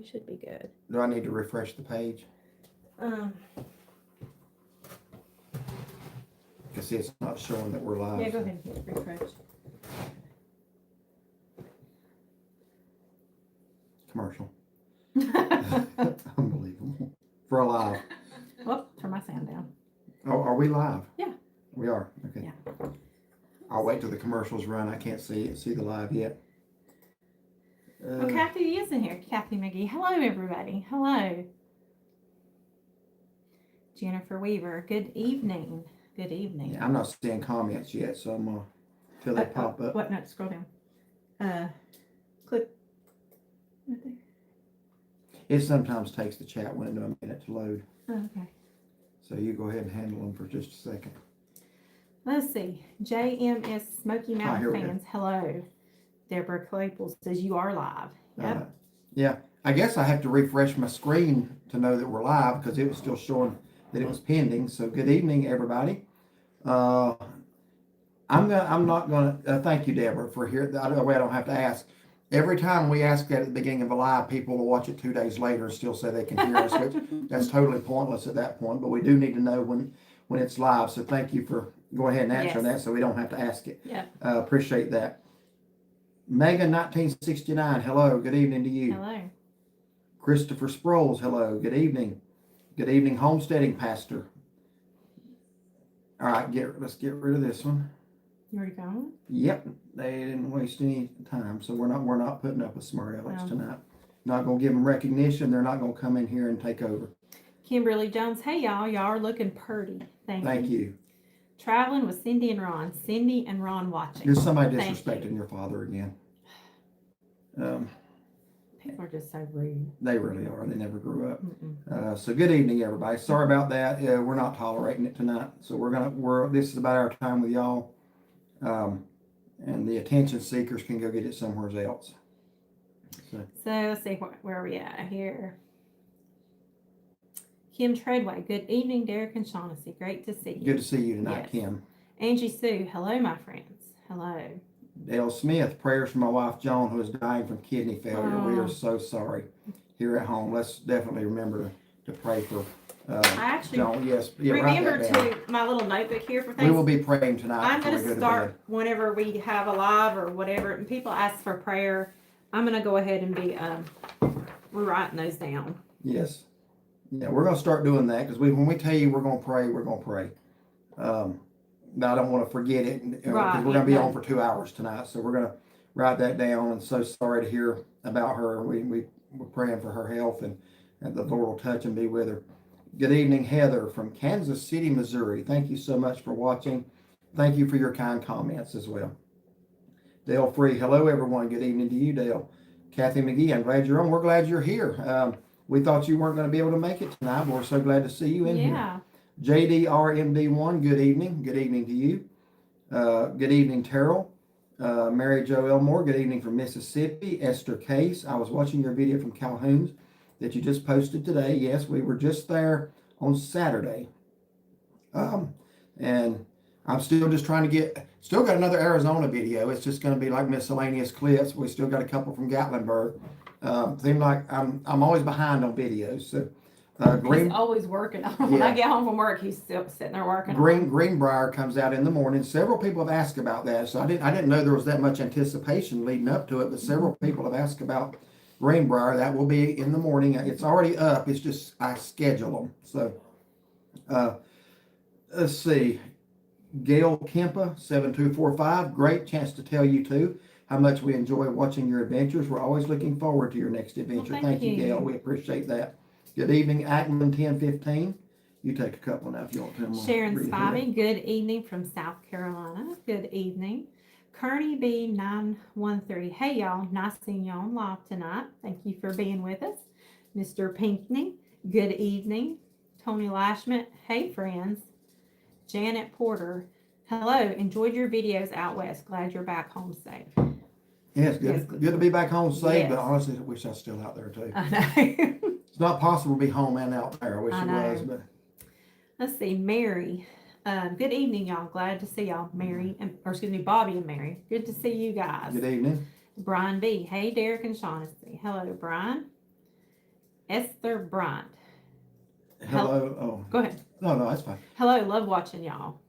we should be good. Do I need to refresh the page? Because it's not showing that we're live. Yeah, go ahead and hit refresh. Commercial. Unbelievable. For a live. Whoop, turn my sound down. Oh, are we live? Yeah. We are. Okay. Yeah. I'll wait till the commercials run. I can't see the live yet. Well, Kathy is in here. Kathy McGee. Hello, everybody. Hello. Jennifer Weaver. Good evening. Good evening. Yeah, I'm not seeing comments yet, so I'm till they pop up. What? No, scroll down. Click. Right there. It sometimes takes the chat window a minute to load. Oh, okay. So you go ahead and handle them for just a second. Let's see. JMS Smoky Mountain fans. Hello. Deborah Claypool says you are live. Yep. Yeah. I guess I have to refresh my screen to know that we're live because it was still showing that it was pending. So good evening, everybody. I'm not gonna thank you, Deborah, for here. That way I don't have to ask. Every time we ask that at the beginning of a live, people will watch it 2 days later and still say they can hear us, which that's totally pointless at that point. But we do need to know when it's live. So thank you for going ahead and answering that, so we don't have to ask it. Yeah. Appreciate that. Megan 1969, hello. Good evening to you. Hello. Christopher Sproles, hello. Good evening. Good evening, homesteading pastor. All right, let's get rid of this one. You already found one? Yep, they didn't waste any time, so we're not putting up with Smart Alex tonight. Not gonna give them recognition. They're not gonna come in here and take over. Kimberly Jones, hey y'all are looking purty. Thank you. Traveling with Cindy and Ron. Cindy and Ron watching. There's somebody disrespecting your father again. People are just so rude. They really are. They never grew up. So good evening, everybody. Sorry about that. We're not tolerating it tonight. So this is about our time with y'all. And the attention seekers can go get it somewhere else. So let's see, where are we at here? Kim Treadway, good evening, Derek and Shaughnessy. Great to see you. Good to see you tonight, yes. Kim. Angie Sue, hello, my friends. Hello. Dale Smith, prayers for my wife Joan, who is dying from kidney failure. We are so sorry here at home. Let's definitely remember to pray for I actually Joan. Yes, remember to my little notebook here for things. We will be praying tonight. I'm going to start whenever we have a live or whatever, and people ask for prayer. I'm going to go ahead and be we're writing those down. Yes. Yeah, we're going to start doing that because when we tell you we're going to pray, we're going to pray. Now, I don't want to forget it because we're going to be on for 2 hours tonight. So we're going to write that down. And so sorry to hear about her. We're praying for her health and the Lord will touch and be with her. Good evening, Heather from Kansas City, Missouri. Thank you so much for watching. Thank you for your kind comments as well. Dale Free, hello everyone. Good evening to you, Dale. Kathy McGee, I'm glad you're on. We're glad you're here. We thought you weren't going to be able to make it tonight, but we're so glad to see you in here. JDRMD1, good evening. Good evening to you. Good evening, Terrell. Mary Jo Elmore, good evening from Mississippi. Esther Case, I was watching your video from Calhoun's that you just posted today. Yes, we were just there on Saturday. And I'm still just trying to still got another Arizona video. It's just going to be like miscellaneous clips. We still got a couple from Gatlinburg. Seems like I'm always behind on videos. So he's always working. When I get home from work, he's still sitting there working. Greenbrier comes out in the morning. Several people have asked about that. So I didn't know there was that much anticipation leading up to it, but several people have asked about Greenbrier. That will be in the morning. It's already up. It's just I schedule them. So let's see. Gail Kempa 7245. Great chance to tell you too how much we enjoy watching your adventures. We're always looking forward to your next adventure. Well, thank you, Gail. We appreciate that. Good evening, Ackman 1015. You take a couple now if you want to. Sharon Spivey, good evening from South Carolina. Good evening. Kearney B 913. Hey y'all, nice seeing y'all on live tonight. Thank you for being with us. Mr. Pinkney, good evening. Tony Lashman, hey friends. Janet Porter, hello. Enjoyed your videos out west. Glad you're back home safe. Yes, good to be back home safe, but honestly, I wish I was still out there too. I know. It's not possible to be home and out there. I wish it was, but. Let's see, Mary. Good evening, y'all. Glad to see y'all, Bobby and Mary. Good to see you guys. Good evening. Brian B. Hey, Derek and Shaughnessy. Hello, Brian. Esther Bryant. Hello. Oh, Go ahead. no, that's fine. Hello, love watching y'all.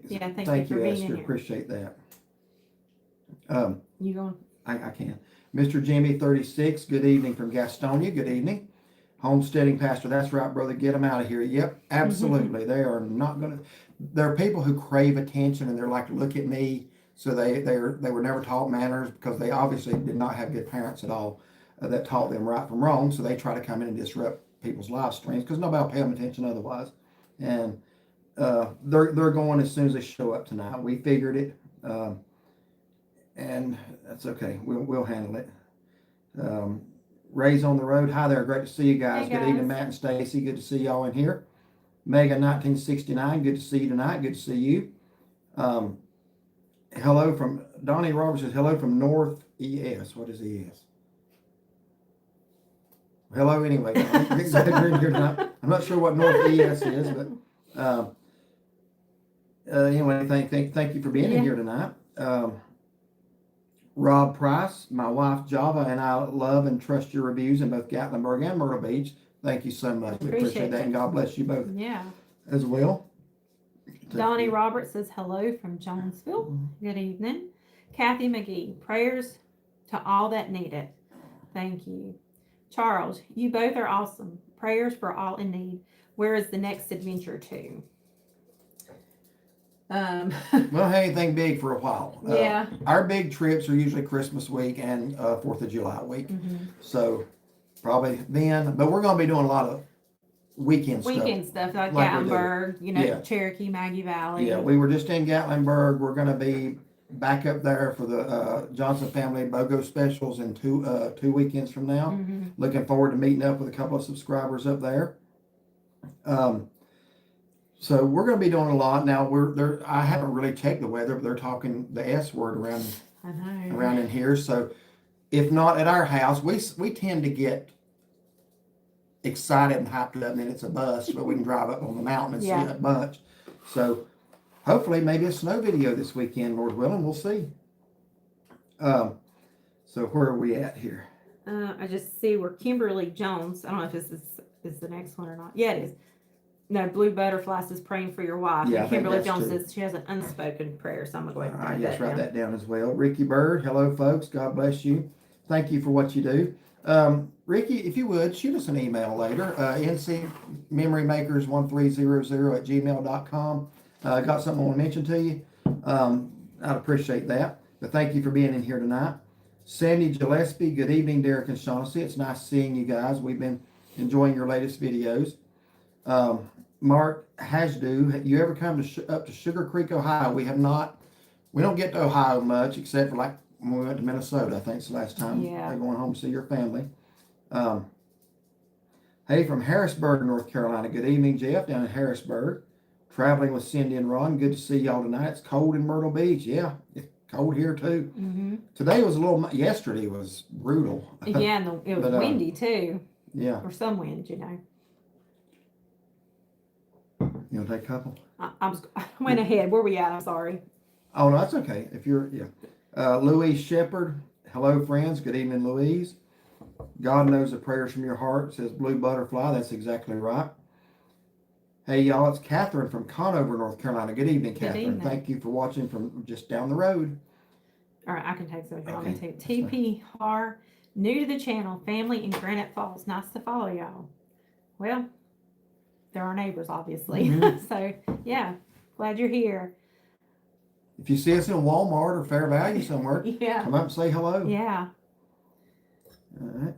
Yeah, thank you for being in Esther. here. Appreciate that. You going? I can. Mr. Jimmy 36, good evening from Gastonia. Good evening. Homesteading pastor. That's right, brother. Get them out of here. Yep, absolutely. They are not going to. There are people who crave attention and they're like, look at me. So they were never taught manners because they obviously did not have good parents at all that taught them right from wrong. So they try to come in and disrupt people's live streams because nobody will pay them attention otherwise. And they're going as soon as they show up tonight. We figured it. And that's okay. We'll handle it. Ray's on the road. Hi there. Great to see you guys. Hey, Good guys. evening, Matt and Stacy. Good to see y'all in here. Megan 1969. Good to see you tonight. Good to see you. Hello from Donnie Roberts says hello from North ES. What is ES? Hello anyway. I'm not sure what North ES is, but anyway, thank you for being in here tonight. Rob Price, my wife Java, and I love and trust your reviews in both Gatlinburg and Myrtle Beach. Thank you so much. We appreciate that, and God bless you both as well. Donnie Roberts says hello from Jonesville. Good evening. Kathy McGee, prayers to all that need it. Thank you. Charles, you both are awesome. Prayers for all in need. Where is the next adventure to? Well, anything big for a while. Yeah. Our big trips are usually Christmas week and 4th of July week. So probably then, but we're going to be doing a lot of weekend stuff like like Gatlinburg, Cherokee, Maggie Valley. Yeah, we were just in Gatlinburg. We're going to be back up there for the Johnson Family BOGO specials in two weekends from now. Looking forward to meeting up with a couple of subscribers up there. So we're going to be doing a lot now. I haven't really checked the weather, but they're talking the S word around in here. So if not at our house, we tend to get excited and hyped up, and then it's a bust, but we can drive up on the mountain and see a bunch. So hopefully maybe a snow video this weekend, Lord willing. We'll see. So where are we at here? I just see where Kimberly Jones, I don't know if this is the next one or not. Yeah, it is. No, Blue Butterfly says praying for your wife. Yeah, and Kimberly Jones true. says she has an unspoken prayer, so I'm going to go ahead and I write just that write down. that down as well. Ricky Bird, hello folks. God bless you. Thank you for what you do. Ricky, if you would, shoot us an email later. NCMemoryMakers1300@gmail.com. Got something I want to mention to you. I'd appreciate that. But thank you for being in here tonight. Sandy Gillespie, good evening, Derek and Shaughnessy. It's nice seeing you guys. We've been enjoying your latest videos. Mark Hasdu, you ever come up to Sugar Creek, Ohio? We have not. We don't get to Ohio much, except for like when we went to Minnesota. I think it's the last time they're going home to see your family. Hey, from Harrisburg, North Carolina. Good evening, Jeff, down in Harrisburg. Traveling with Cindy and Ron. Good to see y'all tonight. It's cold in Myrtle Beach. Yeah, it's cold here too. Today was yesterday was brutal. Yeah, and it was windy too. Yeah. Or some wind, You want to take a couple? I went ahead. Where we at? I'm sorry. Oh, no, that's okay. If you're, Louise Shepherd. Hello, friends. Good evening, Louise. God knows the prayers from your heart, says Blue Butterfly. That's exactly right. Hey, y'all, it's Catherine from Conover, North Carolina. Good evening, Catherine. Good evening. Thank you for watching from just down the road. All right, I can take some if you want me to. Okay. TP Har, new to the channel, family in Granite Falls. Nice to follow y'all. Well, they're our neighbors, obviously. So, yeah, glad you're here. If you see us in Walmart or Fair Value somewhere, come up and say hello. Yeah. All right.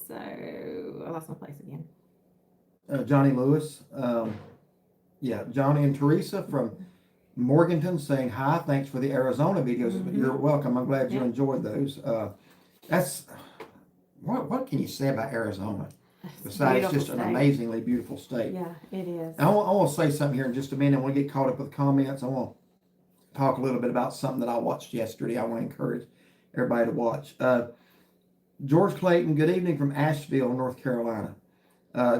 So, I lost my place again. Johnny Lewis. Johnny and Teresa from Morganton saying hi. Thanks for the Arizona videos. You're welcome. I'm glad you enjoyed those. That's what can you say about Arizona? Besides, it's just an amazingly beautiful state. Yeah, it is. And I want to say something here in just a minute. I want to get caught up with comments. I want to talk a little bit about something that I watched yesterday. I want to encourage everybody to watch. George Clayton, good evening from Asheville, North Carolina.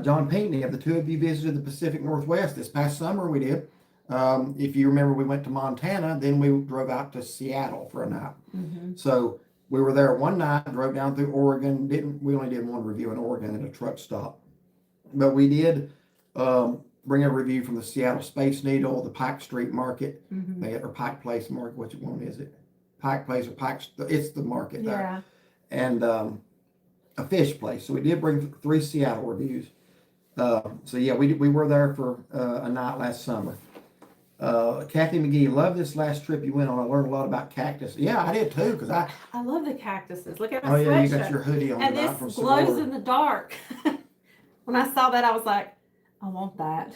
John Pinckney, have the two of you visited the Pacific Northwest? This past summer we did. If you remember, we went to Montana, then we drove out to Seattle for a night. So we were there one night, drove down through Oregon. We only did one review in Oregon at a truck stop, but we did bring a review from the Seattle Space Needle, the Pike Street Market, or Pike Place Market. Which one is it? Pike Place or Pike? It's the market there, and a fish place. So we did bring 3 Seattle reviews. So yeah, we were there for a night last summer. Kathy McGee, love this last trip you went on. I learned a lot about cactus. Yeah, I did too, because I love the cactuses. Look at my oh yeah, you got sweatshirt. your hoodie on And tonight this from glows Sonora. in the dark. When I saw that, I was like, I want that.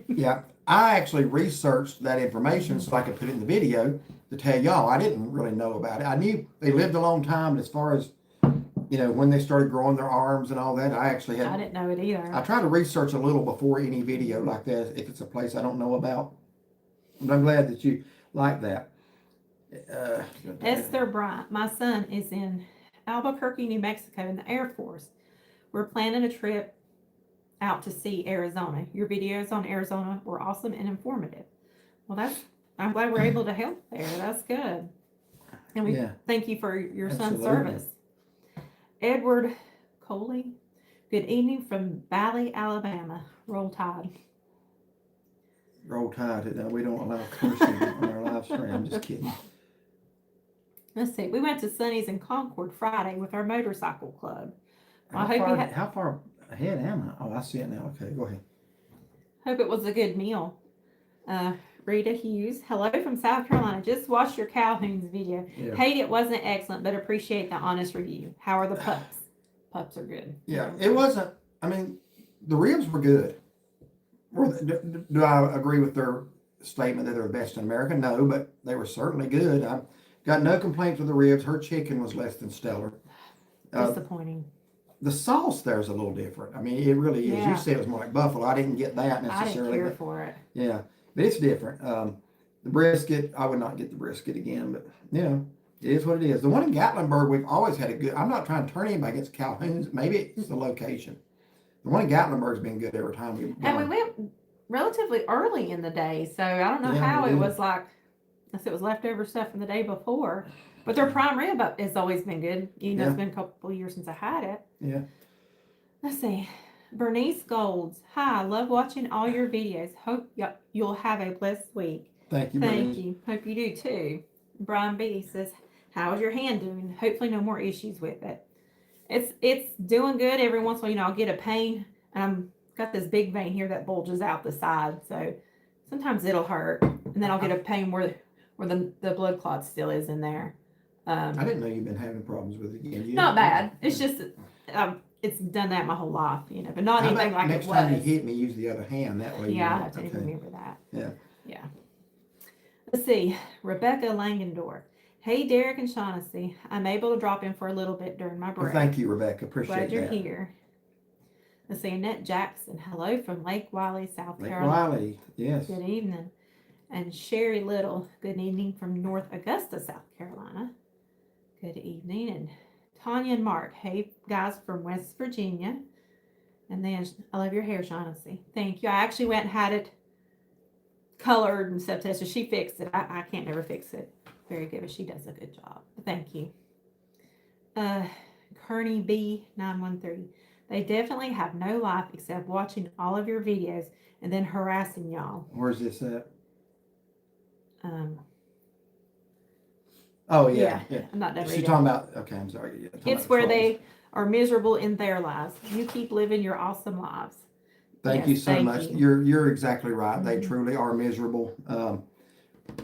Yeah, I actually researched that information so I could put it in the video to tell y'all. I didn't really know about it. I knew they lived a long time, but as far as when they started growing their arms and all that, I didn't know it either. I try to research a little before any video like that if it's a place I don't know about. But I'm glad that you like that. Esther Bryant, my son is in Albuquerque, New Mexico in the Air Force. We're planning a trip out to see Arizona. Your videos on Arizona were awesome and informative. Well, I'm glad we're able to help there. That's good. And we thank you for your son's service. Edward Coley, good evening from Valley, Alabama. Roll Tide. Roll Tide. We don't allow cursing on our live stream. I'm just kidding. Let's see. We went to Sonny's in Concord Friday with our motorcycle club. Well, How far ahead am I? Oh, I see it now. Okay, go ahead. Hope it was a good meal. Rita Hughes, hello from South Carolina. Just watched your Calhoun's video. Yeah. Hate it wasn't excellent, but appreciate the honest review. How are the pups? Pups are good. Yeah, it wasn't. I mean, the ribs were good. Do I agree with their statement that they're the best in America? No, but they were certainly good. I got no complaints with the ribs. Her chicken was less than stellar. Disappointing. The sauce there is a little different. I mean, it really is. Yeah. You said it was more like buffalo. I didn't get that necessarily. I didn't care for it. Yeah, but it's different. The brisket, I would not get the brisket again, but it is what it is. The one in Gatlinburg, we've always had a good. I'm not trying to turn anybody against Calhoun's. Maybe it's the location. The one in Gatlinburg's been good every time we've gone. And we went relatively early in the day, so I don't know how it was like. Unless it was leftover stuff from the day before. But their prime rib has always been good. It's been a couple of years since I had it. Yeah. Let's see. Bernice Golds. Hi, love watching all your videos. Hope you'll have a blessed week. Thank you, Thank Bernice. you. Hope you do too. Brian B says, how's your hand doing? Hopefully no more issues with it. It's doing good. Every once in a while, I'll get a pain. And I'm got this big vein here that bulges out the side. So sometimes it'll hurt. And then I'll get a pain where the blood clot still is in there. I didn't know you've been having problems with it again. Not bad. It's just it's done that my whole life, but not anything like it was. Next time you hit me, use the other hand. That way. Yeah, I have to remember that. Yeah. Let's see. Rebecca Langendorf. Hey, Derek and Shaughnessy. I'm able to drop in for a little bit during my break. Well, thank you, Rebecca. Appreciate Glad you're that. here. Let's see. Annette Jackson. Hello from Lake Wiley, South Carolina. Lake Wiley. Yes. Good evening. And Sherry Little. Good evening from North Augusta, South Carolina. Good evening. And Tanya and Mark. Hey, guys from West Virginia. And then, I love your hair, Shaughnessy. Thank you. I actually went and had it colored and stuff tested. She fixed it. I can't never fix it very good, but she does a good job. Thank you. Kearney B 913. They definitely have no life except watching all of your videos and then harassing y'all. Where's this at? Oh yeah. I'm not done She's reading. talking about. Okay, I'm sorry. Yeah, It's where they are miserable in their lives. You keep living your awesome lives. Thank you so much. You're exactly right. They truly are miserable.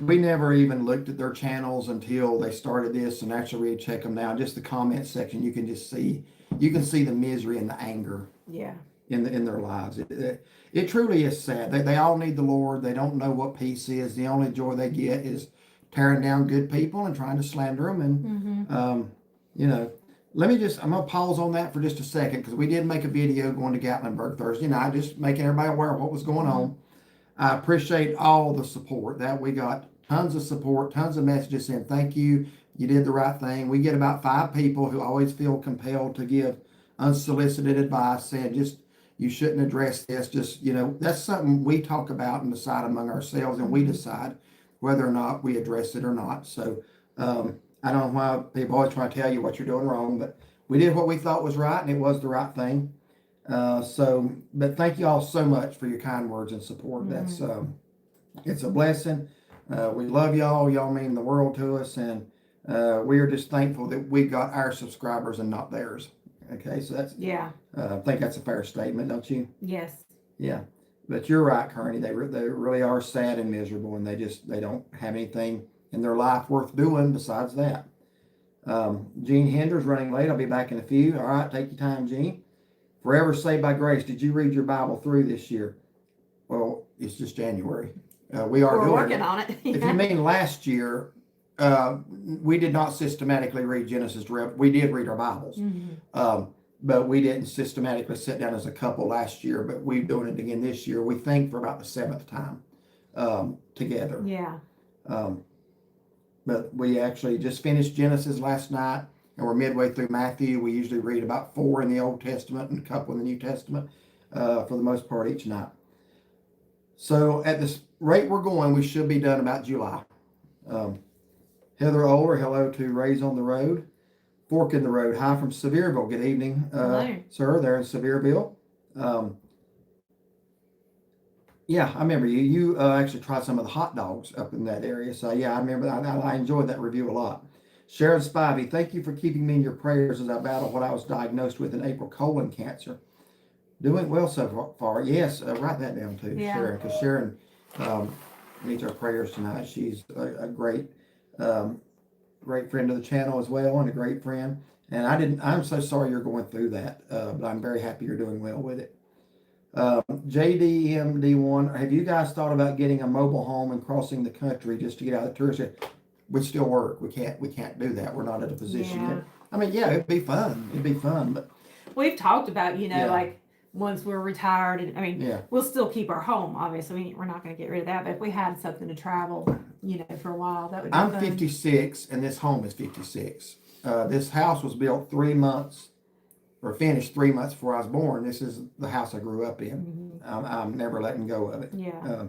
We never even looked at their channels until they started this, and actually we check them now. Just the comment section, you can just see. You can see the misery and the anger. Yeah. In their lives, it truly is sad. They all need the Lord. They don't know what peace is. The only joy they get is tearing down good people and trying to slander them. And I'm gonna pause on that for just a second because we did make a video going to Gatlinburg Thursday night, just making everybody aware of what was going on. I appreciate all the support that we got. Tons of support, tons of messages saying thank you. You did the right thing. We get about 5 people who always feel compelled to give unsolicited advice, saying just you shouldn't address this. Just that's something we talk about and decide among ourselves, and we decide whether or not we address it or not. So I don't know why people always try to tell you what you're doing wrong, but we did what we thought was right, and it was the right thing. But thank you all so much for your kind words and support. That's it's a blessing. We love y'all. Y'all mean the world to us, and we are just thankful that we got our subscribers and not theirs. Okay, so that's I think that's a fair statement, don't you? Yes. Yeah, but you're right, Kearney. They really are sad and miserable, and they don't have anything in their life worth doing besides that. Gene Hender's running late. I'll be back in a few. All right, take your time, Gene. Forever Saved by Grace. Did you read your Bible through this year? Well, it's just January. We're working on it. If you mean last year, we did not systematically read Genesis to Revelation. We did read our Bibles, but we didn't systematically sit down as a couple last year. But we're doing it again this year. We think for about the 7th time together. Yeah. But we actually just finished Genesis last night, and we're midway through Matthew. We usually read about 4 in the Old Testament and a couple in the New Testament for the most part each night. So at this rate we're going, we should be done about July. Heather Oler, hello to Rays on the Road. Fork in the Road, hi from Sevierville. Good evening, sir, there in Sevierville. Yeah, I remember you. You actually tried some of the hot dogs up in that area. So yeah, I remember that. I enjoyed that review a lot. Sharon Spivey, thank you for keeping me in your prayers as I battle what I was diagnosed with in April, colon cancer. Doing well so far. Yes, write that down too, Sharon, because Sharon needs our prayers tonight. She's a great, great friend of the channel as well, and a great friend. And I'm so sorry you're going through that, but I'm very happy you're doing well with it. JDMD1, have you guys thought about getting a mobile home and crossing the country just to get out of the tourist area? Would still work. We can't do that. We're not in a position yet. I mean, yeah, it'd be fun. But we've talked about, like once we're retired, and we'll still keep our home. Obviously, we're not going to get rid of that. But if we had something to travel, for a while, that would be fun. 56, and this home is 56. This house was built 3 months, or finished 3 months before I was born. This is the house I grew up in. I'm never letting go of it. Yeah.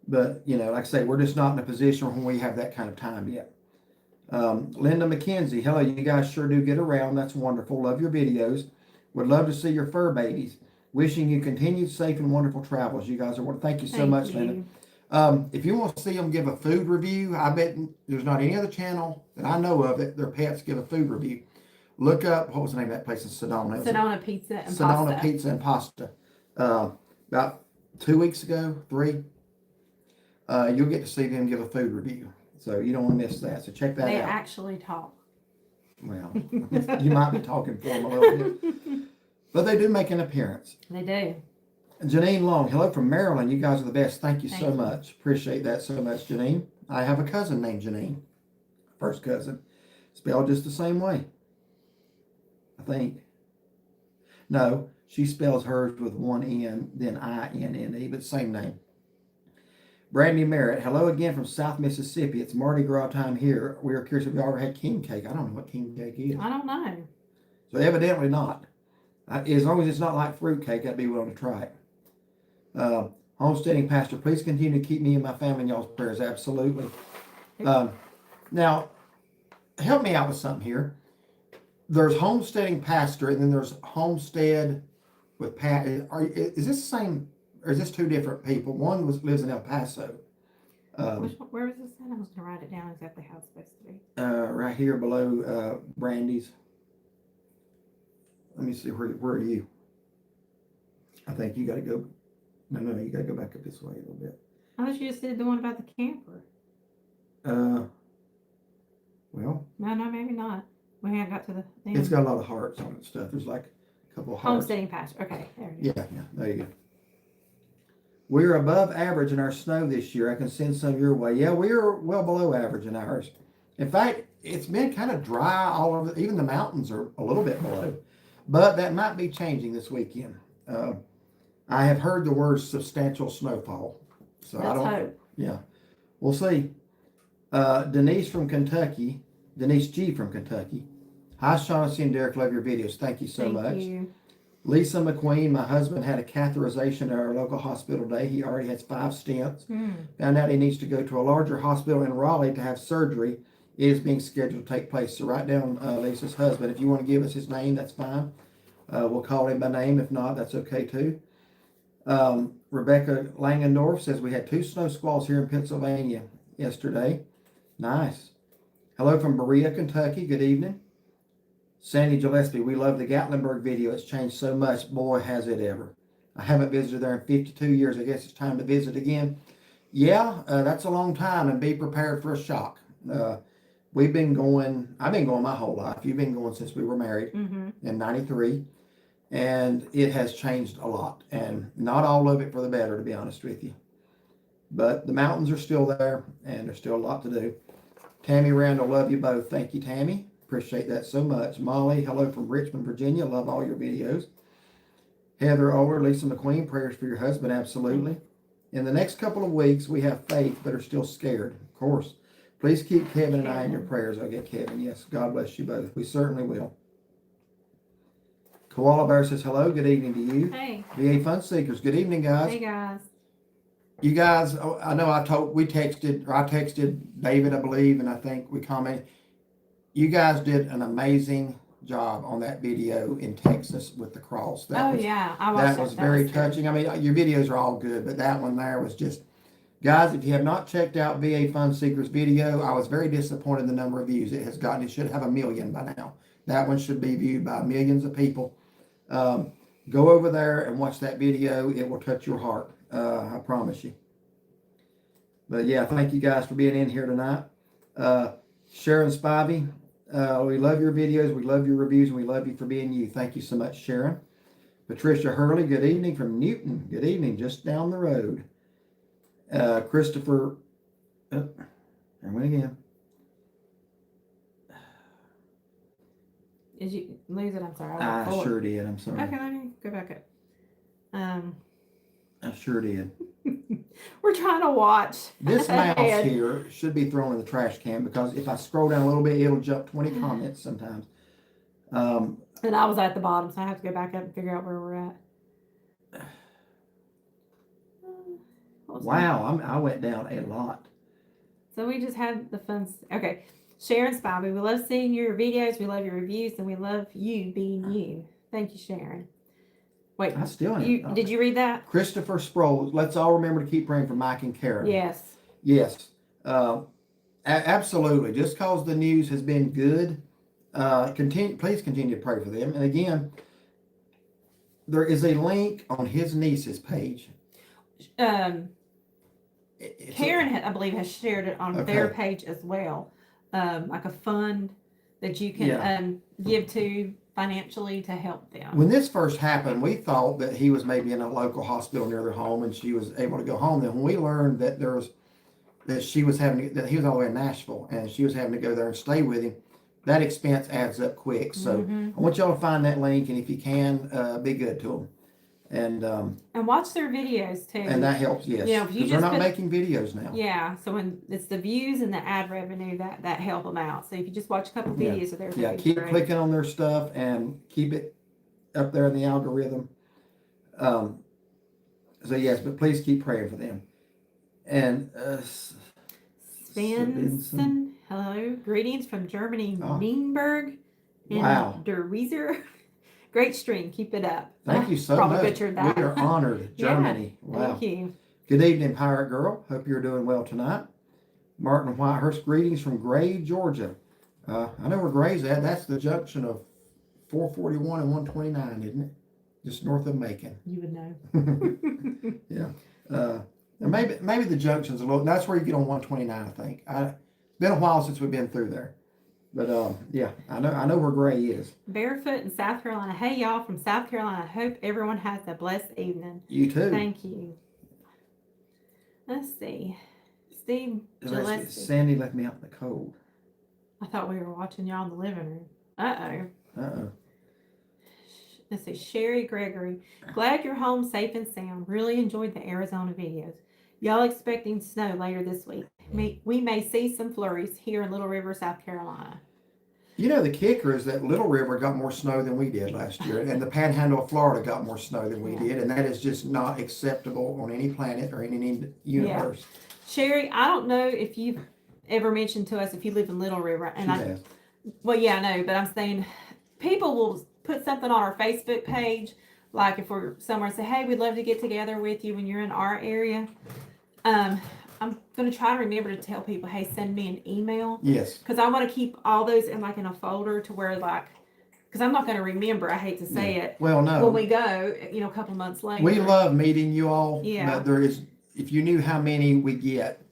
But, like I say, we're just not in a position when we have that kind of time yet. Linda McKenzie, hello, you guys sure do get around. That's wonderful. Love your videos. Would love to see your fur babies. Wishing you continued safe and wonderful travels. You guys are wonderful. Thank you so much, Linda. If you want to see them give a food review, I bet there's not any other channel that I know of that their pets give a food review. Look up, what was the name of that place in Sedona? Sedona Pizza and Pasta. Sedona Pizza and Pasta. About 2 weeks ago, 3, you'll get to see them give a food review. So you don't want to miss that. So check that out. They actually talk. Well, you might be talking for them a little bit. But they do make an appearance. They do. Janine Long, hello from Maryland. You guys are the best. Thank you so much. Appreciate that so much, Janine. I have a cousin named Janine. First cousin. Spelled just the same way, I think. No, she spells hers with one N, then I-N-N-E, but same name. Brandy Merritt, hello again from South Mississippi. It's Mardi Gras time here. We are curious if you ever had king cake. I don't know what king cake is. I don't know. So evidently not. As long as it's not like fruit cake, I'd be willing to try it. Homesteading pastor, please continue to keep me and my family in y'all's prayers. Absolutely. Now, help me out with something here. There's homesteading pastor, and then there's homestead with Pat. Is this the same, or is this 2 different people? One lives in El Paso. Where is this at? I was going to write it down exactly how it's supposed to be. Right here below Brandy's. Let me see, where are you? I think you got to go. No, you got to go back up this way a little bit. I thought you just did the one about the camper. Well. No, maybe not. We haven't got to the thing. It's got a lot of hearts on it and stuff. There's like a couple of hearts. Homesteading pastor. Okay, there you go. Yeah, there you go. We're above average in our snow this year. I can send some your way. Yeah, we are well below average in ours. In fact, it's been kind of dry all over. Even the mountains are a little bit below. But that might be changing this weekend. I have heard the word substantial snowfall. So Let's hope. Yeah, we'll see. Denise from Kentucky. Denise G from Kentucky. Hi, Shaughnessy and Derek. Love your videos. Thank you so much. Thank you. Lisa McQueen. My husband had a catheterization at our local hospital today. He already has 5 stents. Found out he needs to go to a larger hospital in Raleigh to have surgery It is being scheduled to take place. So write down Lisa's husband. If you want to give us his name, that's fine. We'll call him by name. If not, that's okay too. Rebecca Langendorf says we had 2 snow squalls here in Pennsylvania yesterday. Nice. Hello from Berea, Kentucky. Good evening. Sandy Gillespie, we love the Gatlinburg video. It's changed so much. Boy, has it ever. I haven't visited there in 52 years. I guess it's time to visit again. Yeah, that's a long time, and be prepared for a shock. I've been going my whole life. You've been going since we were married in 93. And it has changed a lot, and not all of it for the better, to be honest with you. But the mountains are still there, and there's still a lot to do. Tammy Randall, love you both. Thank you, Tammy. Appreciate that so much. Molly, hello from Richmond, Virginia. Love all your videos. Heather Oler, Lisa McQueen, prayers for your husband. Absolutely. In the next couple of weeks, we have faith, but are still scared. Of course. Please keep Kevin and I in your prayers. I'll get Kevin. Yes, God bless you both. We certainly will. Koala Bear says hello. Good evening to you. Hey. VA Fun Seekers. Good evening, guys. Hey, guys. You guys, I know I texted David, I believe, and I think we commented. You guys did an amazing job on that video in Texas with the cross. I watched that was very touching. I mean, your videos are all good, but that one there was just, guys, if you have not checked out VA Fun Seekers video, I was very disappointed in the number of views it has gotten. It should have 1 million by now. That one should be viewed by millions of people. Go over there and watch that video. It will touch your heart. I promise you. But yeah, thank you guys for being in here tonight. Sharon Spivey, we love your videos. We love your reviews, and we love you for being you. Thank you so much, Sharon. Patricia Hurley, good evening from Newton. Good evening, just down the road. Christopher, there went again. Did you lose it? I'm sorry. I sure did. I'm sorry. Okay, let me go back up. I sure did. We're trying to watch. This mouse here should be thrown in the trash can, because if I scroll down a little bit, it'll jump 20 comments sometimes. And I was at the bottom, so I have to go back up and figure out where we're at. Wow, I went down a lot. So we just had the fun. Okay. Sharon Spivey, we love seeing your videos, we love your reviews, and we love you being you. Thank you, Sharon. Wait, I still am. Did you read that? Christopher Sproul, let's all remember to keep praying for Mike and Karen. Yes. Yes. Absolutely. Just because the news has been good, please continue to pray for them. And again, there is a link on his niece's page. Karen, I believe, has shared it on their page as well. Like a fund that you can give to financially to help them. When this first happened, we thought that he was maybe in a local hospital near their home, and she was able to go home. Then when we learned that that he was all the way in Nashville, and she was having to go there and stay with him, that expense adds up quick. So I want y'all to find that link, and if you can, be good to them. And watch their videos too. And that helps, yes. You know, if you just they're not making videos now. Yeah, so when it's the views and the ad revenue that help them out. So if you just watch a couple videos of their videos, keep clicking on their stuff and keep it up there in the algorithm. So yes, but please keep praying for them. And Svensson, hello, greetings from Germany, Nürnberg, and Der Wieser. Great stream. Keep it up. Thank you so Probably much. Butchered that. We are honored. Germany. Wow. Thank you. Good evening, Pirate Girl. Hope you're doing well tonight. Martin Whitehurst, greetings from Gray, Georgia. I know where Gray's at. That's the junction of 441 and 129, isn't it? Just north of Macon. You would know. Yeah. Maybe the junction's a little. That's where you get on 129, I think. It's been a while since we've been through there. But yeah, I know where Gray is. Barefoot in South Carolina. Hey y'all from South Carolina. Hope everyone has a blessed evening. You too. Thank you. Let's see. Steve Gillespie. Sandy left me out in the cold. I thought we were watching y'all in the living room. Uh-oh. Let's see. Sherry Gregory. Glad you're home safe and sound. Really enjoyed the Arizona videos. Y'all expecting snow later this week. We may see some flurries here in Little River, South Carolina. You know, the kicker is that Little River got more snow than we did last year, and the Panhandle of Florida got more snow than we did, and that is just not acceptable on any planet or in any universe. Yeah. Sherry, I don't know if you've ever mentioned to us if you live in Little River. And She I, has. well, yeah, I know, but I'm saying people will put something on our Facebook page, like if we're somewhere and say, hey, we'd love to get together with you when you're in our area. I'm going to try to remember to tell people, hey, send me an email. Yes. Because I want to keep all those in like in a folder to where like, because I'm not going to remember, I hate to say it, Well, no. when we go, a couple months later. We love meeting you all. Yeah. But there is, if you knew how many we get,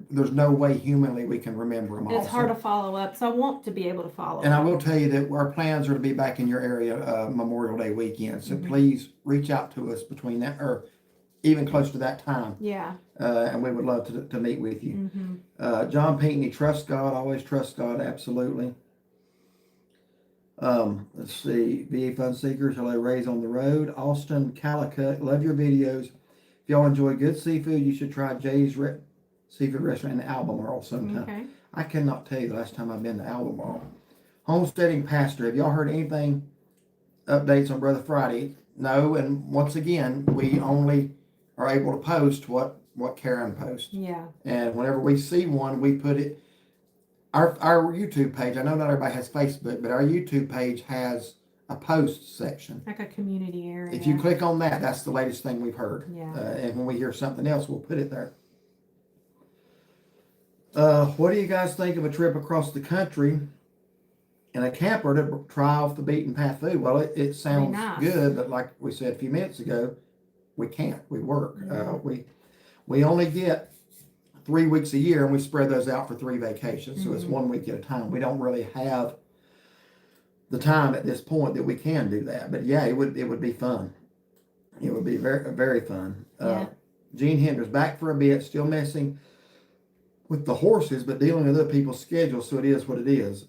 there's no way humanly we can remember them all. It's hard to follow up, so I want to be able to follow And up. I will tell you that our plans are to be back in your area Memorial Day weekend. So Mhm. please reach out to us between that or even close to that time. Yeah. And we would love to meet with you. Mm-hmm. John Pinckney, trust God, always trust God, absolutely. Let's see, VA Fun Seekers, hello, Ray's on the road. Austin, Calicut, love your videos. If y'all enjoy good seafood, you should try Jay's Seafood Restaurant in Albemarle sometime. Okay. I cannot tell you the last time I've been to Albemarle. Homesteading Pastor, have y'all heard anything, updates on Brother Friday? No, and once again, we only are able to post what Karen posts. Yeah. And whenever we see one, we put it, our YouTube page, I know not everybody has Facebook, but our YouTube page has a post section. Like a community area. If you click on that, that's the latest thing we've heard. Yeah. And when we hear something else, we'll put it there. What do you guys think of a trip across the country in a camper to try off the beaten path food? Well, it sounds nice. good, but like we said a few minutes ago, we can't. We work. Yeah. We only get 3 weeks a year, and we spread those out for 3 vacations. So it's Mhm. 1 week at a time. We don't really have the time at this point that we can do that. But yeah, it would be fun. It would be very, very fun. Yeah. Gene Henders, back for a bit, still messing with the horses, but dealing with other people's schedules, so it is what it is.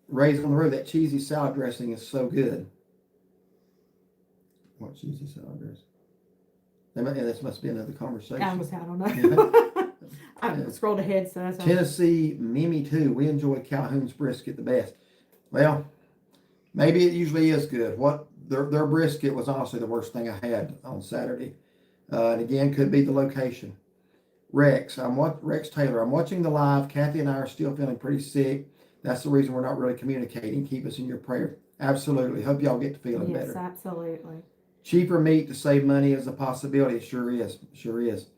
Ray's on the road, that cheesy salad dressing is so good. What cheesy salad dressing? This must be another conversation. I don't know. I scrolled ahead, so that's Tennessee Mimi too. We enjoy Calhoun's brisket the best. Well, maybe it usually is good. What their brisket was honestly the worst thing I had on Saturday. And again, could be the location. Rex Taylor. I'm watching the live. Kathy and I are still feeling pretty sick. That's the reason we're not really communicating. Keep us in your prayer. Absolutely. Hope y'all get to feeling better. Yes, absolutely. Cheaper meat to save money is a possibility. It sure is. Sure is.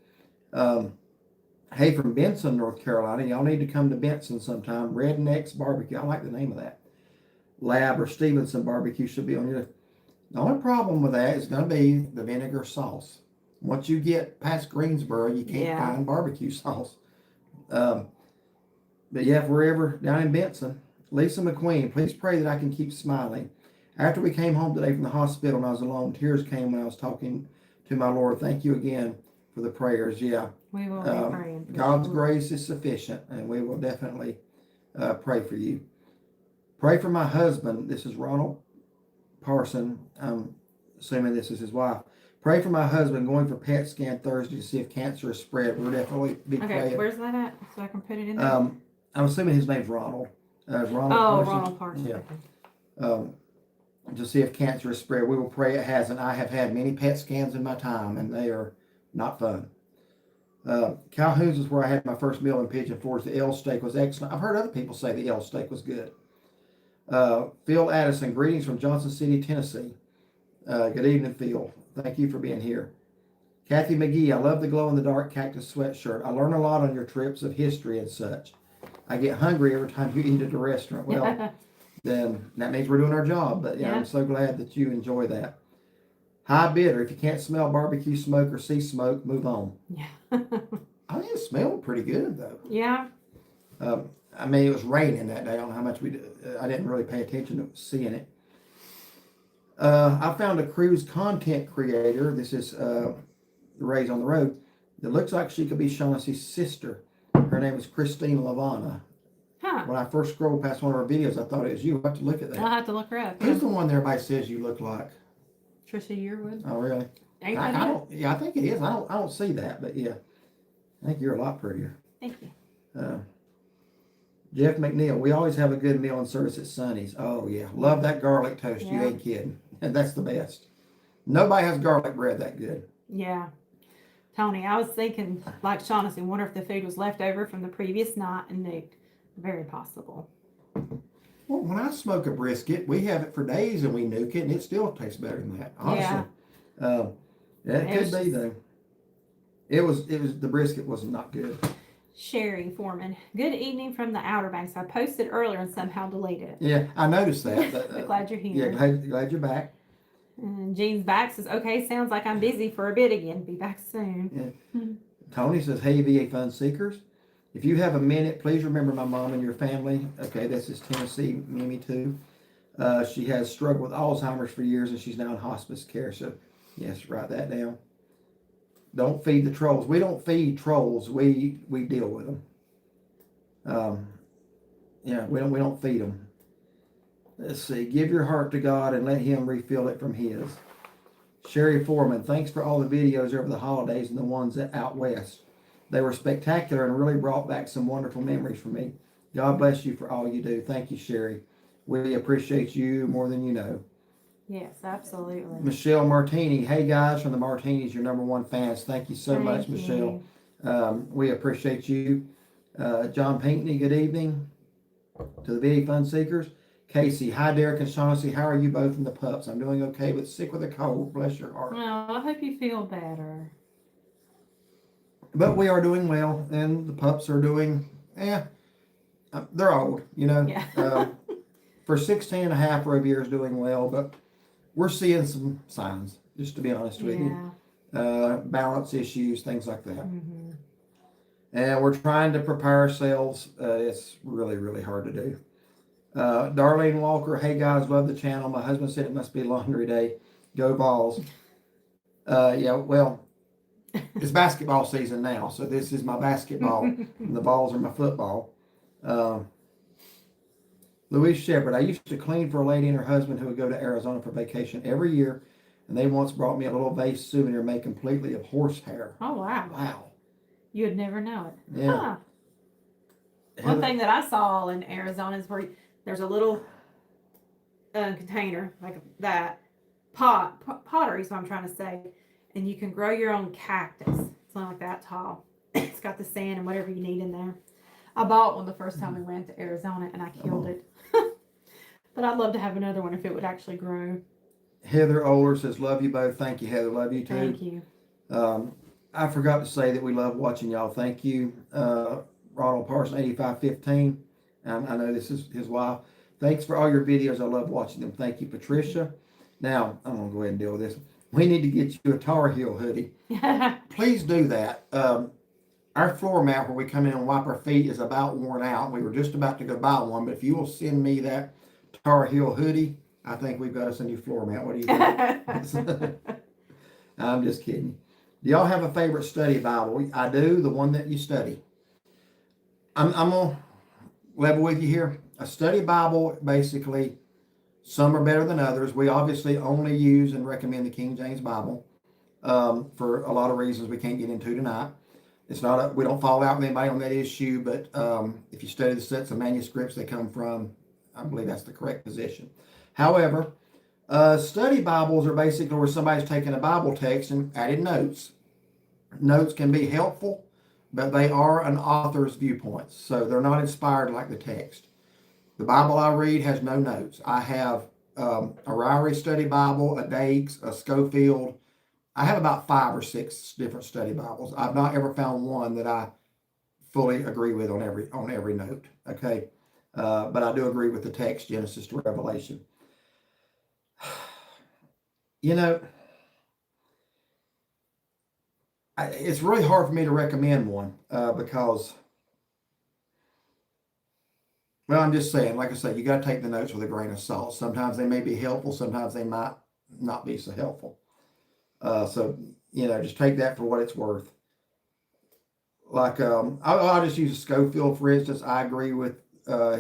Hey, from Benson, North Carolina. Y'all need to come to Benson sometime. Rednecks Barbecue. I like the name of that. Lab or Stevenson Barbecue should be on your list. The only problem with that is going to be the vinegar sauce. Once you get past Greensboro, you can't find barbecue sauce. But yeah, if we're ever down in Benson, Lisa McQueen, please pray that I can keep smiling. After we came home today from the hospital and I was alone, tears came when I was talking to my Lord. Thank you again for the prayers. Yeah. We will be praying. God's grace is sufficient, and we will definitely pray for you. Pray for my husband. This is Ronald Parson. I'm assuming this is his wife. Pray for my husband going for PET scan Thursday to see if cancer is spread. We'll definitely be praying. Okay, where's that at? So I can put it in there? I'm assuming his name's Ronald. Parson. Ronald Parson. Yeah. Okay. To see if cancer is spread. We will pray it hasn't. I have had many PET scans in my time, and they are not fun. Calhoun's is where I had my first meal in Pigeon Forge. The L steak was excellent. I've heard other people say the L steak was good. Phil Addison, greetings from Johnson City, Tennessee. Good evening, Phil. Thank you for being here. Kathy McGee, I love the glow-in-the-dark cactus sweatshirt. I learn a lot on your trips of history and such. I get hungry every time you eat at a restaurant. Well, then that means we're doing our job. But yeah, I'm so glad that you enjoy that. High bidder, if you can't smell barbecue smoke or see smoke, move on. Yeah. I think it smelled pretty good though. Yeah. I mean, it was raining that day. I don't know how much I didn't really pay attention to seeing it. I found a cruise content creator. This is Ray's on the Road. It looks like she could be Shaughnessy's sister. Her name is Christine Lavana. Huh. When I first scrolled past one of her videos, I thought it was you. I'll have to look at that. I'll have to look her up. Who's the one that everybody says you look like? Trisha Yearwood. Oh, really? Ain't I that it? don't. Yeah, I think it is. I don't see that, but yeah, I think you're a lot prettier. Thank you. Jeff McNeil, we always have a good meal and service at Sonny's. Oh yeah, love that garlic toast. You Yeah. ain't kidding. And that's the best. Nobody has garlic bread that good. Yeah. Tony, I was thinking, like Shaughnessy, wonder if the food was left over from the previous night and nuked. Very possible. Well, when I smoke a brisket, we have it for days and we nuke it, and it still tastes better than that. Honestly, yeah, it could be though. It was the brisket was not good. Sherry Foreman, good evening from the Outer Banks. I posted earlier and somehow deleted it. Yeah, I noticed that. Glad you're here. Yeah, glad you're back. And Jean's back says, okay, sounds like I'm busy for a bit again. Be back soon. Yeah. Tony says, hey, VA Fund Seekers. If you have a minute, please remember my mom and your family. Okay, this is Tennessee, Mimi too. She has struggled with Alzheimer's for years and she's now in hospice care. So, yes, write that down. Don't feed the trolls. We don't feed trolls. We deal with them. Yeah, we don't feed them. Let's see. Give your heart to God and let Him refill it from His. Sherry Foreman, thanks for all the videos over the holidays and the ones out west. They were spectacular and really brought back some wonderful memories for me. God bless you for all you do. Thank you, Sherry. We appreciate you more than you know. Yes, absolutely. Michelle Martini. Hey, guys, from the Martinis, your #1 fans. Thank you so much, Michelle. We appreciate you. John Pinkney, good evening. To the VA Fund Seekers. Casey, hi, Derek and Shaughnessy. How are you both and the pups? I'm doing okay, but sick with a cold. Bless your heart. Oh, I hope you feel better. But we are doing well, and the pups are doing, they're old, you know. Yeah. For 16 and a half years doing well, but we're seeing some signs, just to be honest with you. Balance issues, things like that. Mm-hmm. And we're trying to prepare ourselves. It's really, really hard to do. Darlene Walker, hey guys, love the channel. My husband said it must be laundry day. Go Balls. Yeah, well, it's basketball season now, so this is my basketball, and the balls are my football. Louise Shepard, I used to clean for a lady and her husband who would go to Arizona for vacation every year, and they once brought me a little vase souvenir made completely of horsehair. Oh, wow. Wow. You would never know it. Yeah. Huh. One thing that I saw in Arizona is where there's a little container like that, pottery is what I'm trying to say, and you can grow your own cactus. It's not like that tall. It's got the sand and whatever you need in there. I bought one the first time we went to Arizona and I killed it. But I'd love to have another one if it would actually grow. Heather Oler says, love you both. Thank you, Heather. Love you too. Thank you. I forgot to say that we love watching y'all. Thank you. Ronald Parson, 8515. I know this is his wife. Thanks for all your videos. I love watching them. Thank you, Patricia. Now, I'm going to go ahead and deal with this. We need to get you a Tar Heel hoodie. Please do that. Our floor mat where we come in and wipe our feet is about worn out. We were just about to go buy one, but if you will send me that Tar Heel hoodie, I think we've got us a new floor mat. What do you think? I'm just kidding. Do y'all have a favorite study Bible? I do, the one that you study. I'm going to level with you here. A study Bible, basically, some are better than others. We obviously only use and recommend the King James Bible for a lot of reasons we can't get into tonight. It's not we don't fall out with anybody on that issue, but if you study the sets of manuscripts they come from, I believe that's the correct position. However, study Bibles are basically where somebody's taken a Bible text and added notes. Notes can be helpful, but they are an author's viewpoints, so they're not inspired like the text. The Bible I read has no notes. I have a Ryrie Study Bible, a Dakes, a Schofield. I have about 5 or 6 different study Bibles. I've not ever found one that I fully agree with on every note. Okay, but I do agree with the text, Genesis to Revelation. You know, it's really hard for me to recommend one because, well, I'm just saying, like I said, you got to take the notes with a grain of salt. Sometimes they may be helpful. Sometimes they might not be so helpful. So, you know, just take that for what it's worth. Like, I'll just use Schofield, for instance. I agree with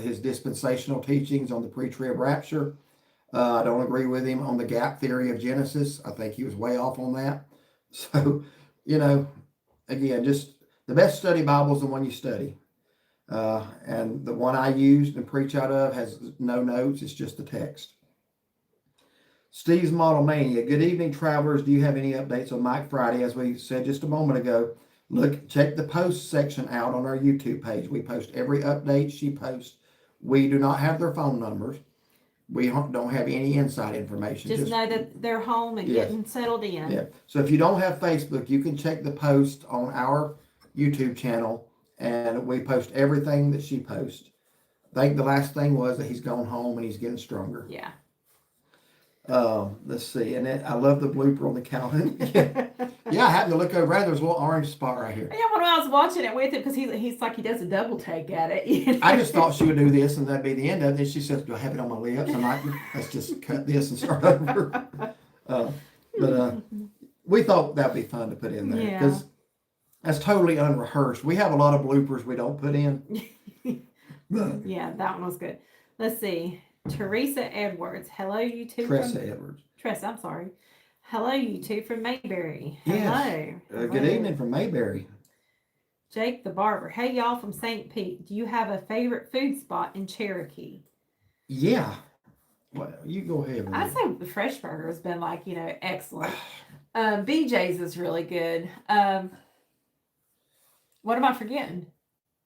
his dispensational teachings on the pre-trib rapture. I don't agree with him on the gap theory of Genesis. I think he was way off on that. So, you know, again, just the best study Bible is the one you study. And the one I used and preach out of has no notes. It's just the text. Steve's Model Mania. Good evening, travelers. Do you have any updates on Mike Friday? As we said just a moment ago, check the post section out on our YouTube page. We post every update she posts. We do not have their phone numbers. We don't have any inside information. Just know that they're home and getting settled in. Yeah. So if you don't have Facebook, you can check the post on our YouTube channel, and we post everything that she posts. I think the last thing was that he's gone home and he's getting stronger. Yeah. Let's see, and I love the blooper on the Calhoun. Yeah, I happened to look over. There's a little orange spot right here. Yeah, when I was watching it with him, because he's like he does a double take at it. You know? I just thought she would do this and that'd be the end of it. And she says, "Do I have it on my lips?" I'm like, "Let's just cut this and start over." But we thought that'd be fun to put in there because that's totally unrehearsed. We have a lot of bloopers we don't put in. Yeah, that one was good. Let's see. Teresa Edwards. Hello, you two. Tressa Edwards. Tressa, I'm sorry. Hello, you two from Mayberry. Yes. Hello. Good evening from Mayberry. Jake the Barber. Hey, y'all from St. Pete. Do you have a favorite food spot in Cherokee? Yeah. Well, you go ahead. I'd say the Fresh Burger has been excellent. BJ's is really good. What am I forgetting?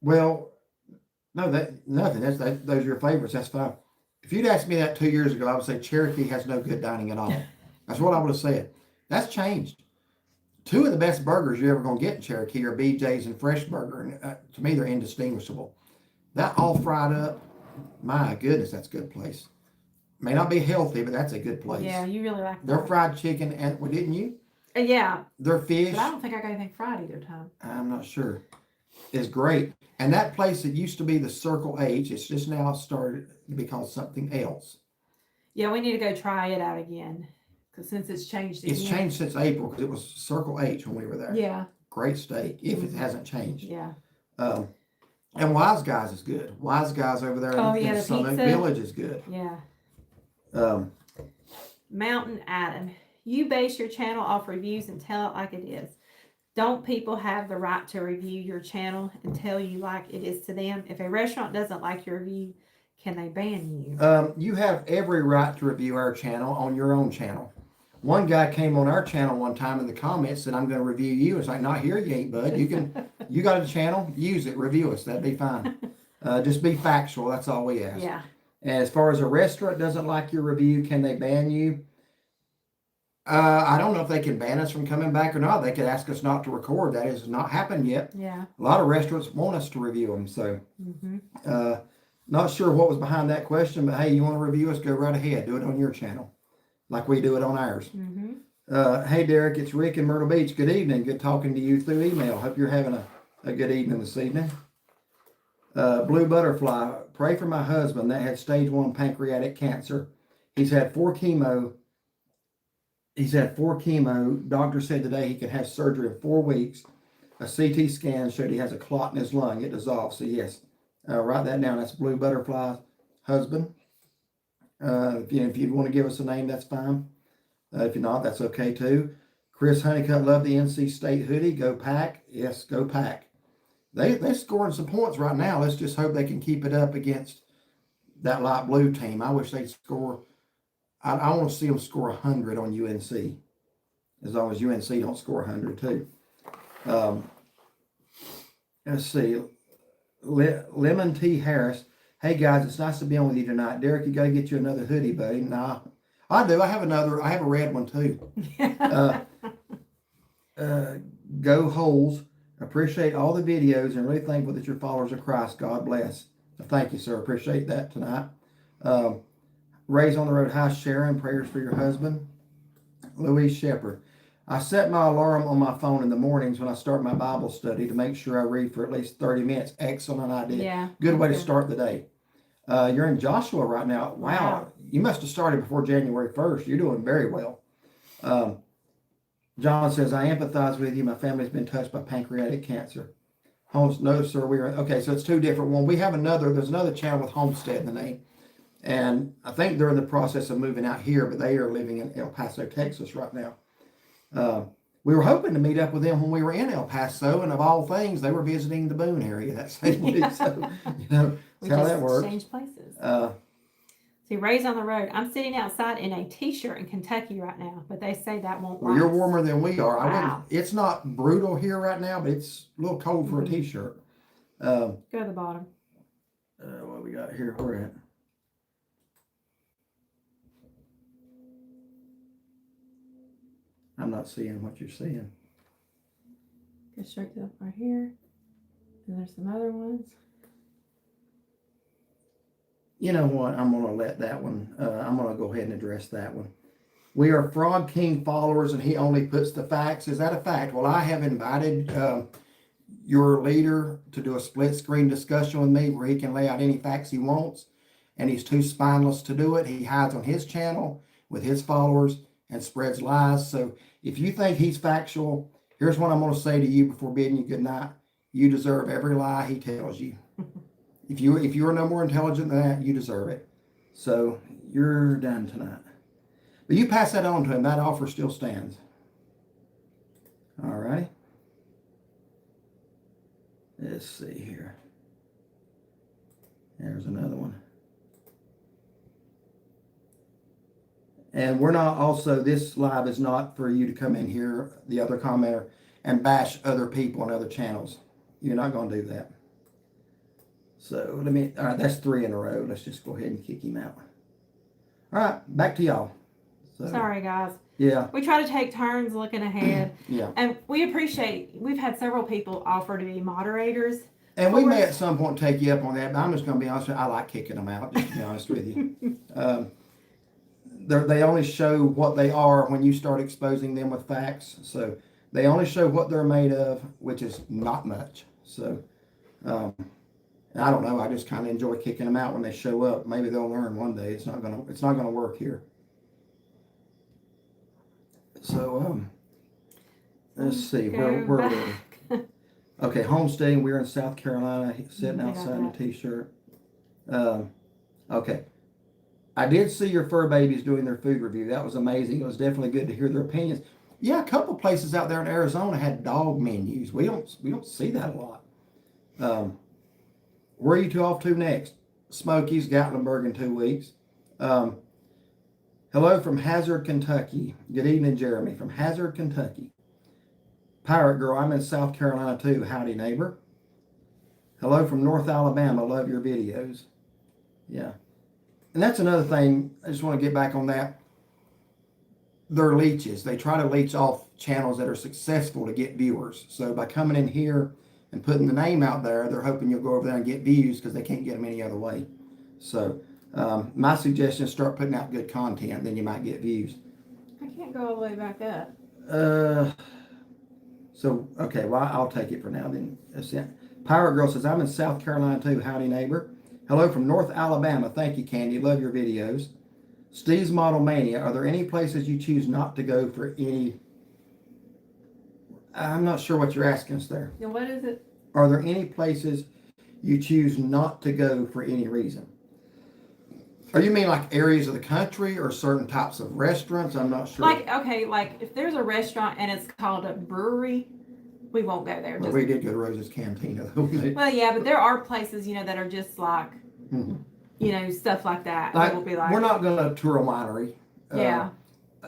Well, no, nothing. Those are your favorites. That's fine. If you'd asked me that 2 years ago, I would say Cherokee has no good dining at all. That's what I would have said. That's changed. Two of the best burgers you're ever going to get in Cherokee are BJ's and Fresh Burger. And to me, they're indistinguishable. That all fried up, my goodness, that's a good place. May not be healthy, but that's a good place. Yeah, you really like that. Their fried chicken, and well, didn't you? Yeah. Their fish. But I don't think I got anything fried either time. I'm not sure. Is great. And that place that used to be the Circle H, it's just now started to be called something else. Yeah, we need to go try it out again. Because since it's changed again. It's changed since April because it was Circle H when we were there. Yeah. Great steak, if it hasn't changed. Yeah. And Wise Guys is good. Wise Guys over there in the Summit pizza. Village is good. Yeah. Mountain Adam. You base your channel off reviews and tell it like it is. Don't people have the right to review your channel and tell you like it is to them? If a restaurant doesn't like your review, can they ban you? You have every right to review our channel on your own channel. One guy came on our channel one time in the comments said, "I'm going to review you." It's like, "Not here, you ain't, bud. You got a channel, use it, review us. That'd be fine." Just be factual. That's all we ask. Yeah. And as far as a restaurant doesn't like your review, can they ban you? I don't know if they can ban us from coming back or not. They could ask us not to record. That has not happened yet. Yeah. A lot of restaurants want us to review them. So, not sure what was behind that question, but hey, you want to review us? Go right ahead. Do it on your channel, like we do it on ours. Hey, Derek, it's Rick in Myrtle Beach. Good evening. Good talking to you through email. Hope you're having a good evening this evening. Blue Butterfly, pray for my husband that had stage 1 pancreatic cancer. He's had 4 chemo. Doctor said today he could have surgery in 4 weeks. A CT scan showed he has a clot in his lung. It dissolved. So yes, write that down. That's Blue Butterfly's husband. If you'd want to give us a name, that's fine. If you're not, that's okay too. Chris Honeycutt, love the NC State hoodie. Go Pack. Yes, go Pack. They're scoring some points right now. Let's just hope they can keep it up against that light blue team. I wish they'd score. I want to see them score 100 on UNC. As long as UNC don't score 100 too. Let's see. Lemon T. Harris. Hey guys, it's nice to be on with you tonight. Derek, you got to get you another hoodie, buddy. Nah, I do. I have a red one too. Go Holes. Appreciate all the videos and really thankful that you're followers of Christ. God bless. Thank you, sir. Appreciate that tonight. Ray's on the road. Hi, Sharon. Prayers for your husband. Louise Shepherd. I set my alarm on my phone in the mornings when I start my Bible study to make sure I read for at least 30 minutes. Excellent idea. Yeah. Good way to start the day. You're in Joshua right now. Wow. You must have started before January 1st. You're doing very well. John says, I empathize with you. My family's been touched by pancreatic cancer. No, sir. Okay, so it's 2 different ones. There's another channel with Homestead in the name. And I think they're in the process of moving out here, but they are living in El Paso, Texas right now. We were hoping to meet up with them when we were in El Paso, and of all things, they were visiting the Boone area that same week. So, that's how that works. Change places. See, Ray's on the road. I'm sitting outside in a t-shirt in Kentucky right now, but they say that won't Well, last. you're warmer than we are. I Wow. wouldn't. It's not brutal here right now, but it's a little cold for a t-shirt. Go to the bottom. What we got here? Where at? I'm not seeing what you're seeing. Go straight to right here. And there's some other ones. You know what? I'm going to let that one, I'm going to go ahead and address that one. We are Frog King followers and he only puts the facts. Is that a fact? Well, I have invited your leader to do a split screen discussion with me where he can lay out any facts he wants. And he's too spineless to do it. He hides on his channel with his followers and spreads lies. So if you think he's factual, here's what I'm going to say to you before bidding you good night. You deserve every lie he tells you. If you are no more intelligent than that, you deserve it. So you're done tonight. But you pass that on to him. That offer still stands. All right. Let's see here. There's another one. And we're not also, this live is not for you to come in here, the other commenter, and bash other people on other channels. You're not going to do that. So all right, that's 3 in a row. Let's just go ahead and kick him out. All right, back to y'all. So, Sorry, guys. Yeah. We try to take turns looking ahead. Yeah. And we've had several people offer to be moderators. And we may at some point take you up on that, but I'm just going to be honest with you. I like kicking them out, just to be honest with you. They only show what they are when you start exposing them with facts. So they only show what they're made of, which is not much. So I don't know. I just kind of enjoy kicking them out when they show up. Maybe they'll learn one day. It's not gonna work here. So let's see where were we? Okay, homesteading. We're in South Carolina, sitting outside in a t-shirt. Okay. I did see your fur babies doing their food review. That was amazing. It was definitely good to hear their opinions. Yeah, a couple places out there in Arizona had dog menus. We don't see that a lot. Where are you two off to next? Smokies, Gatlinburg in 2 weeks. Hello from Hazard, Kentucky. Good evening, Jeremy from Hazard, Kentucky. Pirate Girl, I'm in South Carolina too. Howdy, neighbor. Hello from North Alabama. Love your videos. Yeah. And that's another thing. I just want to get back on that. They're leeches. They try to leech off channels that are successful to get viewers. So by coming in here and putting the name out there, they're hoping you'll go over there and get views because they can't get them any other way. So my suggestion is start putting out good content, then you might get views. I can't go all the way back up. So, okay, well, I'll take it for now then. That's it. Pirate Girl says, I'm in South Carolina too. Howdy, neighbor. Hello from North Alabama. Thank you, Candy. Love your videos. Steve's Model Mania. Are there any places you choose not to go for any? I'm not sure what you're asking us there. Now, what is it? Are there any places you choose not to go for any reason? Or you mean like areas of the country or certain types of restaurants? I'm not sure. Like if there's a restaurant and it's called a brewery, we won't go there. Well, we did go to Rose's Cantina though. Well, yeah, but there are places, that are just like, stuff like that. Like, We'll be like, we're not going to tour a winery. Yeah.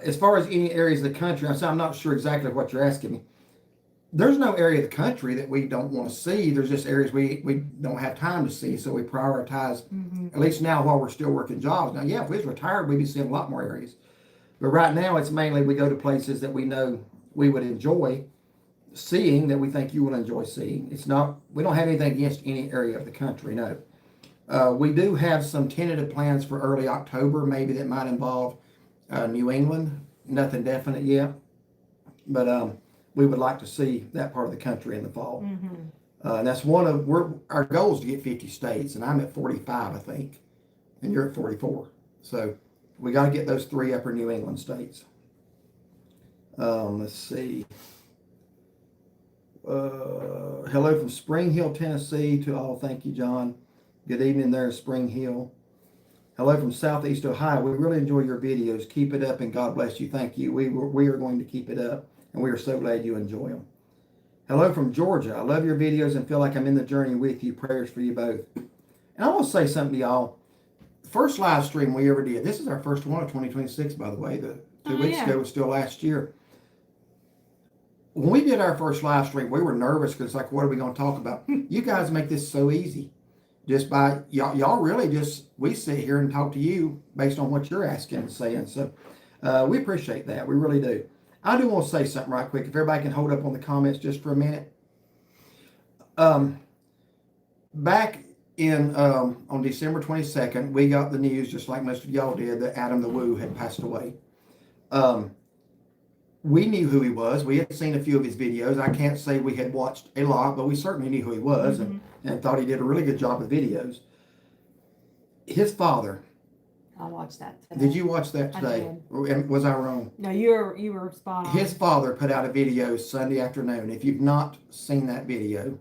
As far as any areas of the country, I'm not sure exactly what you're asking me. There's no area of the country that we don't want to see. There's just areas we don't have time to see. So we prioritize, at least now while we're still working jobs. Now, yeah, if we was retired, we'd be seeing a lot more areas. But right now, it's mainly we go to places that we know we would enjoy seeing, that we think you will enjoy seeing. It's not, we don't have anything against any area of the country, no. We do have some tentative plans for early October, maybe that might involve New England. Nothing definite yet. But we would like to see that part of the country in the fall. And that's our goal is to get 50 states, and I'm at 45, I think, and you're at 44. So we got to get those 3 upper New England states. Let's see. Hello from Spring Hill, Tennessee to all. Thank you, John. Good evening there, Spring Hill. Hello from Southeast Ohio. We really enjoy your videos. Keep it up, and God bless you. Thank you. We are going to keep it up, and we are so glad you enjoy them. Hello from Georgia. I love your videos and feel like I'm in the journey with you. Prayers for you both. And I want to say something to y'all. first live stream we ever did. This is our first one of 2026, by the way. The 2 weeks ago was still last year. When we did our first live stream, we were nervous because it's like, what are we going to talk about? You guys make this so easy. Just by y'all really just, we sit here and talk to you based on what you're asking and saying. So we appreciate that. We really do. I do want to say something right quick. If everybody can hold up on the comments just for a minute. Back in on December 22nd, we got the news, just like most of y'all did, that Adam the Woo had passed away. We knew who he was. We had seen a few of his videos. I can't say we had watched a lot, but we certainly knew who he was and thought he did a really good job with videos. His father. I watched that today. Did you watch that today? Was I wrong? No, you were spot on. His father put out a video Sunday afternoon. If you've not seen that video,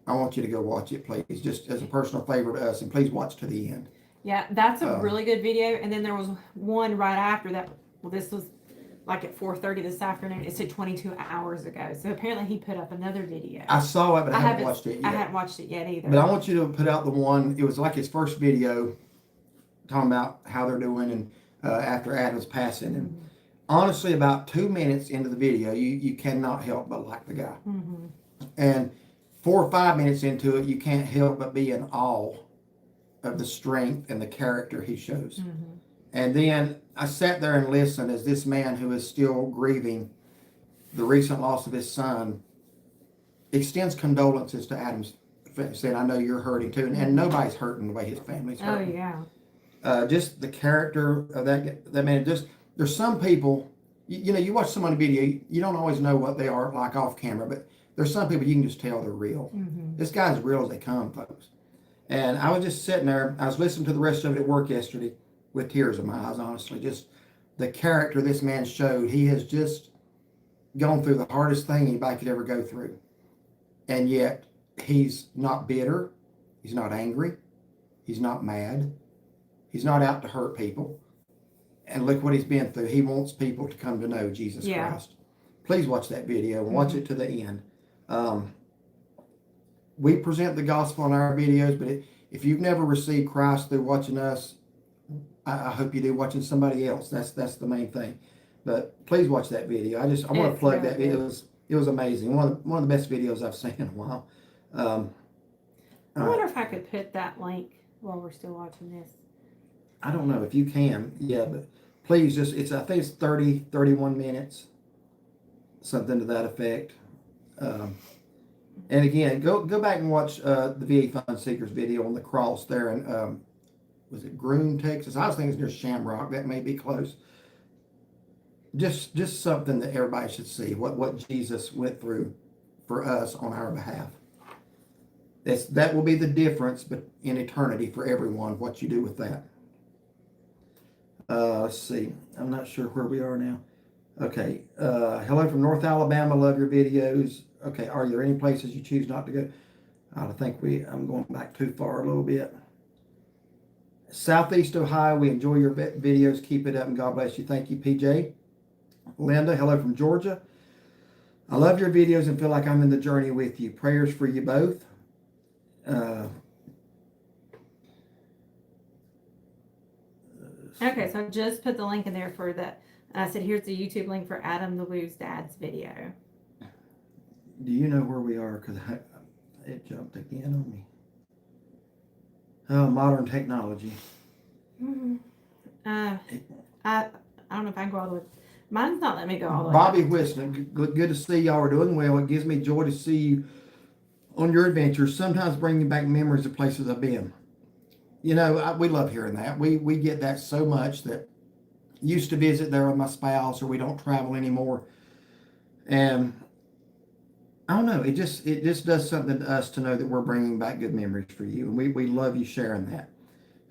I want you to go watch it, please, just as a personal favor to us, and please watch to the end. Yeah, that's a really good video. And then there was one right after that. Well, this was like at 4:30 this afternoon. It said 22 hours ago. So apparently he put up another video. I saw it, but I haven't watched it yet. I haven't watched it yet either. But I want you to put out the one, it was like his first video talking about how they're doing and after Adam's passing. And honestly, about 2 minutes into the video, you cannot help but like the guy. And 4 or 5 minutes into it, you can't help but be in awe of the strength and the character he shows. And then I sat there and listened as this man who is still grieving the recent loss of his son extends condolences to Adam's family, saying, I know you're hurting too. And nobody's hurting the way his family's hurting. Oh, yeah. Just the character of that man. Just, there's some people, you watch someone on video, you don't always know what they are like off camera, but there's some people you can just tell they're real. This guy's real as they come, folks. And I was just sitting there, I was listening to the rest of it at work yesterday with tears in my eyes, honestly. Just the character this man showed. He has just gone through the hardest thing anybody could ever go through. And yet, he's not bitter. He's not angry. He's not mad. He's not out to hurt people. And look what he's been through. He wants people to come to know Jesus Christ. Please watch that video and watch it to the end. We present the gospel in our videos, but if you've never received Christ through watching us, I hope you do watching somebody else. That's the main thing. But please watch that video. I want to plug that video. It was amazing. One of the best videos I've seen in a while. I wonder if I could put that link while we're still watching this. I don't know if you can. Yeah, but please I think it's 31 minutes. Something to that effect. And again, go back and watch the VA Fund Seekers video on the cross there in, was it Groom, Texas? I was thinking it's near Shamrock. That may be close. Just something that everybody should see, what Jesus went through for us on our behalf. That will be the difference but in eternity for everyone, what you do with that. Let's see. I'm not sure where we are now. Okay. Hello from North Alabama. Love your videos. Okay. Are there any places you choose not to go? I think I'm going back too far a little bit. Southeast Ohio. We enjoy your videos. Keep it up and God bless you. Thank you, PJ. Linda. Hello from Georgia. I love your videos and feel like I'm in the journey with you. Prayers for you both. Okay, so I just put the link in there for the, I said, here's the YouTube link for Adam the Woo's dad's video. Do you know where we are? Because it jumped again on me. Oh, modern technology. I don't know if I can go all the way. Mine's not letting me go all the way. Bobby Whistler, good to see y'all are doing well. It gives me joy to see you on your adventures. Sometimes bringing back memories of places I've been. We love hearing that. We get that so much that used to visit there with my spouse, or we don't travel anymore. And I don't know, it just does something to us to know that we're bringing back good memories for you. And we love you sharing that.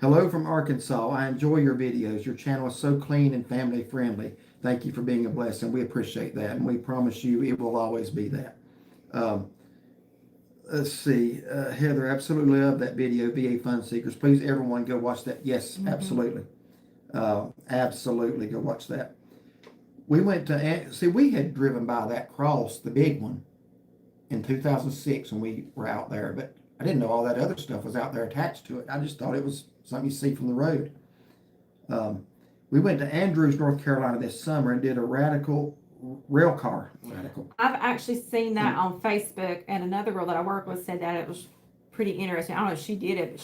Hello from Arkansas. I enjoy your videos. Your channel is so clean and family friendly. Thank you for being a blessing. We appreciate that. And we promise you it will always be that. Let's see. Heather, absolutely love that video, VA Fund Seekers. Please, everyone, go watch that. Yes, absolutely. Absolutely, go watch that. We went to, we had driven by that cross, the big one, in 2006 when we were out there. But I didn't know all that other stuff was out there attached to it. I just thought it was something you see from the road. We went to Andrews, North Carolina this summer and did a radical rail car. I've actually seen that on Facebook, and another girl that I work with said that it was pretty interesting. I don't know if she did it, but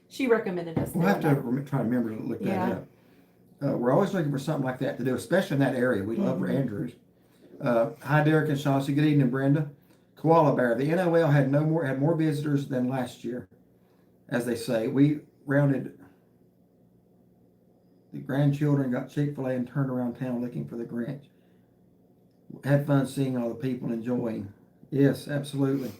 she recommended us. We'll have to try to remember to look that up. We're always looking for something like that to do, especially in that area. We love Andrews. Hi, Derek and Chauncey. Good evening, Brenda. Koala Bear. The NOL had more visitors than last year, as they say. We rounded. The grandchildren got Chick-fil-A and turned around town looking for the Grinch. Had fun seeing all the people enjoying. Yes, absolutely.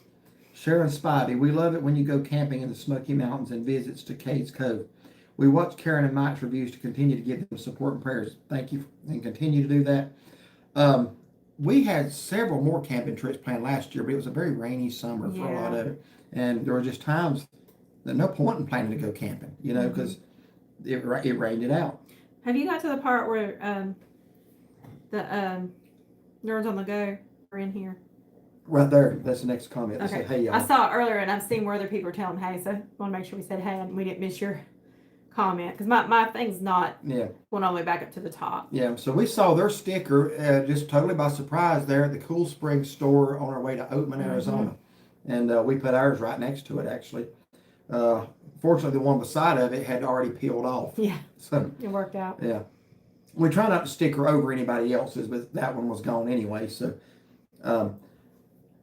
Sharon Spivey, we love it when you go camping in the Smoky Mountains and visits to Cades Cove. We watch Karen and Mike's reviews to continue to give them support and prayers. Thank you, and continue to do that. We had several more camping trips planned last year, but it was a very rainy summer for a lot of it. And there were just times that no point in planning to go camping, because it rained it out. Have you got to the part where the Nerds on the Go are in here? Right there. That's the next comment. They Okay. said, hey, y'all. I saw it earlier, and I've seen where other people are telling hey, so I want to make sure we said hey and we didn't miss your comment, because my thing's not going all the way back up to the top. Yeah, so we saw their sticker just totally by surprise there at the Cool Springs store on our way to Oatman, Arizona. And we put ours right next to it, actually. Fortunately, the one beside of it had already peeled off. Yeah, so it worked out. Yeah. We try not to sticker over anybody else's, but that one was gone anyway. So,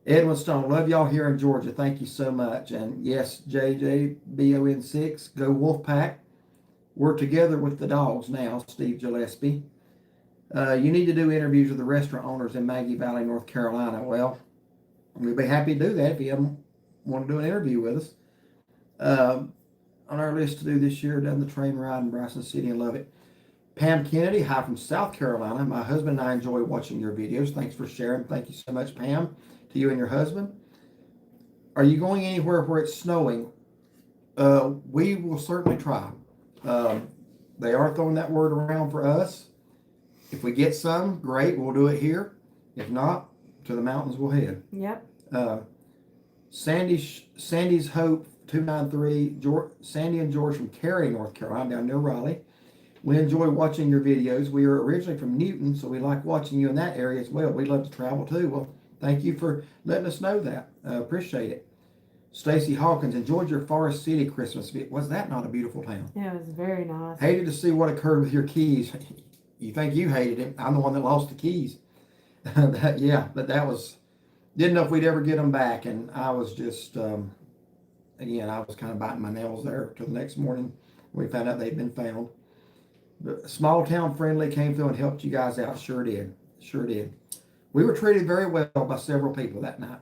Edwin Stone, love y'all here in Georgia. Thank you so much. And yes, JJBON6, go Wolfpack. We're together with the dogs now, Steve Gillespie. You need to do interviews with the restaurant owners in Maggie Valley, North Carolina. Well, we'd be happy to do that if you want to do an interview with us. On our list to do this year, done the train ride in Bryson City and love it. Pam Kennedy, hi from South Carolina. My husband and I enjoy watching your videos. Thanks for sharing. Thank you so much, Pam, to you and your husband. Are you going anywhere where it's snowing? We will certainly try. They are throwing that word around for us. If we get some, great, we'll do it here. If not, to the mountains we'll head. Yep. Sandy's Hope 293, Sandy and George from Cary, North Carolina, down near Raleigh. We enjoy watching your videos. We are originally from Newton, so we like watching you in that area as well. We'd love to travel too. Well, thank you for letting us know that. Appreciate it. Stacy Hawkins, enjoyed your Forest City Christmas. Was that not a beautiful town? Yeah, it was very nice. Hated to see what occurred with your keys. You think you hated it. I'm the one that lost the keys. But that was, didn't know if we'd ever get them back. And I was just, again, I was kind of biting my nails there till the next morning. We found out they'd been found. But small town friendly came through and helped you guys out. Sure did. Sure did. We were treated very well by several people that night.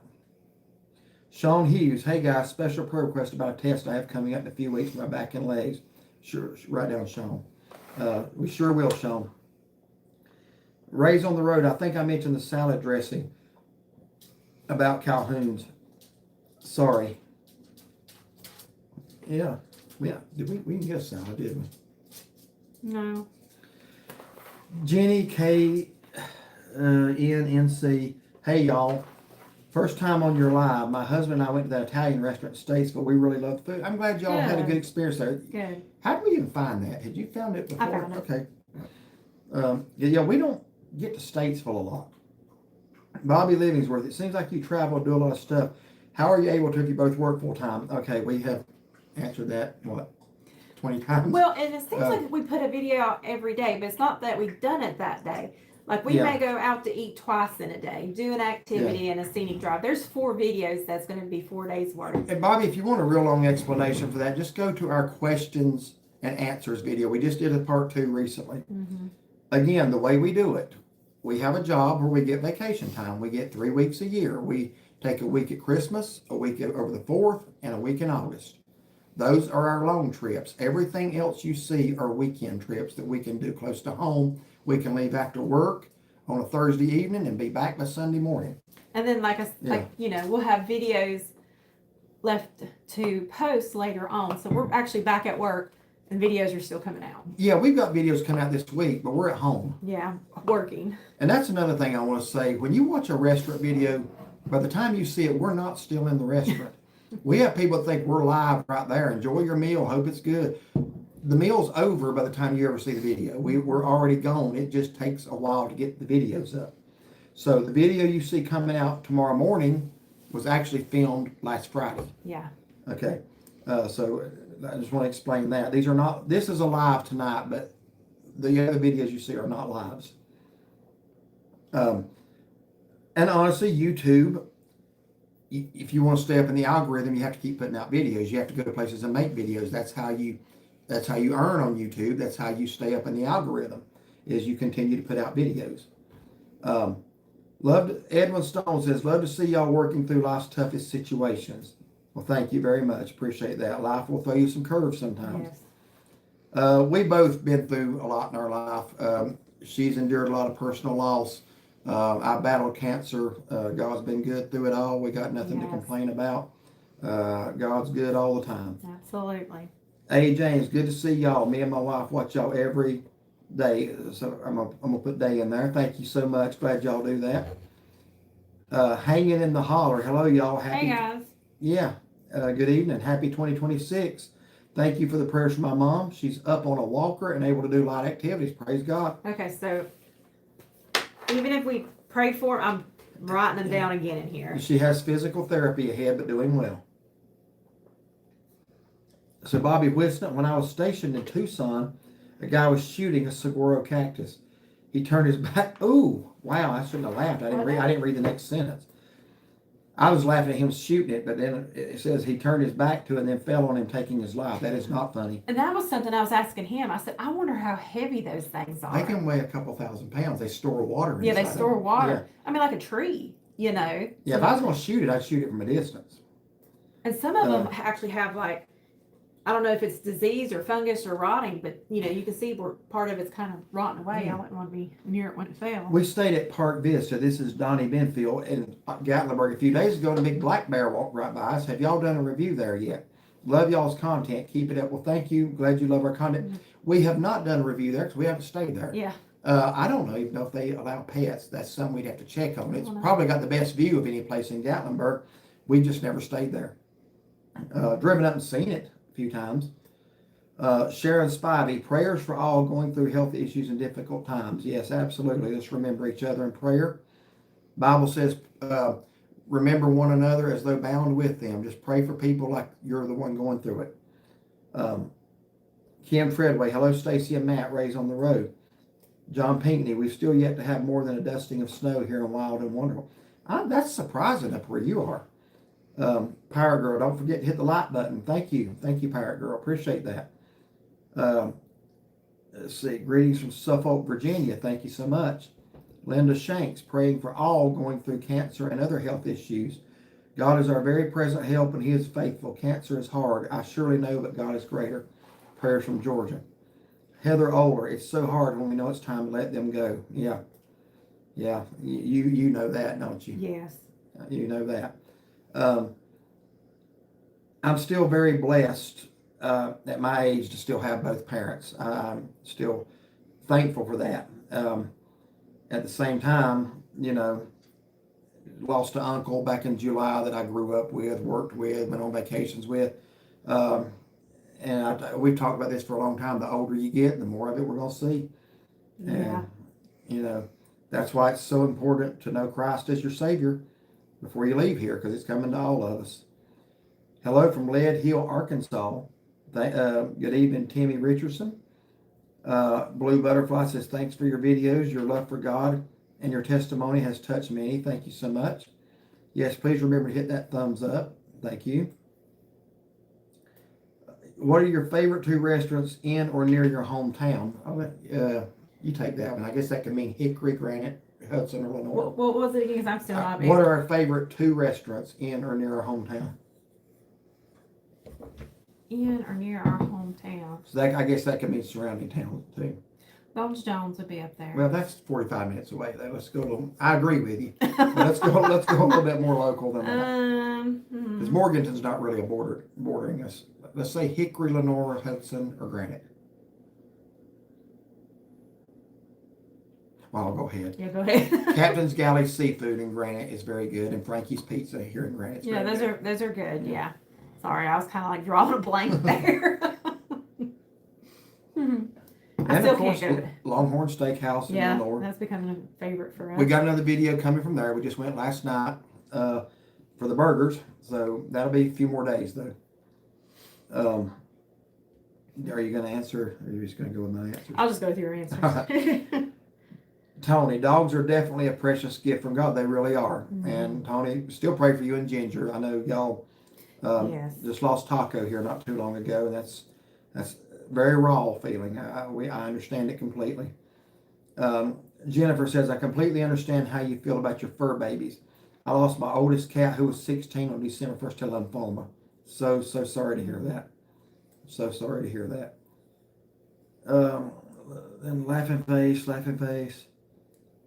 Sean Hughes, hey guys, special prayer request about a test I have coming up in a few weeks for my back and legs. Sure, write down Sean. We sure will, Sean. Ray's on the road. I think I mentioned the salad dressing about Calhoun's. Sorry. Yeah. Did we didn't get a salad, did we? No. Jenny K. NNC. Hey y'all. First time on your live. My husband and I went to that Italian restaurant in Statesville. We really loved the food. I'm glad y'all had a good experience there. Good. How did we even find that? Had you found it before? I found it. Okay. We don't get to Statesville a lot. Bobby Livingsworth, it seems like you travel and do a lot of stuff. How are you able to if you both work full time? Okay, we have answered that, 20 times? Well, and it seems like we put a video out every day, but it's not that we've done it that day. Like we may go out to eat twice in a day, do an activity and a scenic drive. There's 4 videos that's going to be 4 days worth. And Bobby, if you want a real long explanation for that, just go to our questions and answers video. We just did a part 2 recently. Mm-hmm. Again, the way we do it, we have a job where we get vacation time. We get 3 weeks a year. We take a week at Christmas, a week over the 4th, and a week in August. Those are our long trips. Everything else you see are weekend trips that we can do close to home. We can leave after work on a Thursday evening and be back by Sunday morning. And then we'll have videos left to post later on. So we're actually back at work and videos are still coming out. Yeah, we've got videos coming out this week, but we're at home. Yeah, working. And that's another thing I want to say. When you watch a restaurant video, by the time you see it, we're not still in the restaurant. We have people that think we're live right there. Enjoy your meal. Hope it's good. The meal's over by the time you ever see the video. We're already gone. It just takes a while to get the videos up. So the video you see coming out tomorrow morning was actually filmed last Friday. Yeah. Okay. So I just want to explain that. This is a live tonight, but the other videos you see are not lives. And honestly, YouTube, if you want to stay up in the algorithm, you have to keep putting out videos. You have to go to places and make videos. That's how you earn on YouTube. That's how you stay up in the algorithm, is you continue to put out videos. Edwin Stone says, love to see y'all working through life's toughest situations. Well, thank you very much. Appreciate that. Life will throw you some curves sometimes. Yes. We both been through a lot in our life. She's endured a lot of personal loss. I battled cancer. God's been good through it all. We got nothing to complain about. God's good all the time. Absolutely. Hey, James, good to see y'all. Me and my wife watch y'all every day. So I'm gonna put day in there. Thank you so much. Glad y'all do that. Hanging in the holler. Hello, y'all. Hey, guys. Yeah. Good evening. Happy 2026. Thank you for the prayers for my mom. She's up on a walker and able to do light activities. Praise God. Okay, so even if we pray for her, I'm writing them down again in here. She has physical therapy ahead, but doing well. So Bobby Wisnett, when I was stationed in Tucson, a guy was shooting a saguaro cactus. He turned his back. Ooh, wow! I shouldn't have laughed. I didn't read the next sentence. I was laughing at him shooting it, but then it says he turned his back to it and then fell on him, taking his life. That is not funny. And that was something I was asking him. I said, I wonder how heavy those things are. They can weigh a couple thousand pounds. They store water inside. Yeah, they store water. Yeah. I mean, like a tree, you know. Yeah, if I was going to shoot it, I'd shoot it from a distance. And some of them actually have, like, I don't know if it's disease or fungus or rotting, but, you know, you can see where part of it's kind of rotting away. I wouldn't want to be near it when it fell. We stayed at Park Vista. This is Donnie Benfield in Gatlinburg a few days ago, and a big black bear walked right by us. Have y'all done a review there yet? Love y'all's content. Keep it up. Well, thank you. Glad you love our content. Mm-hmm. We have not done a review there because we haven't stayed there. Yeah. I don't even know if they allow pets. That's something we'd have to check on. It's probably got the best view of any place in Gatlinburg. We just never stayed there. Driven up and seen it a few times. Sharon Spivey, prayers for all going through health issues and difficult times. Yes, absolutely. Let's remember each other in prayer. Bible says, remember one another as though bound with them. Just pray for people like you're the one going through it. Kim Fredway, hello Stacy and Matt, Rays on the Road. John Pinckney, we've still yet to have more than a dusting of snow here in Wild and Wonderful. That's surprising up where you are. Pirate Girl, don't forget to hit the like button. Thank you, Pirate Girl. Appreciate that. Let's see. Greetings from Suffolk, Virginia. Thank you so much. Linda Shanks, praying for all going through cancer and other health issues. God is our very present help and He is faithful. Cancer is hard. I surely know, but God is greater. Prayers from Georgia. Heather Oler, it's so hard when we know it's time to let them go. Yeah. You know that, don't you? Yes. You know that. I'm still very blessed at my age to still have both parents. I'm still thankful for that. At the same time, you know, lost an uncle back in July that I grew up with, worked with, went on vacations with. And we've talked about this for a long time. The older you get, the more of it we're going to see. Yeah. And, you know, that's why it's so important to know Christ as your Savior before you leave here, because it's coming to all of us. Hello from Lead Hill, Arkansas. Good evening, Timmy Richardson. Blue Butterfly says, thanks for your videos. Your love for God and your testimony has touched many. Thank you so much. Yes, please remember to hit that thumbs up. Thank you. What are your favorite two restaurants in or near your hometown? I'll let you take that one. I guess that could mean Hickory, Granite, Hudson, or Lenore. What was it again? Because I'm still not What are our favorite two restaurants in or near our hometown? In or near our hometown. So that, I guess that could mean surrounding towns too. Bones Jones would be up there. Well, that's 45 minutes away though. Let's go a little. I agree with you. Let's go a little bit more local than that. Because Morganton's not really bordering us. Let's say Hickory, Lenore, Hudson, or Granite. Well, I'll go ahead. Yeah, go ahead. Captain's Galley Seafood in Granite is very good, and Frankie's Pizza here in Granite is very good. Those are good. Yeah. Sorry, I was kind of like drawing a blank there. Mhm. I And still of course, can't go. Longhorn Steakhouse in Yeah, Lenore. that's becoming a favorite for us. We got another video coming from there. We just went last night for the burgers, so that'll be a few more days though. Are you going to answer, or are you just going to go with my answer? I'll just go with your answers. Tony, dogs are definitely a precious gift from God. They really are. Mhm. And Tony, still pray for you and Ginger. I know y'all Yes. just lost Taco here not too long ago, and that's very raw feeling. I understand it completely. Jennifer says, I completely understand how you feel about your fur babies. I lost my oldest cat who was 16 on December 1st to lymphoma. So sorry to hear that. So sorry to hear that. And laughing face.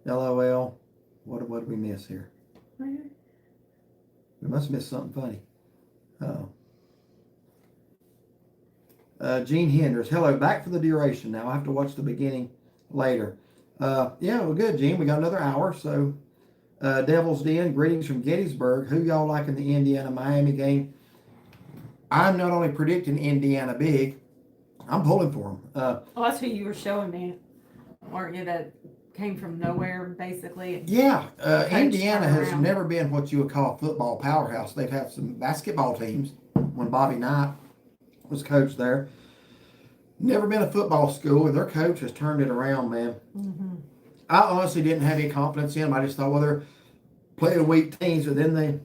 LOL. What did we miss here? We must have missed something funny. Gene Henders. Hello, back for the duration now. I have to watch the beginning later. Yeah, well, good, Gene. We got another hour. So, Devil's Den, greetings from Gettysburg. Who y'all like in the Indiana-Miami game? I'm not only predicting Indiana big, I'm pulling for them. Well, that's who you were showing me, weren't you? That came from nowhere, basically. Yeah, Indiana has around. never been what you would call a football powerhouse. They've had some basketball teams when Bobby Knight was coach there. Never been a football school, and their coach has turned it around, man. Mm-hmm. I honestly didn't have any confidence in them. I just thought, well, they're playing weak teams, and then they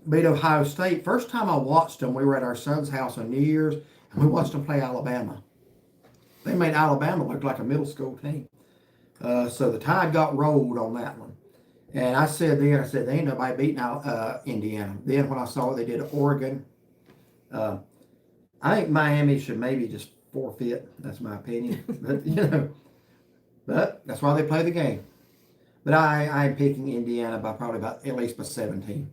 beat Ohio State. First time I watched them, we were at our son's house on New Year's, and we watched them play Alabama. They made Alabama look like a middle school team. So the Tide got rolled on that one. And I said, they ain't nobody beating Indiana. Then when I saw what they did at Oregon, I think Miami should maybe just forfeit. That's my opinion. But that's why they play the game. But I'm picking Indiana by probably at least by 17.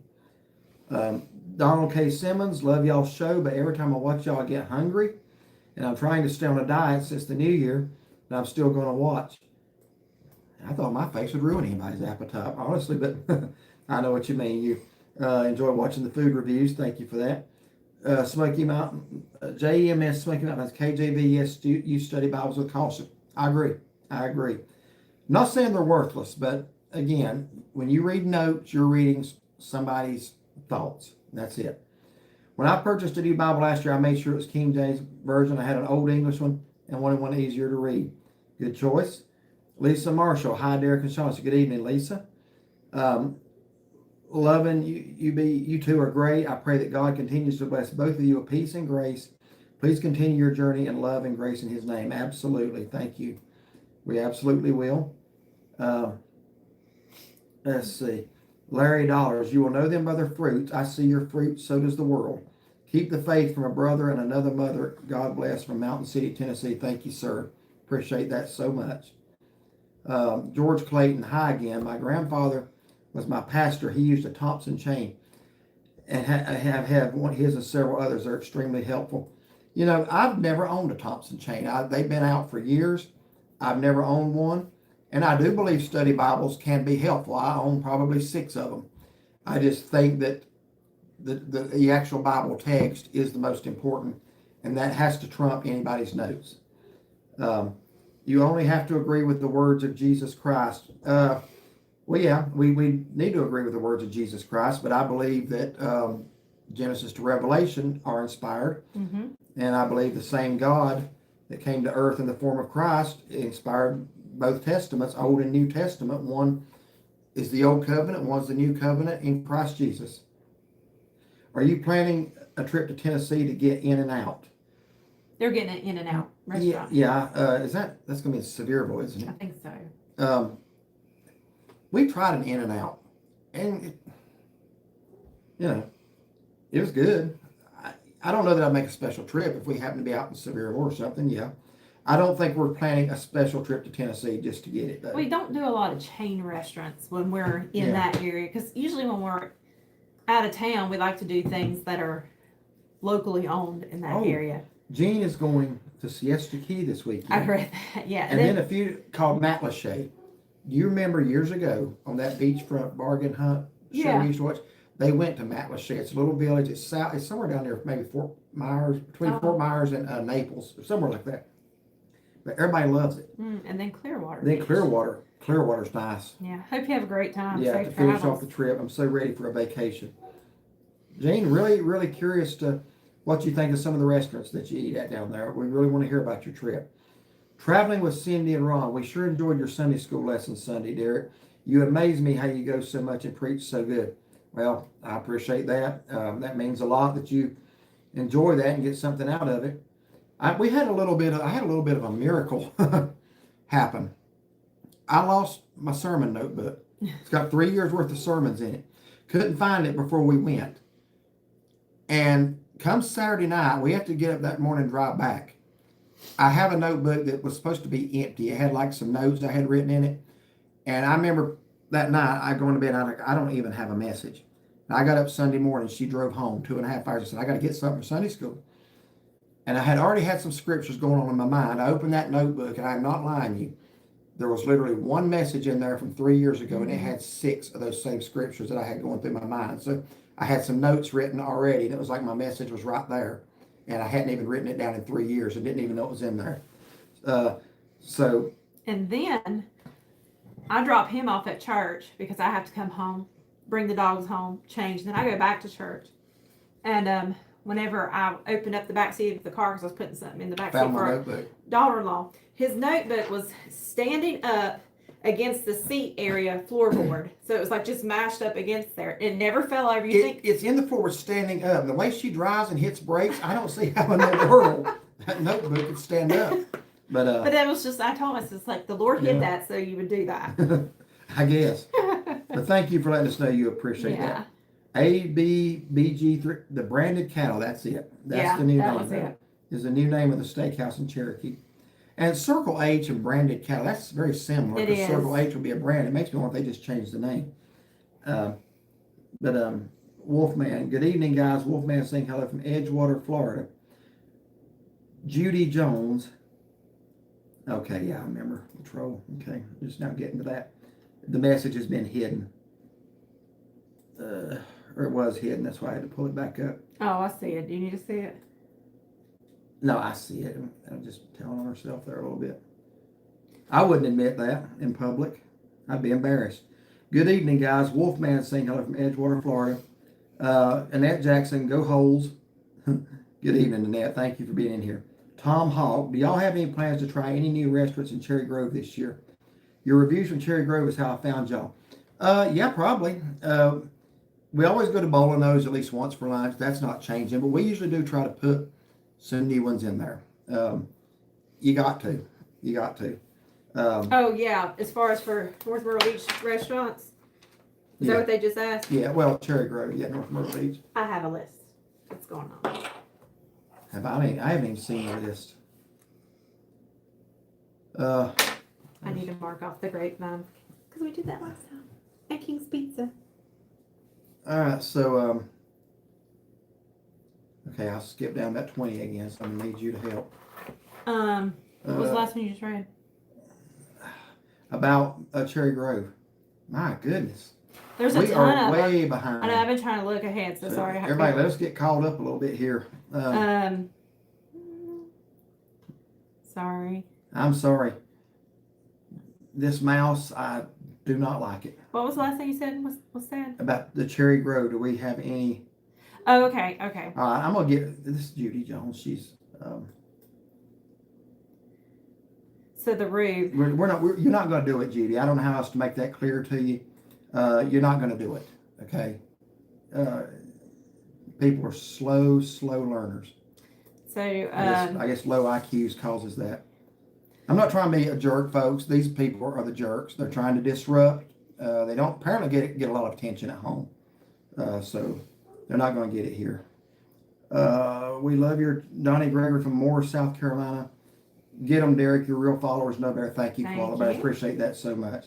Donald K. Simmons, love y'all's show, but every time I watch y'all I get hungry, and I'm trying to stay on a diet since the new year, and I'm still going to watch. I thought my face would ruin anybody's appetite, honestly, but I know what you mean. You enjoy watching the food reviews. Thank you for that. Smoky Mountain, JEMS Smoky Mountain, KJV, yes, you study Bibles with caution. I agree. I'm not saying they're worthless, but again, when you read notes, you're reading somebody's thoughts. That's it. When I purchased a new Bible last year, I made sure it was King James Version. I had an old English one and wanted one easier to read. Good choice. Lisa Marshall. Hi, Derek and Shawn. Good evening, Lisa. Loving you two are great. I pray that God continues to bless both of you with peace and grace. Please continue your journey in love and grace in His name. Absolutely. Thank you. We absolutely will. Let's see. Larry Dollars, you will know them by their fruits. I see your fruits, so does the world. Keep the faith from a brother and another mother. God bless, from Mountain City, Tennessee. Thank you, sir. Appreciate that so much. George Clayton, hi again. My grandfather was my pastor. He used a Thompson chain, and I have had one his and several others. They're extremely helpful. You know, I've never owned a Thompson chain. They've been out for years. I've never owned one. And I do believe study Bibles can be helpful. I own probably 6 of them. I just think that the actual Bible text is the most important, and that has to trump anybody's notes. You only have to agree with the words of Jesus Christ. Well, yeah, we need to agree with the words of Jesus Christ, but I believe that Genesis to Revelation are inspired. Mm-hmm. And I believe the same God that came to earth in the form of Christ inspired both testaments, Old and New Testament. One is the Old Covenant, one's the New Covenant in Christ Jesus. Are you planning a trip to Tennessee to get in and out? They're getting an in and out restaurant. Yeah. That's going to be in Sevierville, isn't it? I think so. We tried an in and out, and it was good. I don't know that I'd make a special trip if we happen to be out in Sevierville or something. Yeah. I don't think we're planning a special trip to Tennessee just to get it, though. We don't do a lot of chain restaurants when we're in that area, because usually when we're out of town, we like to do things that are locally owned in that area. Jean is going to Siesta Key this weekend. I read that, yeah. And then a few called Matlacha. Do you remember years ago on that beachfront bargain hunt show we used to watch? They went to Matlacha. It's a little village. It's somewhere down there, maybe Fort Myers, between Fort Myers and Naples, or somewhere like that. But everybody loves it. And then Clearwater. Clearwater's nice. Yeah. Hope you have a great time. Yeah, Safe to finish travels. off the trip. I'm so ready for a vacation. Gene, really, really curious to what you think of some of the restaurants that you eat at down there. We really want to hear about your trip. Traveling with Cindy and Ron. We sure enjoyed your Sunday school lesson Sunday, Derek. You amaze me how you go so much and preach so good. Well, I appreciate that. That means a lot that you enjoy that and get something out of it. I had a little bit of a miracle happen. I lost my sermon notebook. It's got 3 years worth of sermons in it. Couldn't find it before we went. And come Saturday night, we have to get up that morning and drive back. I have a notebook that was supposed to be empty. It had like some notes I had written in it. And I remember that night I go to bed and I'm like, I don't even have a message. And I got up Sunday morning. She drove home 2.5 hours and said, I got to get something for Sunday school. And I had already had some scriptures going on in my mind. I opened that notebook, and I'm not lying you. There was literally one message in there from 3 years ago, and it had 6 of those same scriptures that I had going through my mind. So I had some notes written already, and it was like my message was right there. And I hadn't even written it down in 3 years and didn't even know it was in there. And then I drop him off at church because I have to come home, bring the dogs home, change. Then I go back to church. And whenever I opened up the back seat of the car because I was putting something in the back seat for our daughter-in-law, his notebook was standing up against the seat area floorboard. So it was like just mashed up against there. It never fell over. It's in the floor standing up. And the way she drives and hits brakes, I don't see how in the world that notebook could stand up. But that was just, I told myself, it's like the Lord hid that so you would do that. I guess. But thank you for letting us know you appreciate that. ABBG3, the branded cattle, that's it. That's the new name. Is the new name of the steakhouse in Cherokee. And Circle H and branded cattle, that's very similar. It is. Circle H would be a brand. It makes me wonder if they just changed the name. Wolfman, good evening, guys. Wolfman saying hello from Edgewater, Florida. Judy Jones. Okay, yeah, I remember the troll. Okay, just now getting to that. The message has been hidden. Or it was hidden. That's why I had to pull it back up. Oh, I see it. Do you need to see it? No, I see it. I'm just telling on herself there a little bit. I wouldn't admit that in public. I'd be embarrassed. Good evening, guys. Wolfman saying hello from Edgewater, Florida. Annette Jackson, go Holes. Good evening, Annette. Thank you for being in here. Tom Hawk, do y'all have any plans to try any new restaurants in Cherry Grove this year? Your reviews from Cherry Grove is how I found y'all. Yeah, probably. We always go to Bolognese at least once for lunch. That's not changing, but we usually do try to put some new ones in there. You got to. Oh, yeah. As far as for North Myrtle Beach restaurants? Is that what they just asked? Yeah, well, Cherry Grove, North Myrtle Beach. I have a list. What's going on? I haven't even seen a list. I need to mark off the grapevine because we did that last time at King's Pizza. All right, so okay, I'll skip down that 20 again. So I'm gonna need you to help. What was the last one you just read? About Cherry Grove. My goodness, there's a we ton are of way them. behind. I know I've been trying to look ahead, so sorry. Everybody, let us get caught up a little bit here. Sorry. I'm sorry. This mouse, I do not like it. What was the last thing you said? What's that? About the Cherry Grove, do we have any? Oh, okay. All right, I'm gonna get this is Judy Jones. She's so the roof. You're not gonna do it, Judy. I don't know how else to make that clear to you. You're not gonna do it. Okay. People are slow learners. So I guess low IQs causes that. I'm not trying to be a jerk, folks. These people are the jerks. They're trying to disrupt. They don't apparently get a lot of attention at home. So they're not going to get it here. We love your Donnie Gregory from Moore, South Carolina. Get them, Derek. Your real followers know better. Thank you for all of that. I appreciate that so much.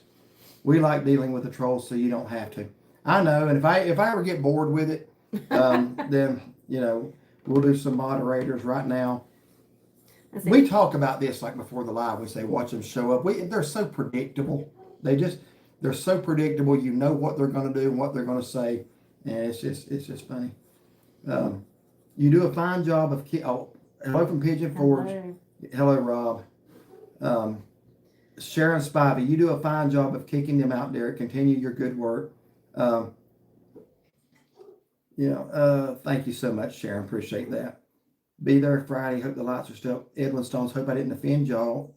We like dealing with the trolls, so you don't have to. I know, and if I ever get bored with it, then we'll do some moderators right now. We talk about this like before the live. We say watch them show up. They're so predictable. They're so predictable. You know what they're going to do and what they're going to say. And it's just funny. You do a fine job of hello from Pigeon Forge. Hello, Rob. Sharon Spivey, you do a fine job of kicking them out there. Continue your good work. Thank you so much, Sharon. Appreciate that. Be there Friday. Hope the lights are still. Edwin Stones, hope I didn't offend y'all.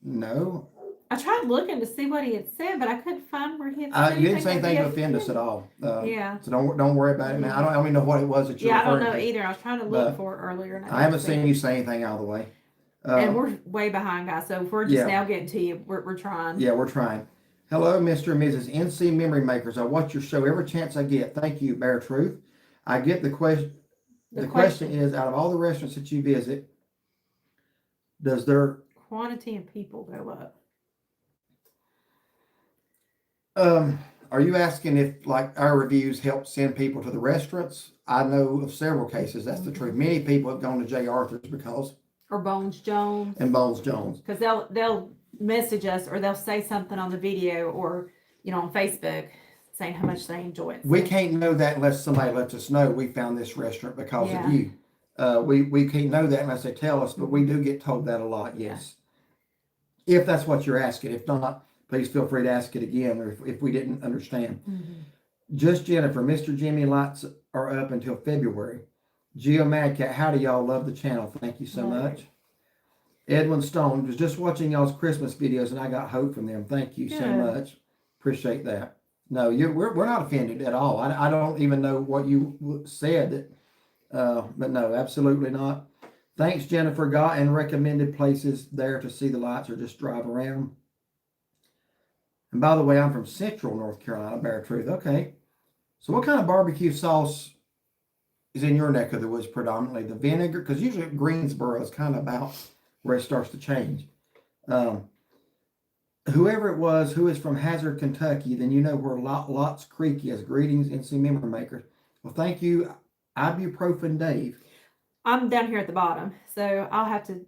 No. I tried looking to see what he had said, but I couldn't find where he had said You didn't say anything to offend us at all. Yeah. So don't worry about it, man. I don't even know what it was that you Yeah, I don't referred know to. either. I was trying to look for it earlier. And I haven't seen you say anything out of the way. And we're way behind, guys. So if we're just now getting to you, we're trying. Yeah, we're trying. Hello, Mr. and Mrs. NC Memory Makers. I watch your show every chance I get. Thank you, Bear Truth. I get the question. The question is, out of all the restaurants that you visit, does their quantity of people go up? Are you asking if, like, our reviews help send people to the restaurants? I know of several cases that's the truth. Many people have gone to J. Arthur's or Bones Jones. And Bones Jones. Because they'll message us or they'll say something on the video or on Facebook saying how much they enjoy it. We can't know that unless somebody lets us know we found this restaurant because of you. We can't know that unless they tell us, but we do get told that a lot, yes. If that's what you're asking. If not, please feel free to ask it again or if we didn't understand. Just Jennifer, Mr. Jimmy lights are up until February. Geo Madcat, how do y'all love the channel? Thank you so much. Edwin Stone was just watching y'all's Christmas videos and I got hope from them. Thank you so much. Appreciate that. No, we're not offended at all. I don't even know what you said, but no, absolutely not. Thanks, Jennifer. Got and recommended places there to see the lights or just drive around. And by the way, I'm from Central North Carolina, Bear Truth. Okay. So what kind of barbecue sauce is in your neck of the woods predominantly? The vinegar? Because usually Greensboro is kind of about where it starts to change. Whoever it was who is from Hazard, Kentucky, then you know where Lots Creek is. Greetings, NCMemoryMakers. Well, thank you, Ibuprofen Dave. I'm down here at the bottom, so I'll have to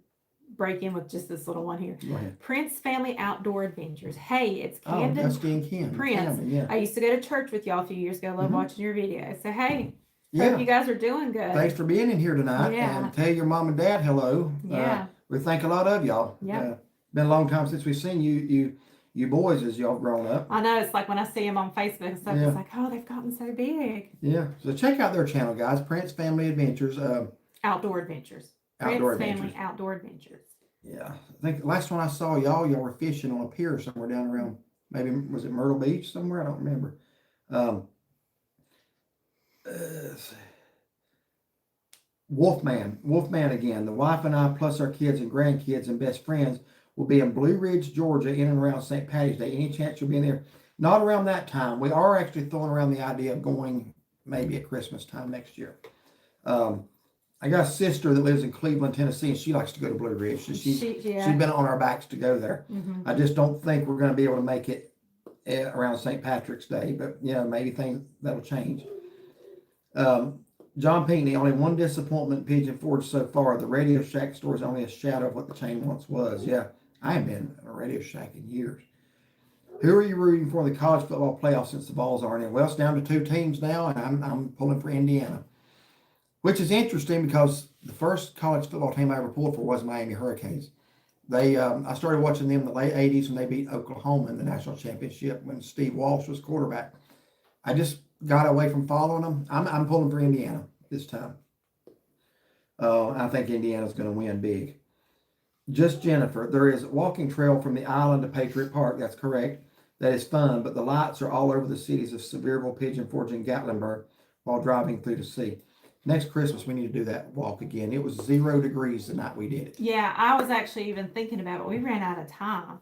break in with just this little one here. Go ahead. Prince Family Outdoor Adventures. Hey, it's Camden. Dusty and Kim. Prince. Camden, yeah. I used to go to church with y'all a few years ago. Love watching your videos. So, hey, hope you guys are doing good. Thanks for being in here tonight. Yeah. And tell your mom and dad hello. Yeah. We thank a lot of y'all. Yeah. Been a long time since we've seen you boys as y'all grown up. I know, it's like when I see them on Facebook and stuff, it's like, oh, they've gotten so big. Yeah. So check out their channel, guys. Prince Family Adventures. Outdoor Adventures. Outdoor Prince Adventures. Family Outdoor Adventures. Yeah. I think the last time I saw y'all were fishing on a pier somewhere down around, maybe, was it Myrtle Beach somewhere? I don't remember. Wolfman again. The wife and I, plus our kids and grandkids and best friends, will be in Blue Ridge, Georgia, in and around St. Patty's Day. Any chance you'll be in there? Not around that time. We are actually throwing around the idea of going maybe at Christmas time next year. I got a sister that lives in Cleveland, Tennessee, and she likes to go to Blue Ridge. So she's been on our backs to go there. I just don't think we're going to be able to make it around St. Patrick's Day, but maybe things that'll change. John Pinckney, only one disappointment in Pigeon Forge so far. The Radio Shack store is only a shadow of what the chain once was. Yeah, I haven't been in a Radio Shack in years. Who are you rooting for in the college football playoffs since the balls aren't in? Well, it's down to 2 teams now, and I'm pulling for Indiana, which is interesting because the first college football team I ever pulled for was Miami Hurricanes. I started watching them in the late 80s when they beat Oklahoma in the national championship when Steve Walsh was quarterback. I just got away from following them. I'm pulling for Indiana this time. I think Indiana's going to win big. Just Jennifer, there is a walking trail from the island to Patriot Park. That's correct. That is fun, but the lights are all over the cities of Sevierville, Pigeon Forge, and Gatlinburg while driving through the sea. Next Christmas, we need to do that walk again. It was 0 degrees the night we did it. Yeah, I was actually even thinking about it. We ran out of time.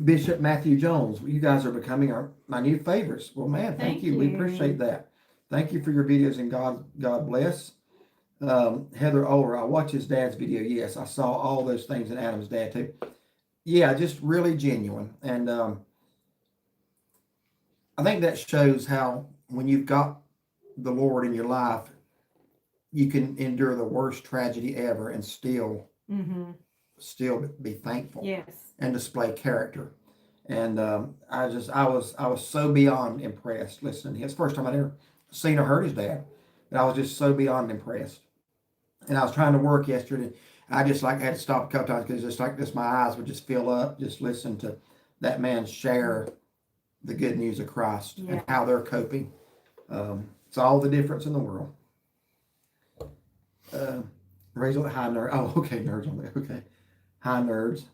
Bishop Matthew Jones, you guys are becoming my new favorites. Well, man, thank you. We appreciate that. Thank you for your videos, and God bless. Heather Oler, I watched his dad's video. Yes, I saw all those things in Adam's dad too. Yeah, just really genuine. And I think that shows how when you've got the Lord in your life, you can endure the worst tragedy ever and still be thankful. Yes. And display character. And I was so beyond impressed listening to him. It's the first time I'd ever seen or heard his dad, but I was just so beyond impressed. And I was trying to work yesterday. I just like had to stop a couple times because just like this, my eyes would just fill up. Just listen to that man share the good news of Christ and how they're coping. It's all the difference in the world. Raise on the high nerd. Oh, okay, nerds on there. Okay, high nerds.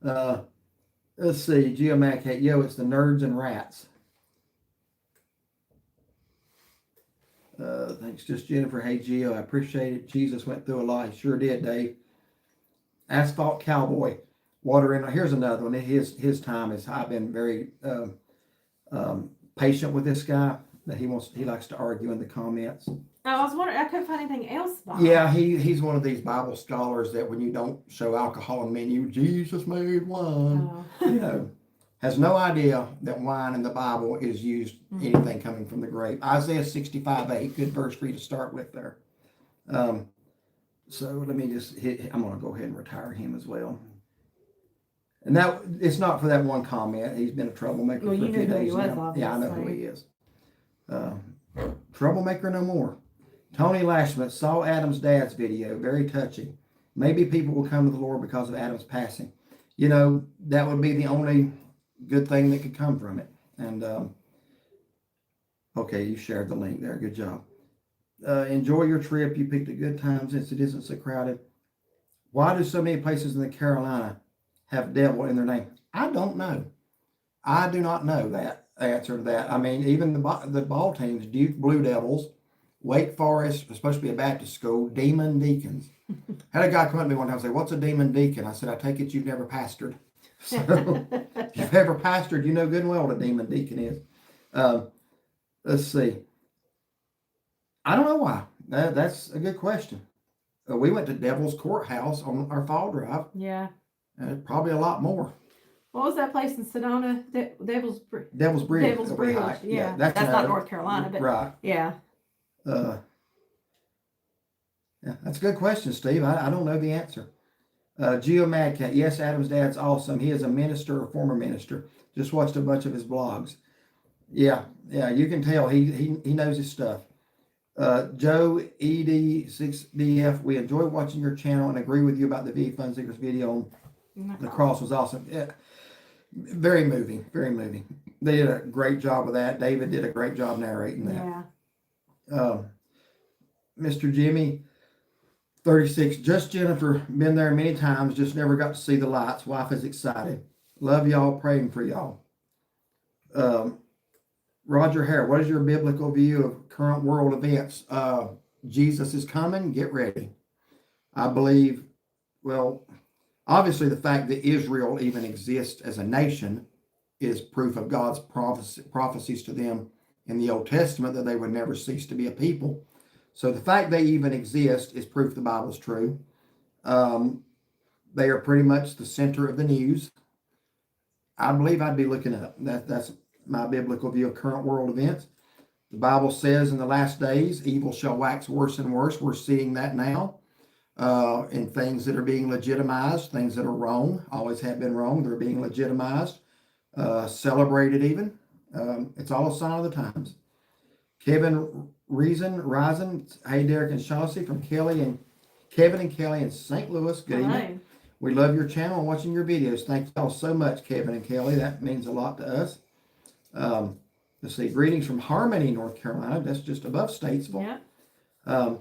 Let's see, Geomac. Yo, it's the nerds and rats. Thanks, just Jennifer. Hey, Geo, I appreciate it. Jesus went through a lot. He sure did, Dave. Asphalt Cowboy. Water in. Here's another one. His time is. I've been very patient with this guy. That he likes to argue in the comments. I was wondering, I couldn't find anything else about Yeah, he's one of these Bible scholars that when you don't show alcohol in menu, Jesus made wine. Has no idea that wine in the Bible is used anything coming from the grape. Isaiah 65:8, good verse for you to start with there. So let me just I'm going to go ahead and retire him as well. And that it's not for that one comment. He's been a troublemaker for a few days now. Yeah, I know who he is. Troublemaker no more. Tony Lashman saw Adam's dad's video, very touching. Maybe people will come to the Lord because of Adam's passing. That would be the only good thing that could come from it. And okay, you shared the link there. Good job. Enjoy your trip. You picked a good time since it isn't so crowded. Why do so many places in the Carolina have devil in their name? I don't know. I do not know that answer to that. I mean, even the ball teams, Duke Blue Devils, Wake Forest, supposed to be a Baptist school, Demon Deacons. Had a guy come up to me one time and say, "What's a demon deacon?" I said, "I take it you've never pastored." So if you've ever pastored, you know good and well what a demon deacon is. Let's see. I don't know why. That's a good question. We went to Devil's Courthouse on our fall drive. Yeah. Probably a lot more. What was that place in Sedona? Devil's Bridge. Devil's Bridge. Devil's Bridge. Yeah. That's not North Carolina, but right. Yeah. Yeah, that's a good question, Steve. I don't know the answer. Geo Madcat, yes, Adam's dad's awesome. He is a minister, a former minister. Just watched a bunch of his blogs. Yeah, you can tell he knows his stuff. Joe ED6DF, we enjoy watching your channel and agree with you about the V Fun Seekers video on the cross was awesome. Yeah, very moving, very moving. They did a great job with that. David did a great job narrating that. Yeah. Mr. Jimmy 36, just Jennifer, been there many times, just never got to see the lights. Wife is excited. Love y'all, praying for y'all. Roger Hare, what is your biblical view of current world events? Jesus is coming, get ready. I believe, well, obviously the fact that Israel even exists as a nation is proof of God's prophecies to them in the Old Testament that they would never cease to be a people. So the fact they even exist is proof the Bible's true. They are pretty much the center of the news. I believe I'd be looking up. That's my biblical view of current world events. The Bible says in the last days, evil shall wax worse and worse. We're seeing that now in things that are being legitimized, things that are wrong, always have been wrong. They're being legitimized, celebrated even. It's all a sign of the times. Kevin Risen, hey Derek and Shaughnessy from Kevin and Kelly in St. Louis. Good evening. We love your channel and watching your videos. Thank you all so much, Kevin and Kelly. That means a lot to us. Let's see. Greetings from Harmony, North Carolina. That's just above Statesville. Yeah.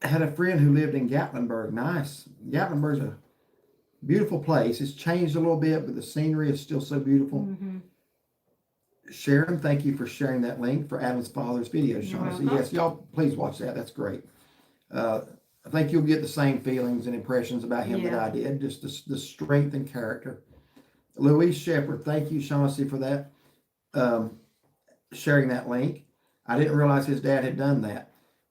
Had a friend who lived in Gatlinburg. Nice. Gatlinburg's a beautiful place. It's changed a little bit, but the scenery is still so beautiful. Mm-hmm. Sharon, thank you for sharing that link for Adam's father's video, Shaughnessy. Yes, y'all please watch that. That's great. I think you'll get the same feelings and impressions about him that I did. Just the strength and character. Louise Shepherd, thank you, Shaughnessy, for that. Sharing that link. I didn't realize his dad had done that.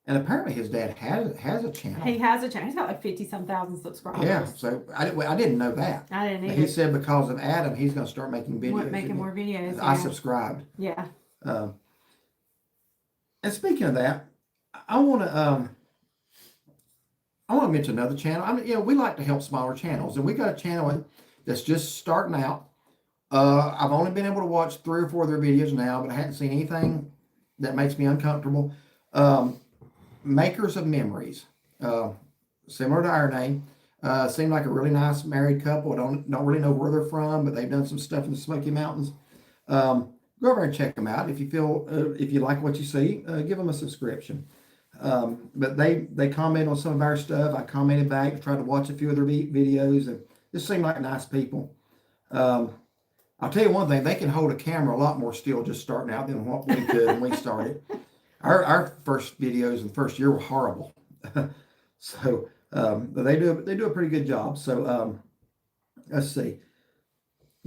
And apparently his dad has a channel. He has a channel. He's got like 50-some thousand subscribers. Yeah, so I didn't know that. I didn't either. He said because of Adam, he's going to start making videos. Making more videos. I subscribed. Yeah. And speaking of that, I want to mention another channel. I mean, we like to help smaller channels, and we got a channel that's just starting out. I've only been able to watch 3 or 4 of their videos now, but I hadn't seen anything that makes me uncomfortable. Makers of Memories, similar to our name. Seemed like a really nice married couple. I don't really know where they're from, but they've done some stuff in the Smoky Mountains. Go over and check them out. If you feel if you like what you see, give them a subscription. But they comment on some of our stuff. I commented back, tried to watch a few of their videos, and just seemed like nice people. I'll tell you one thing, they can hold a camera a lot more still just starting out than what we could when we started. Our first videos in the first year were horrible. So but they do a pretty good job. So let's see.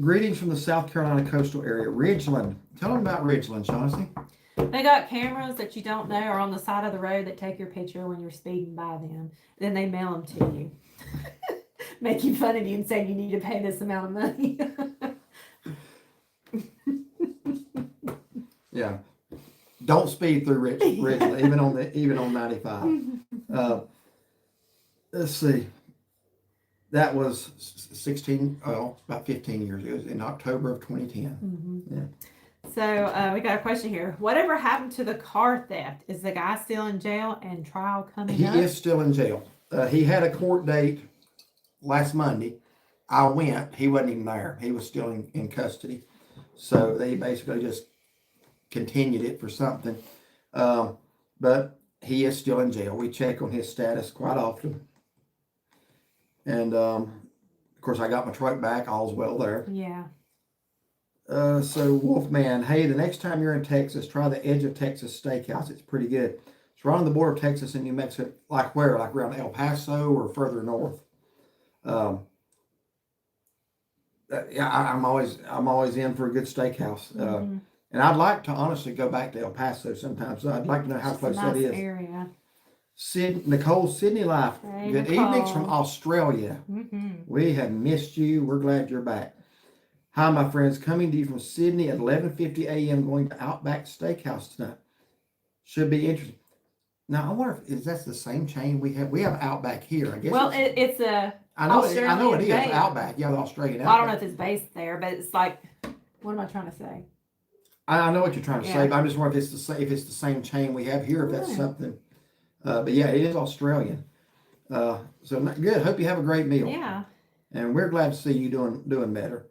Greetings from the South Carolina coastal area. Ridgeland. Tell them about Ridgeland, Shaughnessy. They got cameras that you don't know are on the side of the road that take your picture when you're speeding by them. Then they mail them to you. Making fun of you and saying you need to pay this amount of money. Yeah. Don't speed through Ridgeland, even on 95. Let's see. That was about 15 years ago. It was in October of 2010. Yeah. So we got a question here. Whatever happened to the car theft? Is the guy still in jail and trial coming up? He is still in jail. He had a court date last Monday. I went. He wasn't even there. He was still in custody. So they basically just continued it for something. But he is still in jail. We check on his status quite often. And of course, I got my truck back. All's well there. Yeah. So Wolfman, hey, the next time you're in Texas, try the Edge of Texas Steakhouse. It's pretty good. It's right on the border of Texas and New Mexico. Like where? Like around El Paso or further north? Yeah, I'm always in for a good steakhouse. And I'd like to honestly go back to El Paso sometime. So I'd like to know how close that is. Area. Nicole, Sydney Life. Hey, Good Nicole. evenings from Australia. We have missed you. We're glad you're back. Hi, my friends. Coming to you from Sydney at 11:50 a.m. Going to Outback Steakhouse tonight. Should be interesting. Now, I wonder if that's the same chain we have. We have Outback here. I guess. Well, it's a. I know it is. Based. Outback. Yeah, the Australian Outback. Well, I don't know if it's based there, but it's like, what am I trying to say? I know what you're trying to say, but I'm just wondering if it's the same chain we have here, if that's something. But yeah, it is Australian. So good. Hope you have a great meal. Yeah. And we're glad to see you doing better.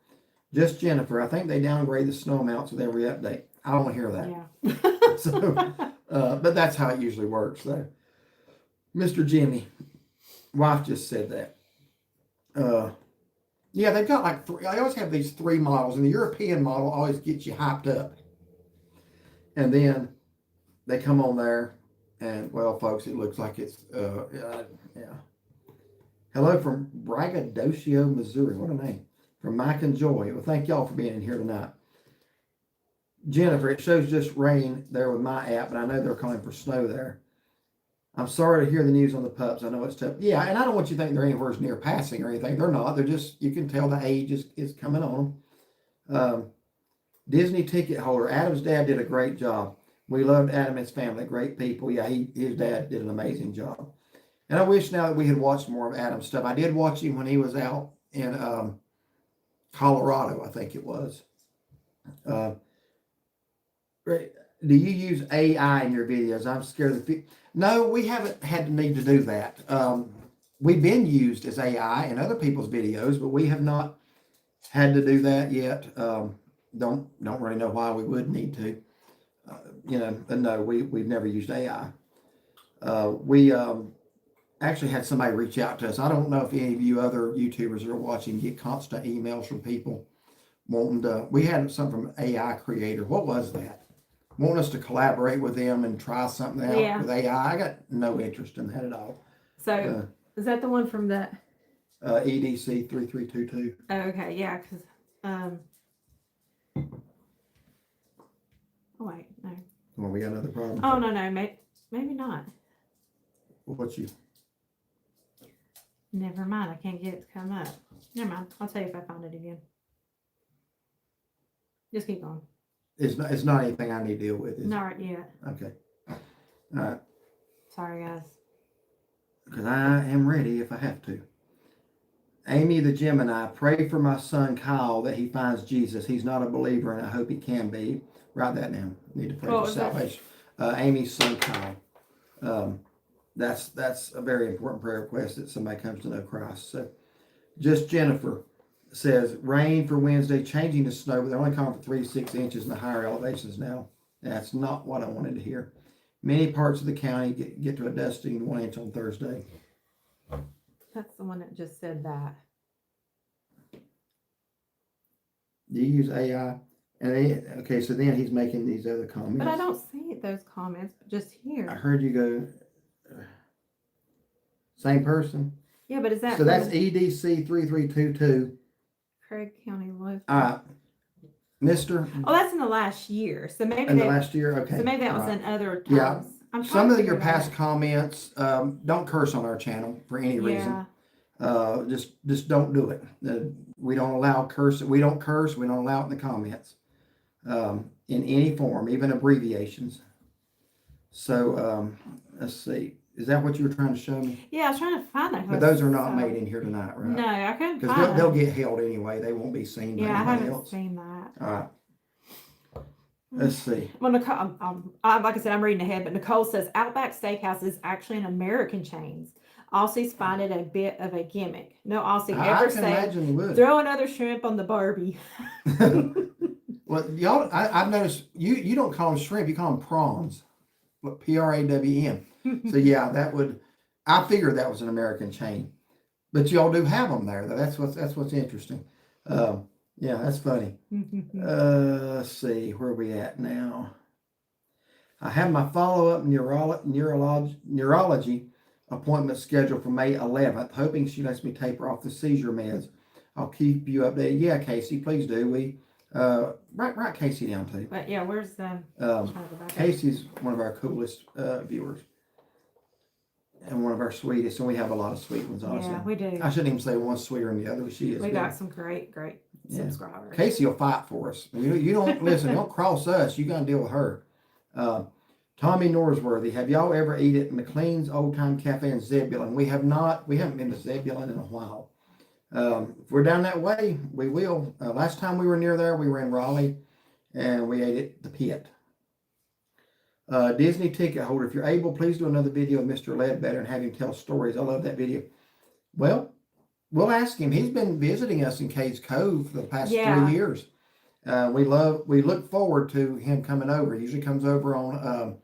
Just Jennifer, I think they downgrade the snow amounts with every update. I don't want to hear that. Yeah. So, but that's how it usually works. So, Mr. Jimmy, wife just said that. Yeah, they've got like three. I always have these 3 models, and the European model always gets you hyped up. And then they come on there, and well, folks, it looks like it's yeah. Hello from Braggadocio, Missouri. What a name. From Mike and Joy. Well, thank y'all for being in here tonight. Jennifer, it shows just rain there with my app, but I know they're calling for snow there. I'm sorry to hear the news on the pups. I know it's tough. Yeah, and I don't want you to think they're anywhere near passing or anything. They're not. They're just, you can tell the age is coming on them. Disney ticket holder. Adam's dad did a great job. We loved Adam and his family. Great people. Yeah, his dad did an amazing job. And I wish now that we had watched more of Adam's stuff. I did watch him when he was out in Colorado, I think it was. Do you use AI in your videos? I'm scared of the No, we haven't had the need to do that. We've been used as AI in other people's videos, but we have not had to do that yet. Don't really know why we would need to. No, we've never used AI. We actually had somebody reach out to us. I don't know if any of you other YouTubers are watching get constant emails from people wanting to. We had something from AI creator. What was that? Want us to collaborate with them and try something out with AI. I got no interest in that at all. So is that the one from the EDC 3322? Okay, yeah, because oh wait, no. Well, we got another problem. Oh no, maybe not. What's you? Never mind, I can't get it to come up. Never mind, I'll tell you if I find it again. Just keep going. It's not anything I need to deal with. Not yet. Okay. All right. Sorry, guys. Because I am ready if I have to. Amy the Gemini, pray for my son Kyle that he finds Jesus. He's not a believer, and I hope he can be. Write that down. Need to pray for salvation. Amy's son Kyle. That's a very important prayer request that somebody comes to know Christ. So, just Jennifer says, rain for Wednesday, changing to snow, but they're only calling for 3 to 6 inches in the higher elevations now. That's not what I wanted to hear. Many parts of the county get to a dusting 1 inch on Thursday. That's the one that just said that. Do you use AI? Okay, so then he's making these other comments. But I don't see those comments, just I here. heard you go, same person? Yeah, but is that So that's EDC 3322. Craig County Local? All right. Mr. Oh, that's in the last year. So maybe In the last year? Okay. So maybe that All was right. in other times. Yeah. I'm Some of your figure it past out. comments, don't curse on our channel for any reason. Yeah. Just don't do it. We don't allow curse. We don't curse. We don't allow it in the comments in any form, even abbreviations. So let's see. Is that what you were trying to show me? Yeah, I was trying to find that. But those are not made in here tonight, right? No, I couldn't Because find they'll them. get held anyway. They won't be seen by Yeah, I anybody haven't else. seen that. All right. Let's see. Well, Nicole, like I said, I'm reading ahead, but Nicole says Outback Steakhouse is actually an American chain. Aussies find it a bit of a gimmick. No Aussie I ever can say, imagine you would. throw another shrimp on the Barbie. Well, y'all, I've noticed you don't call them shrimp, you call them prawns. PRAWN. So yeah, that would, I figured that was an American chain, but y'all do have them there though. That's what's interesting. Yeah, that's funny. Let's see, where are we at now? I have my follow-up neurology appointment scheduled for May 11th, hoping she lets me taper off the seizure meds. I'll keep you updated. Yeah, Casey, please do. We write Casey down too. But yeah, where's the Casey's one of our coolest viewers and one of our sweetest, and we have a lot of sweet ones, honestly. Yeah, we do. I shouldn't even say one's sweeter than the other. She is. We good. got some great Yeah. subscribers. Casey will fight for us. You don't listen. Don't cross us. You got to deal with her. Tommy Norsworthy, have y'all ever eaten at McLean's Old Time Cafe in Zebulon? We have not. We haven't been to Zebulon in a while. If we're down that way, we will. Last time we were near there, we were in Raleigh, and we ate at the Pit. Disney ticket holder, if you're able, please do another video of Mr. Ledbetter and have him tell stories. I love that video. Well, we'll ask him. He's been visiting us in Cades Cove for the past 3 years. We look forward to him coming over. He usually comes over on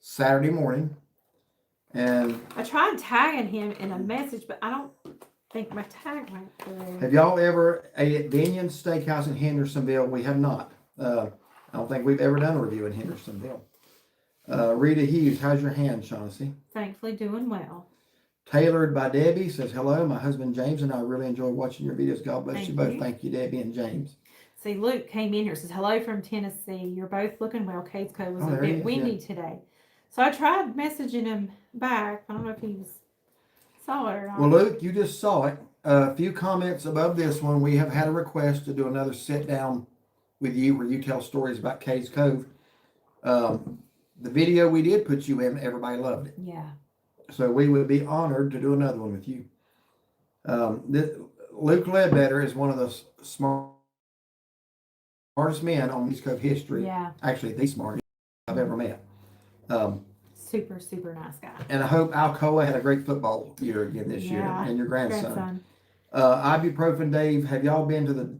Saturday morning. And I tried tagging him in a message, but I don't think my tag went through. have y'all ever ate at Binion's Steakhouse in Hendersonville? We have not. I don't think we've ever done a review in Hendersonville. Rita Hughes, how's your hand, Chauncey? Thankfully doing well. Tailored by Debbie says, hello, my husband James and I really enjoy watching your videos. God bless you both. Thank you, Debbie and James. See, Luke came in here and says, hello from Tennessee. You're both looking well. Cades Cove was a bit windy today. So I tried messaging him back. I don't know if he saw it or not. Well, Luke, you just saw it. A few comments above this one. We have had a request to do another sit down with you where you tell stories about Cades Cove. The video we did put you in, everybody loved it. Yeah. So we would be honored to do another one with you. Luke Ledbetter is one of the smartest men on East Cove history. Yeah. Actually, the smartest I've ever met. Super, super nice guy. And I hope Alcoa had a great football year again this year, and your grandson. Ibuprofen Dave, have y'all been to the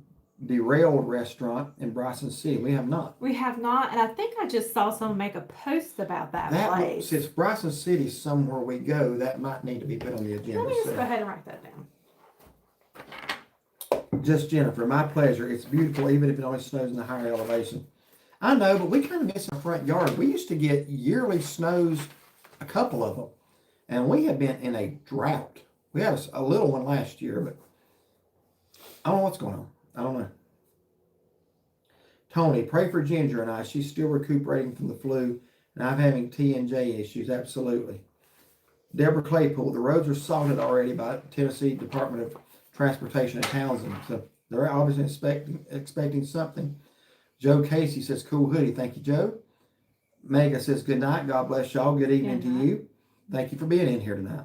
Derailed restaurant in Bryson City? We have not. We have not, and I think I just saw someone make a post about that place. Since Bryson City's somewhere we go, that might need to be put on the agenda. Let me just go ahead and write that down. Just Jennifer, my pleasure. It's beautiful, even if it only snows in the higher elevation. I know, but we kind of miss our front yard. We used to get yearly snows, a couple of them, and we have been in a drought. We had a little one last year, but I don't know what's going on. I don't know. Tony, pray for Ginger and I. She's still recuperating from the flu, and I'm having T&J issues. Absolutely. Deborah Claypool, the roads are salted already by Tennessee Department of Transportation in Townsend, so they're obviously expecting something. Joe Casey says, cool hoodie. Thank you, Joe. Mega says, good night. God bless y'all. Good evening to you. Thank you for being in here tonight.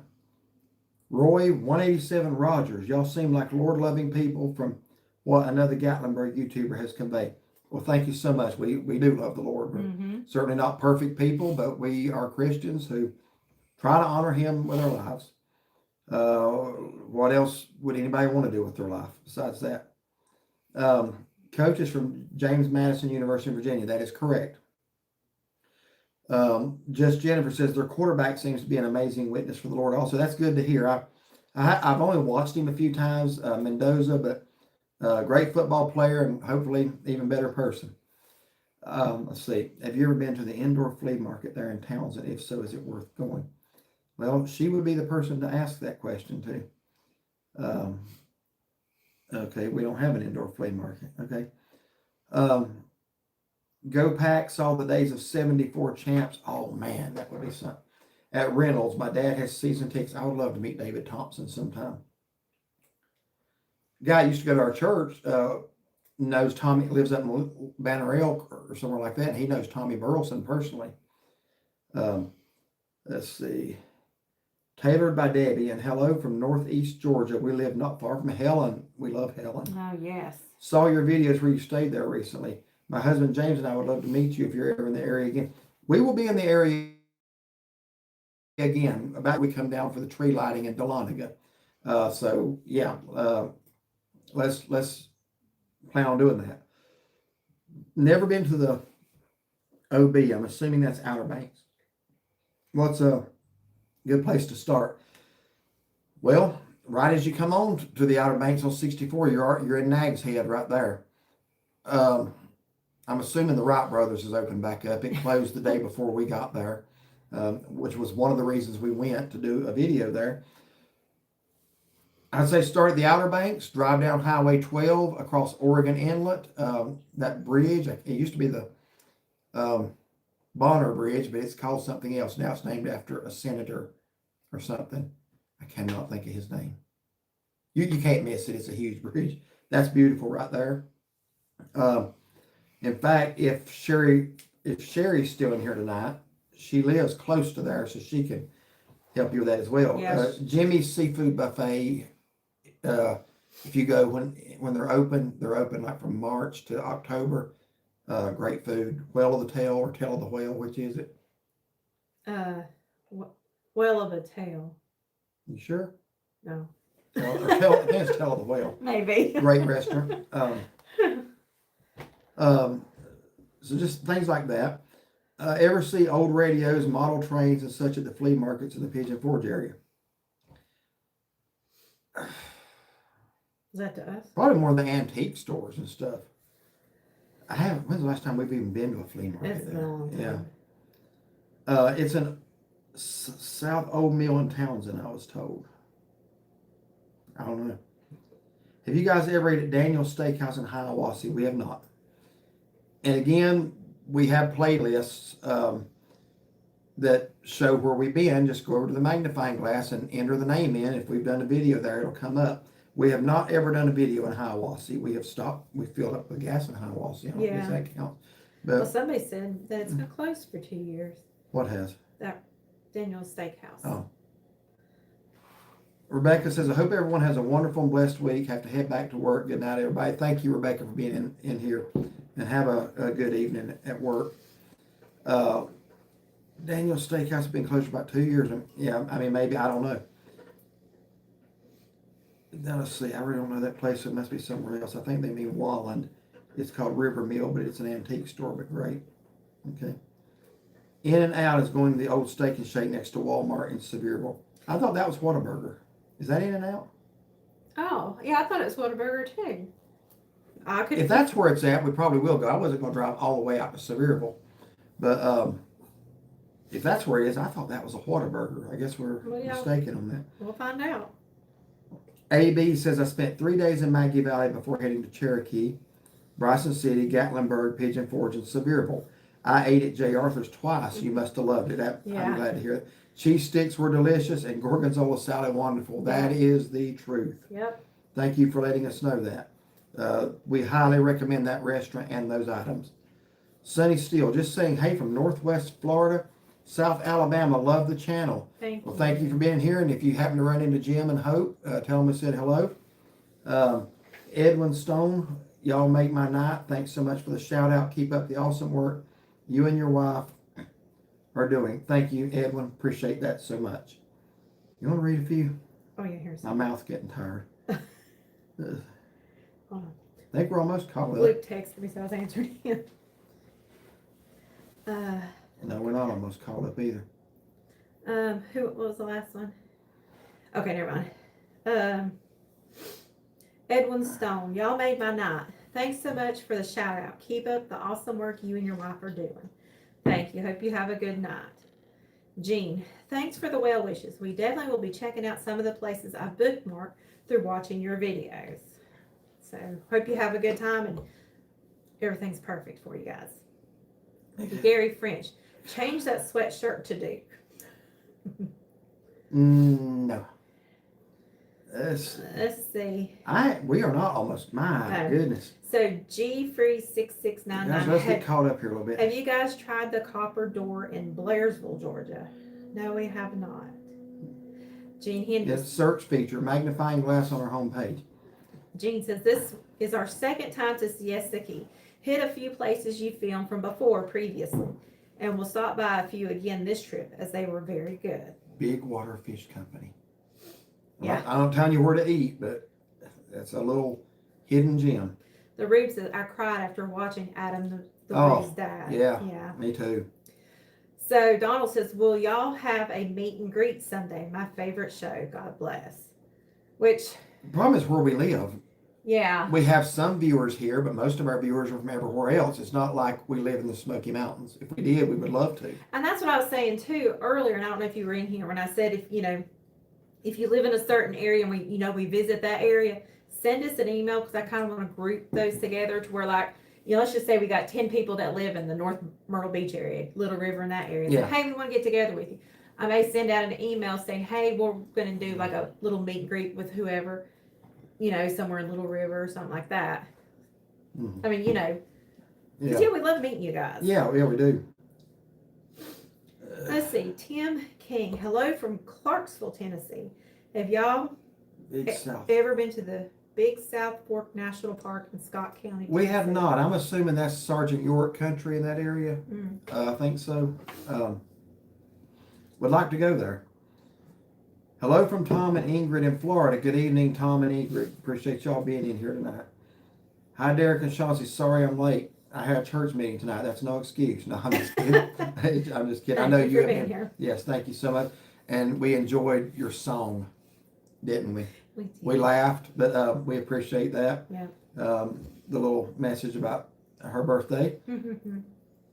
Roy 187 Rogers, y'all seem like Lord-loving people from what another Gatlinburg YouTuber has conveyed. Well, thank you so much. We do love the Lord. We're certainly not perfect people, but we are Christians who try to honor Him with our lives. What else would anybody want to do with their life besides that? Coach is from James Madison University of Virginia. That is correct. Just Jennifer says their quarterback seems to be an amazing witness for the Lord also. That's good to hear. I've only watched him a few times, Mendoza, but great football player and hopefully even better person. Let's see. Have you ever been to the indoor flea market there in Townsend? If so, is it worth going? Well, she would be the person to ask that question to. Okay, we don't have an indoor flea market. Okay. Go Pack saw the days of 74 champs. Oh man, that would be something. At Reynolds, my dad has season tickets. I would love to meet David Thompson sometime. Guy used to go to our church, knows Tommy, lives up in Banner Elk or somewhere like that. And he knows Tommy Burleson personally. Let's see. Tailored by Debbie, and hello from Northeast Georgia. We live not far from Helen. We love Helen. Oh, yes. Saw your videos where you stayed there recently. My husband James and I would love to meet you if you're ever in the area again. We will be in the area again about we come down for the tree lighting in Dahlonega. So yeah, let's plan on doing that. Never been to the OB. I'm assuming that's Outer Banks. What's a good place to start? Well, right as you come on to the Outer Banks on 64, you're in Nags Head right there. I'm assuming the Wright Brothers is open back up. It closed the day before we got there, which was one of the reasons we went to do a video there. I'd say start at the Outer Banks, drive down Highway 12 across Oregon Inlet. That bridge, it used to be the Bonner Bridge, but it's called something else. Now it's named after a senator or something. I cannot think of his name. You can't miss it. It's a huge bridge. That's beautiful right there. In fact, if Sherry's still in here tonight, she lives close to there, so she can help you with that as well. Yes. Jimmy's Seafood Buffet, if you go when they're open like from March to October. Great food. Whale of the Tail or Tail of the Whale, which is it? Whale of a Tail. You sure? No. I think it's Tail of the Whale. Maybe. Great restaurant. So just things like that. Ever see old radios, model trains, and such at the flea markets in the Pigeon Forge area? Is that to us? Probably more the antique stores and stuff. I haven't. When's the last time we've even been to a flea market? It's been a long time. Yeah. It's in South Old Mill in Townsend, I was told. I don't know. Have you guys ever ate at Daniel's Steakhouse in Hiawassee? We have not. And again, we have playlists that show where we've been. Just go over to the magnifying glass and enter the name in. If we've done a video there, it'll come up. We have not ever done a video in Hiawassee. We have stopped. We filled up with gas in Hiawassee. I don't guess that counts. But Well, somebody said that it's been closed for 2 years. what has? That Daniel's Steakhouse. Oh. Rebecca says, I hope everyone has a wonderful and blessed week. Have to head back to work. Good night, everybody. Thank you, Rebecca, for being in here. And have a good evening at work. Daniel's Steakhouse has been closed for about 2 years. Yeah, I mean, maybe, I don't know. Now, let's see. I really don't know that place. It must be somewhere else. I think they mean Walland. It's called River Mill, but it's an antique store, but great. Okay. In and Out is going to the old Steak and Shake next to Walmart in Sevierville. I thought that was Whataburger. Is that In and Out? Oh, yeah, I thought it was Whataburger too. I could. If that's where it's at, we probably will go. I wasn't going to drive all the way out to Sevierville. But if that's where it is, I thought that was a Whataburger. I guess we're mistaken on that. We'll find out. AB says, I spent 3 days in Maggie Valley before heading to Cherokee, Bryson City, Gatlinburg, Pigeon Forge, and Sevierville. I ate at J. Arthur's twice. You must have loved it. I'm glad to hear it. Cheese sticks were delicious and gorgonzola salad wonderful. That is the truth. Yep. Thank you for letting us know that. We highly recommend that restaurant and those items. Sunny Steele, just saying hey from Northwest Florida. South Alabama, love the channel. Thank Thank you for being here. And if you happen to run into Jim and Hope, tell them I said hello. Edwin Stone, y'all make my night. Thanks so much for the shout out. Keep up the awesome work you and your wife are doing. Thank you, Edwin. Appreciate that so much. You want to read a few? Oh, yeah, here's My mouth's getting tired. Hold on. I think we're almost caught up. Luke texted me, so I was answering him. No, we're not almost caught up either. What was the last one? Okay, never mind. Edwin Stone, y'all made my night. Thanks so much for the shout out. Keep up the awesome work you and your wife are doing. Thank you. Hope you have a good night. Jean, thanks for the well wishes. We definitely will be checking out some of the places I bookmarked through watching your videos. So hope you have a good time and everything's perfect for you guys. Thank you. Gary French, change that sweatshirt to Duke. No. Let's see. We are not almost. My goodness. So G Free 6699. Let's get caught up here a little bit. Have you guys tried the copper door in Blairsville, Georgia? No, we have not. Gene Henderson. Yes, search feature, magnifying glass on our homepage. Gene says this is our second time to Siesta Key. Hit a few places you filmed from previously, and we'll stop by a few again this trip as they were very good. Big Water Fish Company. Yeah. I'm not telling you where to eat, but that's a little hidden gem. The Rube says, I cried after watching Adam the Rube's dad. Yeah, yeah. Me too. So Donald says, will y'all have a meet and greet Sunday? My favorite show. God bless. Which. The problem is where we live. Yeah. We have some viewers here, but most of our viewers are from everywhere else. It's not like we live in the Smoky Mountains. If we did, we would love to. And that's what I was saying too earlier, and I don't know if you were in here when I said if you live in a certain area and we visit that area, send us an email because I kind of want to group those together to where let's just say we got 10 people that live in the North Myrtle Beach area, Little River in that area. Yeah. So, hey, we want to get together with you. I may send out an email saying, hey, we're going to do like a little meet and greet with whoever, somewhere in Little River or something like that. Mm-hmm. I mean, Yeah, we love meeting you guys. Yeah, we do. Let's see. Tim King, hello from Clarksville, Tennessee. Have y'all ever been to the Big South Fork National Park in Scott County? We have not. I'm assuming that's Sergeant York country in that area. I think so. Would like to go there. Hello from Tom and Ingrid in Florida. Good evening, Tom and Ingrid. Appreciate y'all being in here tonight. Hi, Derek and Chauncey. Sorry I'm late. I had a church meeting tonight. That's no excuse. No, I'm just kidding. I'm just kidding. I know you have been here. Yes, thank you so much. And we enjoyed your song, didn't we? We laughed, but we appreciate that. Yeah. The little message about her birthday.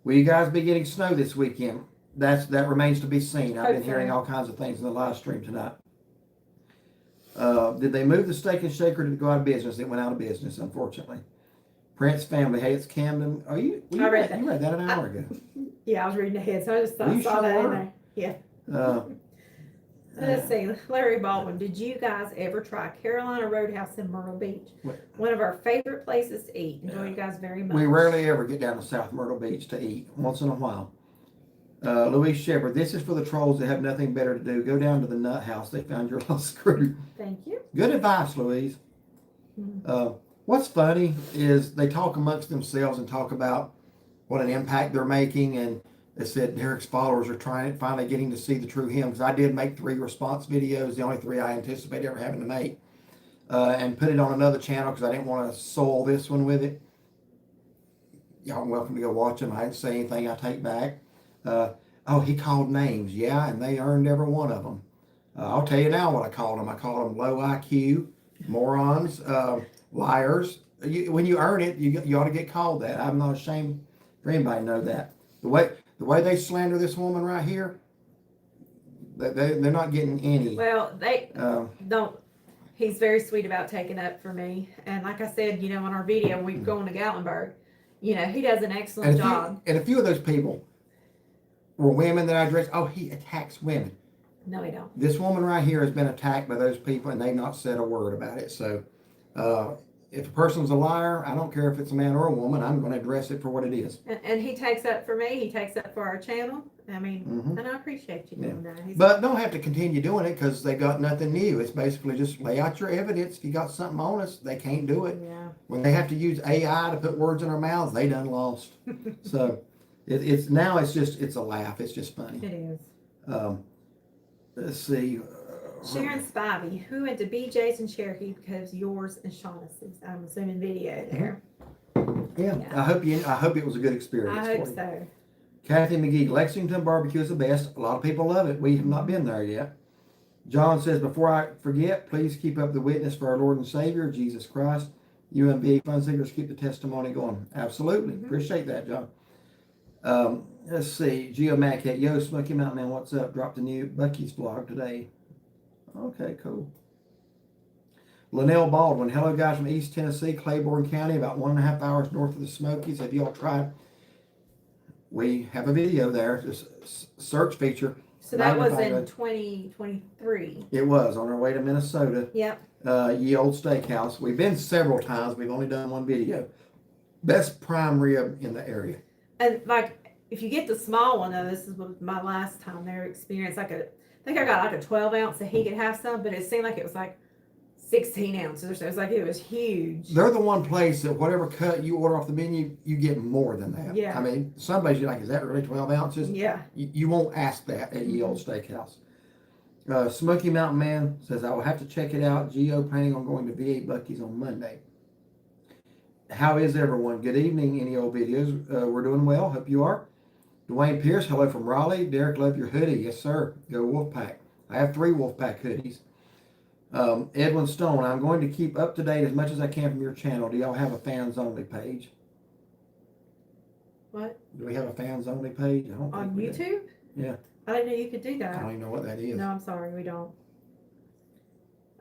Will you guys be getting snow this weekend? That remains to be seen. I've been hearing all kinds of things in the live stream tonight. Did they move the Steak and Shake or did it go out of business? It went out of business, unfortunately. Prince family. Hey, it's Camden. I read that. You read that an hour ago. Yeah, I was reading ahead, so I just thought I saw that in there. Yeah. Let's see. Larry Baldwin, did you guys ever try Carolina Roadhouse in Myrtle Beach? One of our favorite places to eat. Enjoy you guys very much. We rarely ever get down to South Myrtle Beach to eat. Once in a while. Louise Shepard, this is for the trolls that have nothing better to do. Go down to the nut house. They found your little screw. Thank you. Good advice, Louise. What's funny is they talk amongst themselves and talk about what an impact they're making, and they said Derek's followers are finally getting to see the true him, because I did make 3 response videos, the only 3 I anticipate ever having to make, and put it on another channel because I didn't want to soil this one with it. Y'all are welcome to go watch them. I didn't say anything I take back. He called names. Yeah, and they earned every one of them. I'll tell you now what I called them. I called them low IQ, morons, liars. When you earn it, you ought to get called that. I'm not ashamed for anybody to know that. The way they slander this woman right here, they're not getting any. Well, they don't. He's very sweet about taking up for me. And like I said, on our video, when we go on to Gatlinburg, he does an excellent job. And a few of those people were women that I addressed. Oh, he attacks women. No, he don't. This woman right here has been attacked by those people, and they've not said a word about it. So if a person's a liar, I don't care if it's a man or a woman, I'm going to address it for what it is. And he takes up for me. He takes up for our channel. I mean, Mhm. and I appreciate you doing that. But don't have to continue doing it because they got nothing new. It's basically just lay out your evidence. If you got something on us, they can't do it. Yeah. When they have to use AI to put words in our mouths, they done lost. So it's now it's a laugh. It's just funny. It is. Let's see. Sharon Spivey, who went to BJ's in Cherokee because yours and Shaughnessy's. I'm assuming video there. Yeah. I hope it was a good experience. I for hope you. so. Kathy McGee, Lexington barbecue is the best. A lot of people love it. We have not been there yet. John says, before I forget, please keep up the witness for our Lord and Savior, Jesus Christ. UMBA fun seekers, keep the testimony going. Absolutely. Appreciate that, John. Let's see. Geo Maccat, yo, Smoky Mountain Man, what's up? Dropped a new Bucky's vlog today. Okay, cool. Linnell Baldwin, hello guys from East Tennessee, Claiborne County, about 1.5 hours north of the Smokies. Have you all tried? We have a video there, just search feature. So that was in 2023. It was on our way to Minnesota. Yep. Ye Old Steakhouse. We've been several times. We've only done one video. Best prime rib in the area. And like, if you get the small one, though, this is my last time there experienced. I think I got like a 12 ounce that he could have some, but it seemed like it was like 16 ounces or so. It was like, it was huge. They're the one place that whatever cut you order off the menu, you get more than that. Yeah. I mean, some places you're like, is that really 12 ounces? Yeah. You won't ask that at Ye Old Steakhouse. Smoky Mountain Man says, I will have to check it out. Geo planning on going to V8 Bucky's on Monday. How is everyone? Good evening, Any Old Videos. We're doing well. Hope you are. Dwayne Pierce, hello from Raleigh. Derek, love your hoodie. Yes, sir. Go Wolfpack. I have 3 Wolfpack hoodies. Edwin Stone, I'm going to keep up to date as much as I can from your channel. Do y'all have a fans only page? What? Do we have a fans only page? I don't On think we do. YouTube? Yeah. I didn't know you could do I that. don't even know what that is. No, I'm sorry, we don't.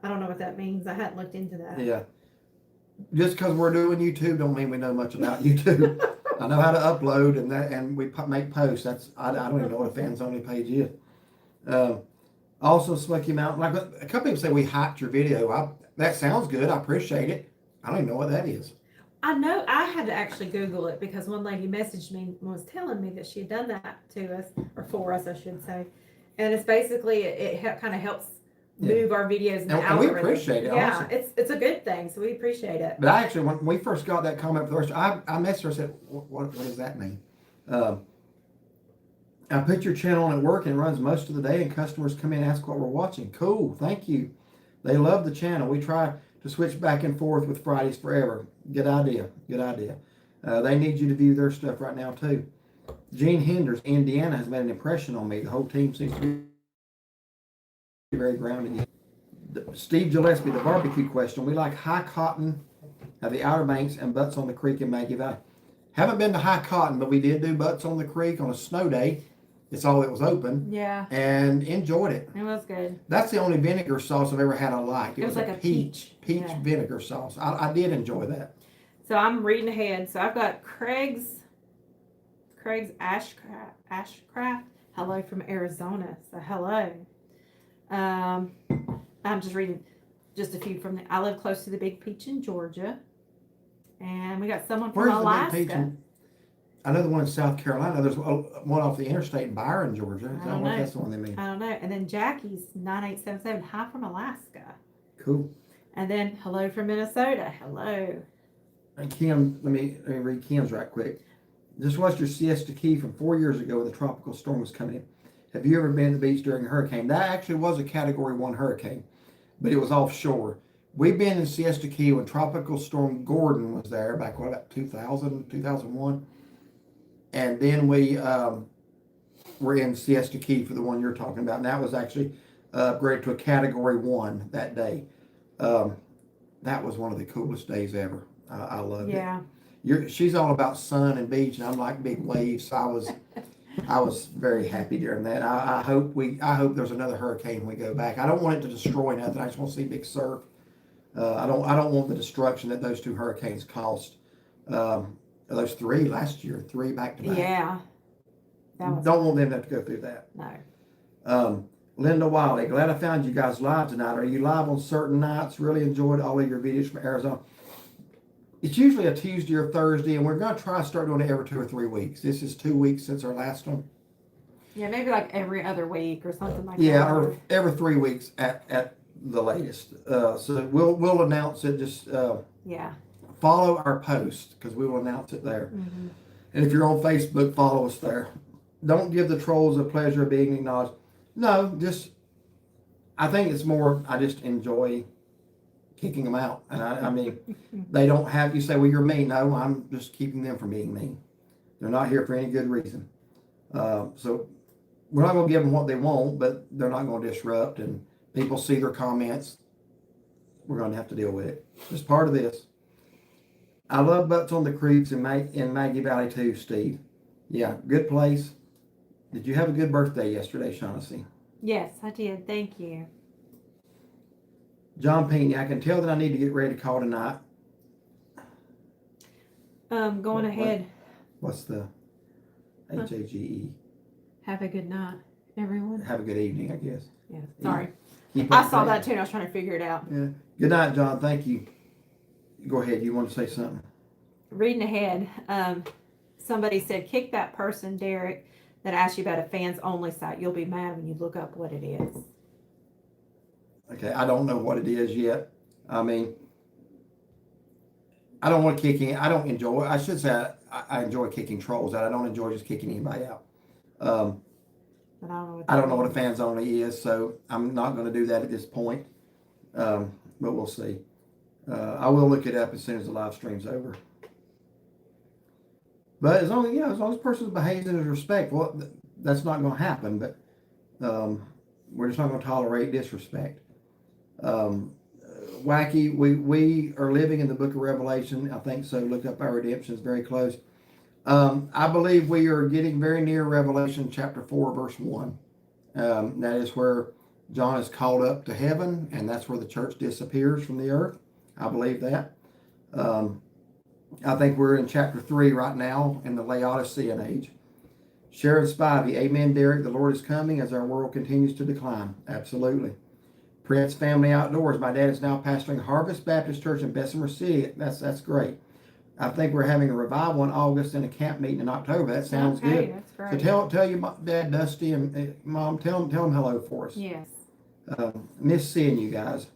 I don't know what that means. I hadn't looked into that. Yeah. Just because we're doing YouTube don't mean we know much about YouTube. I know how to upload and we make posts. I don't even know what a fans only page is. Also, Smoky Mountain, like a couple people say we hyped your video. That sounds good. I appreciate it. I don't even know what that is. I know I had to actually Google it because one lady messaged me and was telling me that she had done that to us, or for us, I should say. And it's basically, it kind of helps move our videos in the and we algorithm. appreciate it. Yeah, Awesome. it's a good thing, so we appreciate it. But I actually, when we first got that comment first, I messaged her and said, what does that mean? I put your channel on at work and it runs most of the day and customers come in and ask what we're watching. Cool, thank you. They love the channel. We try to switch back and forth with Fridays forever. Good idea, good idea. They need you to view their stuff right now too. Gene Henders, Indiana has made an impression on me. The whole team seems to be very grounded. Steve Gillespie, the barbecue question. We like High Cotton, the Outer Banks, and Butts on the Creek in Maggie Valley. Haven't been to High Cotton, but we did do Butts on the Creek on a snow day. It's all that was open. Yeah. And enjoyed it. It was good. That's the only vinegar sauce I've ever had I liked. It was like a peach vinegar sauce. I did enjoy that. So I'm reading ahead. So I've got Craig's Ashcraft. Hello from Arizona. So hello. I'm just reading just a few from I live close to the Big Peach in Georgia. And we got someone from Alaska. The Big Peach? I know the one in South Carolina. There's one off the interstate in Byron, Georgia. I don't know if that's the one they mean. I don't know. And then Jackie's 9877. Hi from Alaska. Cool. And then hello from Minnesota. Hello. And Kim, let me read Kim's right quick. Just watched your Siesta Key from 4 years ago when the tropical storm was coming in. Have you ever been to the beach during a hurricane? That actually was a Category 1 hurricane, but it was offshore. We've been in Siesta Key when Tropical Storm Gordon was there back, about 2000, 2001. And then we were in Siesta Key for the one you're talking about. And that was actually upgraded to a Category 1 that day. That was one of the coolest days ever. I loved it. She's all about sun and beach, and I'm like big waves. So I was very happy during that. I hope there's another hurricane when we go back. I don't want it to destroy nothing. I just want to see big surf. I don't want the destruction that those 2 hurricanes caused. Those 3 last year, 3 back to back. Yeah. Don't want them to have to go through that. No. Linda Wiley, glad I found you guys live tonight. Are you live on certain nights? Really enjoyed all of your videos from Arizona. It's usually a Tuesday or Thursday, and we're going to try to start doing it every 2 or 3 weeks. This is 2 weeks since our last one. Yeah, maybe like every other week or something like Yeah, that. or every 3 weeks at the latest. So we'll announce it. Just Yeah. follow our post because we will announce it there. Mm-hmm. And if you're on Facebook, follow us there. Don't give the trolls the pleasure of being acknowledged. No, just I think it's more. I just enjoy kicking them out, and I mean, they don't have. You say, well, you're mean. No, I'm just keeping them from being mean. They're not here for any good reason. So we're not going to give them what they want, but they're not going to disrupt. And people see their comments. We're going to have to deal with it. It's part of this. I love Butts on the Creeks in Maggie Valley too, Steve. Yeah, good place. Did you have a good birthday yesterday, Shaughnessy? Yes, I did. Thank you. John Payne, I can tell that I need to get ready to call tonight. Going ahead. What's the HAGE? Have a good night, everyone. Have a good evening, I guess. Yeah, sorry. Keep I up saw there. that too, and I was trying to figure it out. Yeah. Good night, John. Thank you. Go ahead. You want to say something? Reading ahead, somebody said, kick that person, Derek, that asked you about a fans only site. You'll be mad when you look up what it is. Okay, I don't know what it is yet. I mean, I don't want to kick in. I don't enjoy. I should say I enjoy kicking trolls out. I don't enjoy just kicking anybody out. But I don't know what a fans only is, so I'm not going to do that at this point. But we'll see. I will look it up as soon as the live stream's over. But as long as the person behaves and is respectful, that's not going to happen. But we're just not going to tolerate disrespect. Wacky, we are living in the book of Revelation. I think so. Look up our redemption. It's very close. I believe we are getting very near Revelation chapter 4, verse 1. That is where John is called up to heaven, and that's where the church disappears from the earth. I believe that. I think we're in chapter 3 right now in the Laodicean age. Sharon Spivey, amen, Derek. The Lord is coming as our world continues to decline. Absolutely. Prince Family Outdoors. My dad is now pastoring Harvest Baptist Church in Bessemer City. That's great. I think we're having a revival in August and a camp meeting in October. That sounds good. That's great. So tell your dad Dusty and Mom, tell them hello for us. Yes. Miss seeing you guys.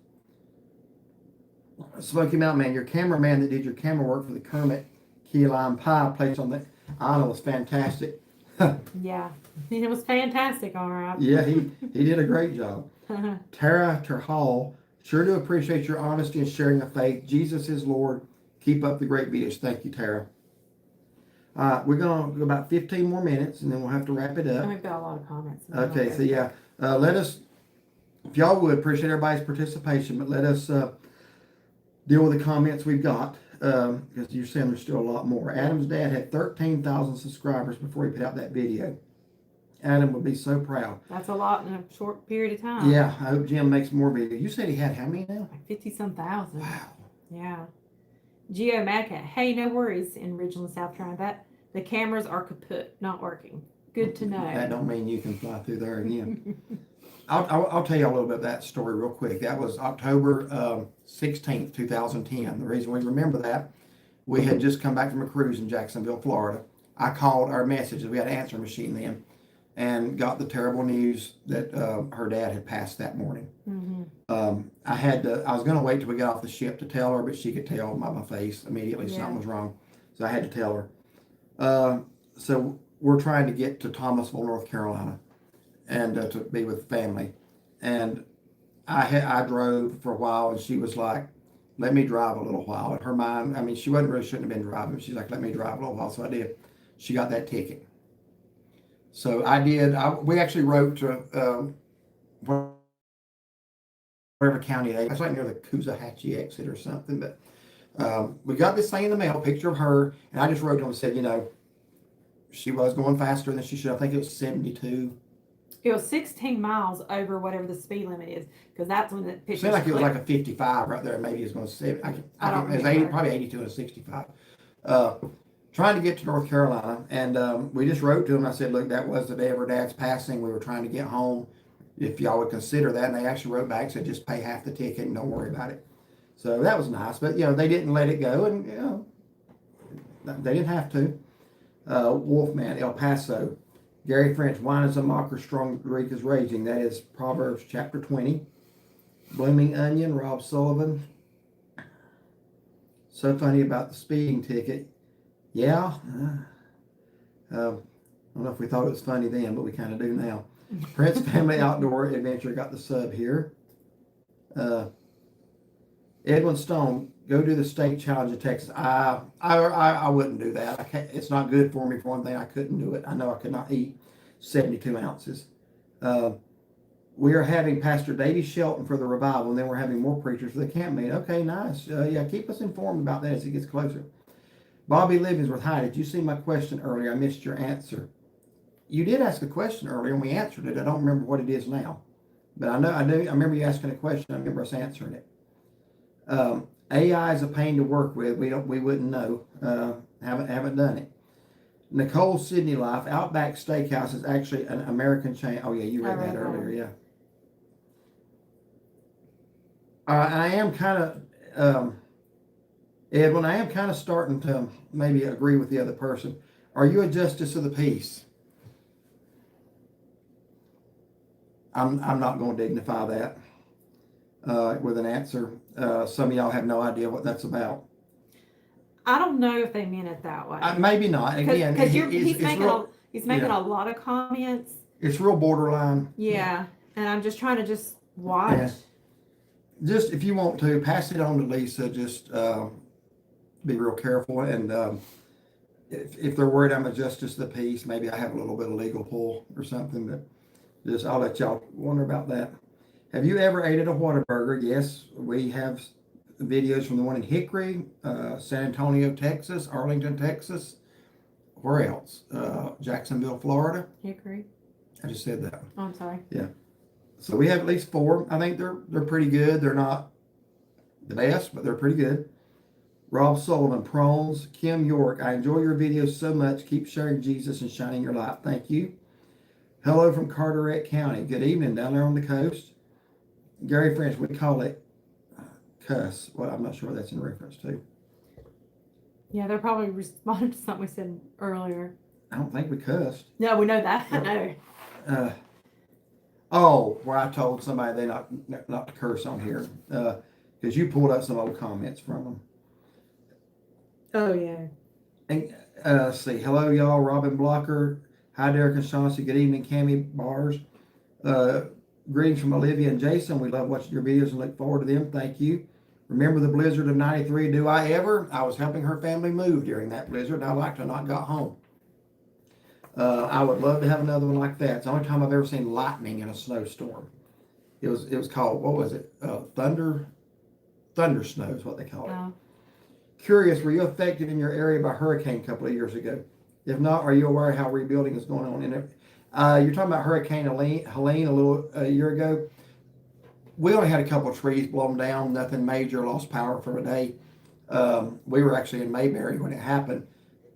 Smoky Mountain Man, your cameraman that did your camera work for the Kermit Key Lime Pie place on the island was fantastic. Yeah. It was fantastic, all right. Yeah, he did a great job. Tara Terhall, sure do appreciate your honesty and sharing of faith. Jesus is Lord. Keep up the great videos. Thank you, Tara. We're going to go about 15 more minutes, and then we'll have to wrap it up. And we've got a lot of comments. Okay, so yeah, let us, if y'all would, appreciate everybody's participation, but let us deal with the comments we've got, because you're saying there's still a lot more. Adam's dad had 13,000 subscribers before he put out that video. Adam would be so proud. That's a lot in a short period of time. Yeah, I hope Jim makes more videos. You said he had how many now? Like 50-some thousand. Wow. Yeah. Geo Madcat, hey, no worries in Ridgeland, South Carolina. The cameras are kaput, not working. Good to know. That don't mean you can fly through there again. I'll tell you a little bit of that story real quick. That was October 16th, 2010. The reason we remember that, we had just come back from a cruise in Jacksonville, Florida. I called our messages. We had an answering machine then, and got the terrible news that her dad had passed that morning. Mm-hmm. I was going to wait till we got off the ship to tell her, but she could tell by my face immediately something was wrong. So I had to tell her. So we're trying to get to Thomasville, North Carolina, and to be with family. And I drove for a while, and she was like, let me drive a little while. In her mind, I mean, she shouldn't have been driving. She's like, let me drive a little while. So I did. She got that ticket. So I did. We actually wrote to whatever county it's like near the Coosawhatchee exit or something. But we got this thing in the mail, picture of her, and I just wrote to them and said, she was going faster than she should. I think it was 72. It was 16 miles over whatever the speed limit is, because that's when the picture. Seemed like it was like a 55 right there. Maybe it's going to 70. I don't know. It was 80, probably 82 and 65. Trying to get to North Carolina, and we just wrote to them. I said, look, that was the day of her dad's passing. We were trying to get home. If y'all would consider that, and they actually wrote back, said just pay half the ticket and don't worry about it. So that was nice, but they didn't let it go, and they didn't have to. Wolfman, El Paso. Gary French, wine is a mocker, strong Greek is raging. That is Proverbs chapter 20. Blooming Onion, Rob Sullivan. So funny about the speeding ticket. Yeah. I don't know if we thought it was funny then, but we kind of do now. Prince Family Outdoor Adventure got the sub here. Edwin Stone, go do the state challenge in Texas. I wouldn't do that. I can't, it's not good for me. For one thing, I couldn't do it. I know I could not eat 72 ounces. We are having Pastor Davey Shelton for the revival, and then we're having more preachers for the camp meeting. Okay, nice. Yeah, keep us informed about that as it gets closer. Bobby Livingsworth, hi. Did you see my question earlier? I missed your answer. You did ask a question earlier, and we answered it. I don't remember what it is now, but I remember you asking a question. I remember us answering it. AI is a pain to work with. We wouldn't know. Haven't done it. Nicole Sydney Life, Outback Steakhouse is actually an American chain. Oh yeah, you read that earlier. Yeah. I am kind of Edwin. I am kind of starting to maybe agree with the other person. Are you a justice of the peace? I'm not going to dignify that with an answer. Some of y'all have no idea what that's about. I don't know if they mean it that way. Maybe not. Again, because he's making a lot of comments. It's real borderline. Yeah, and I'm just trying to watch. Yeah. Just if you want to pass it on to Lisa, just be real careful. And if they're worried I'm a justice of the peace, maybe I have a little bit of legal pull or something. But I'll let y'all wonder about that. Have you ever ate at a Whataburger? Yes, we have videos from the one in Hickory, San Antonio, Texas, Arlington, Texas. Where else? Jacksonville, Florida. Hickory. I just said that. Oh, I'm sorry. Yeah. So we have at least 4. I think they're pretty good. They're not the best, but they're pretty good. Rob Sullivan, Prawns. Kim York, I enjoy your videos so much. Keep sharing Jesus and shining your light. Thank you. Hello from Carteret County. Good evening down there on the coast. Gary French, we call it cuss. Well, I'm not sure what that's in reference to. Yeah, they're probably responding to something we said earlier. I don't think we cussed. No, we know that. I know. Where I told somebody they not to curse on here. Because you pulled up some old comments from them. Oh, yeah. And let's see. Hello, y'all. Robin Blocker. Hi, Derek and Chauncey. Good evening, Cammie Bars. Greetings from Olivia and Jason. We love watching your videos and look forward to them. Thank you. Remember the blizzard of 93? Do I ever? I was helping her family move during that blizzard, and I liked to not got home. I would love to have another one like that. It's the only time I've ever seen lightning in a snowstorm. It was called, what was it? Thunder snow is what they call it. Oh. Curious, were you affected in your area by hurricane a couple of years ago? If not, are you aware how rebuilding is going on in it? You're talking about Hurricane Helene a year ago. We only had a couple of trees blown down, nothing major, lost power for a day. We were actually in Mayberry when it happened.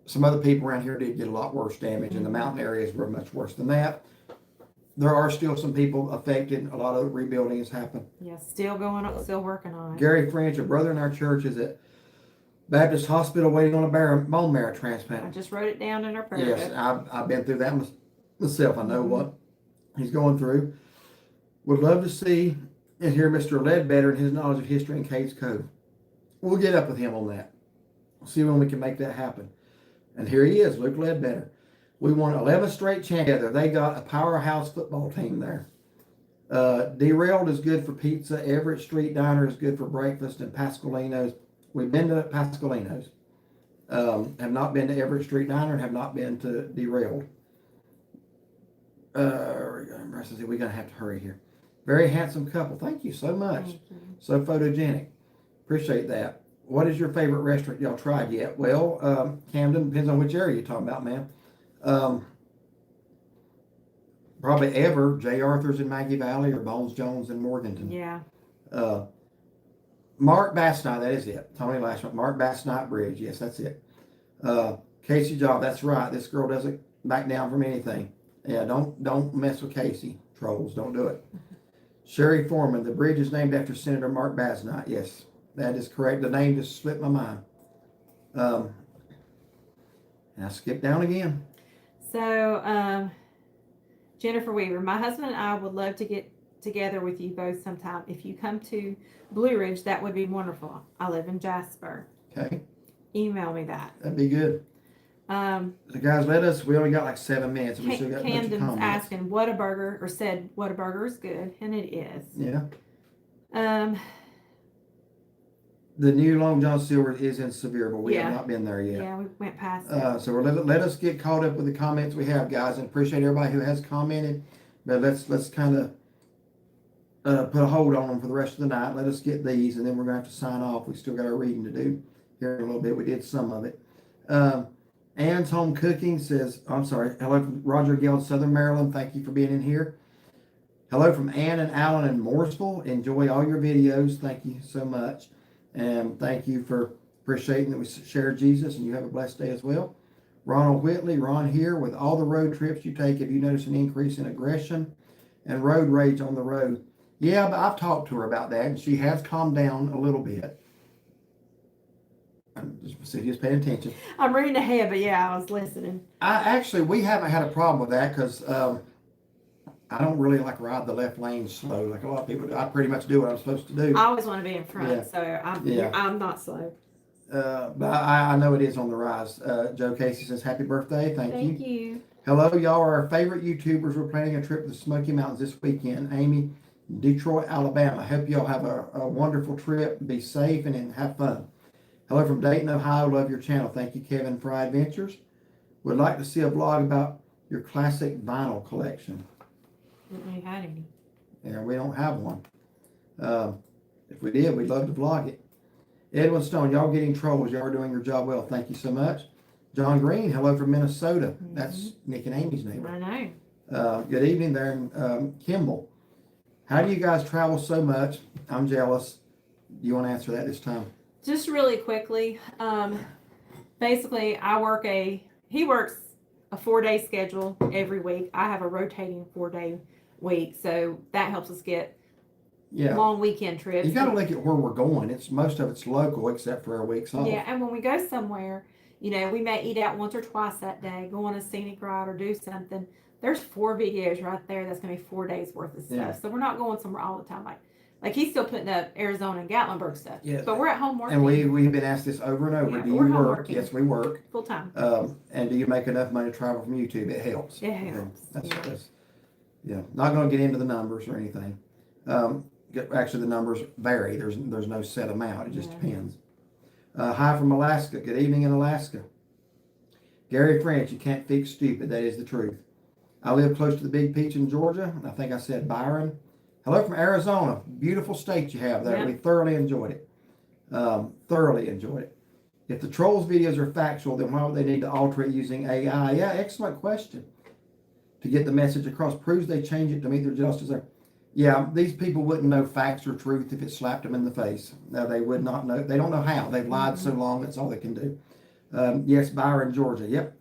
Some other people around here did get a lot worse damage, and the mountain areas were much worse than that. There are still some people affected. A lot of rebuilding has happened. Yeah, still going up, still working on it. Gary French, a brother in our church, is at Baptist Hospital waiting on a bone marrow transplant. I just wrote it down in our prayer. Yes, I've been through that myself. I know what he's going through. Would love to see and hear Mr. Ledbetter and his knowledge of history in Cades Cove. We'll get up with him on that. We'll see when we can make that happen. And here he is, Luke Ledbetter. We won 11 straight championships. They got a powerhouse football team there. Derailed is good for pizza. Everett Street Diner is good for breakfast. And Pascalino's. We've been to Pascalino's. Have not been to Everett Street Diner and have not been to Derailed. We're going to have to hurry here. Very handsome couple. Thank you so much. So photogenic. Appreciate that. What is your favorite restaurant y'all tried yet? Well, Camden, depends on which area you're talking about, man. Probably ever. J. Arthur's in Maggie Valley or Bones Jones in Morganton. Yeah. Mark Bass Night, that is it. Tony Lashman, Mark Bass Night Bridge. Yes, that's it. Casey Job, that's right. This girl doesn't back down from anything. Yeah, don't mess with Casey. Trolls, don't do it. Sherry Foreman, the bridge is named after Senator Mark Basnight. Yes, that is correct. The name just slipped my mind. And I skipped down again. So, Jennifer Weaver, my husband and I would love to get together with you both sometime. If you come to Blue Ridge, that would be wonderful. I live in Jasper. Okay. Email me that. That'd be good. So guys, we only got like 7 minutes. We still got a bunch of Camden's comments. asking what a burger, or said what a burger is good, and it is. Yeah. The new Long John Silver is in Sevierville. We have not been there yet. Yeah, we went past it. So let us get caught up with the comments we have, guys, and appreciate everybody who has commented. But let's kind of put a hold on them for the rest of the night. Let us get these, and then we're going to have to sign off. We still got our reading to do here in a little bit. We did some of it. Ann's Home Cooking says, I'm sorry, hello from Roger Geld, Southern Maryland. Thank you for being in here. Hello from Ann and Alan in Mooresville. Enjoy all your videos. Thank you so much. And thank you for appreciating that we shared Jesus, and you have a blessed day as well. Ronald Whitley, Ron here. With all the road trips you take, have you noticed an increase in aggression and road rage on the road? Yeah, but I've talked to her about that, and she has calmed down a little bit. I'm just paying attention. I'm reading ahead, but yeah, I was listening. We haven't had a problem with that because I don't really like ride the left lane slow like a lot of people do. I pretty much do what I'm supposed to do. I always want to be in front, Yeah. so I'm not slow. But I know it is on the rise. Joe Casey says, happy birthday. Thank you. Thank you. Hello, y'all are our favorite YouTubers. We're planning a trip to the Smoky Mountains this weekend. Amy, Detroit, Alabama. I hope y'all have a wonderful trip. Be safe and have fun. Hello from Dayton, Ohio. Love your channel. Thank you, Kevin, for Adventures. Would like to see a vlog about your classic vinyl collection. Didn't know you had any. Yeah, we don't have one. If we did, we'd love to vlog it. Edwin Stone, y'all getting trolls. Y'all are doing your job well. Thank you so much. John Green, hello from Minnesota. Mm-hmm. That's Nick and Amy's neighbor. I know. Good evening there in Kimball. How do you guys travel so much? I'm jealous. Do you want to answer that this time? Just really quickly, basically he works a 4-day schedule every week. I have a rotating 4-day week, so that helps us get long weekend trips. You got to look at where we're going. Most of it's local except for our weeks off. Yeah, and when we go somewhere, we may eat out once or twice that day, go on a scenic ride or do something. There's 4 videos right there. That's going to be 4 days worth of stuff. Yeah. So we're not going somewhere all the time. Like he's still putting up Arizona and Gatlinburg stuff. Yeah. But we're at home working. And we've been asked this over and over. Yeah, Do you we're home work? working. Yes, we work. Full time. And do you make enough money to travel from YouTube? It helps. It helps. That's not going to get into the numbers or anything. Actually, the numbers vary. There's no set amount. It just depends. Hi from Alaska. Good evening in Alaska. Gary French, you can't fix stupid. That is the truth. I live close to the Big Peach in Georgia. I think I said Byron. Hello from Arizona. Beautiful state you have there. Yeah. We thoroughly enjoyed it. If the trolls videos are factual, then why would they need to alter it using AI? Yeah, excellent question. To get the message across, proves they change it to meet their justice. Yeah, these people wouldn't know facts or truth if it slapped them in the face. No, they would not know. They don't know how. They've lied so long, that's all they can do. Yes, Byron, Georgia. Yep.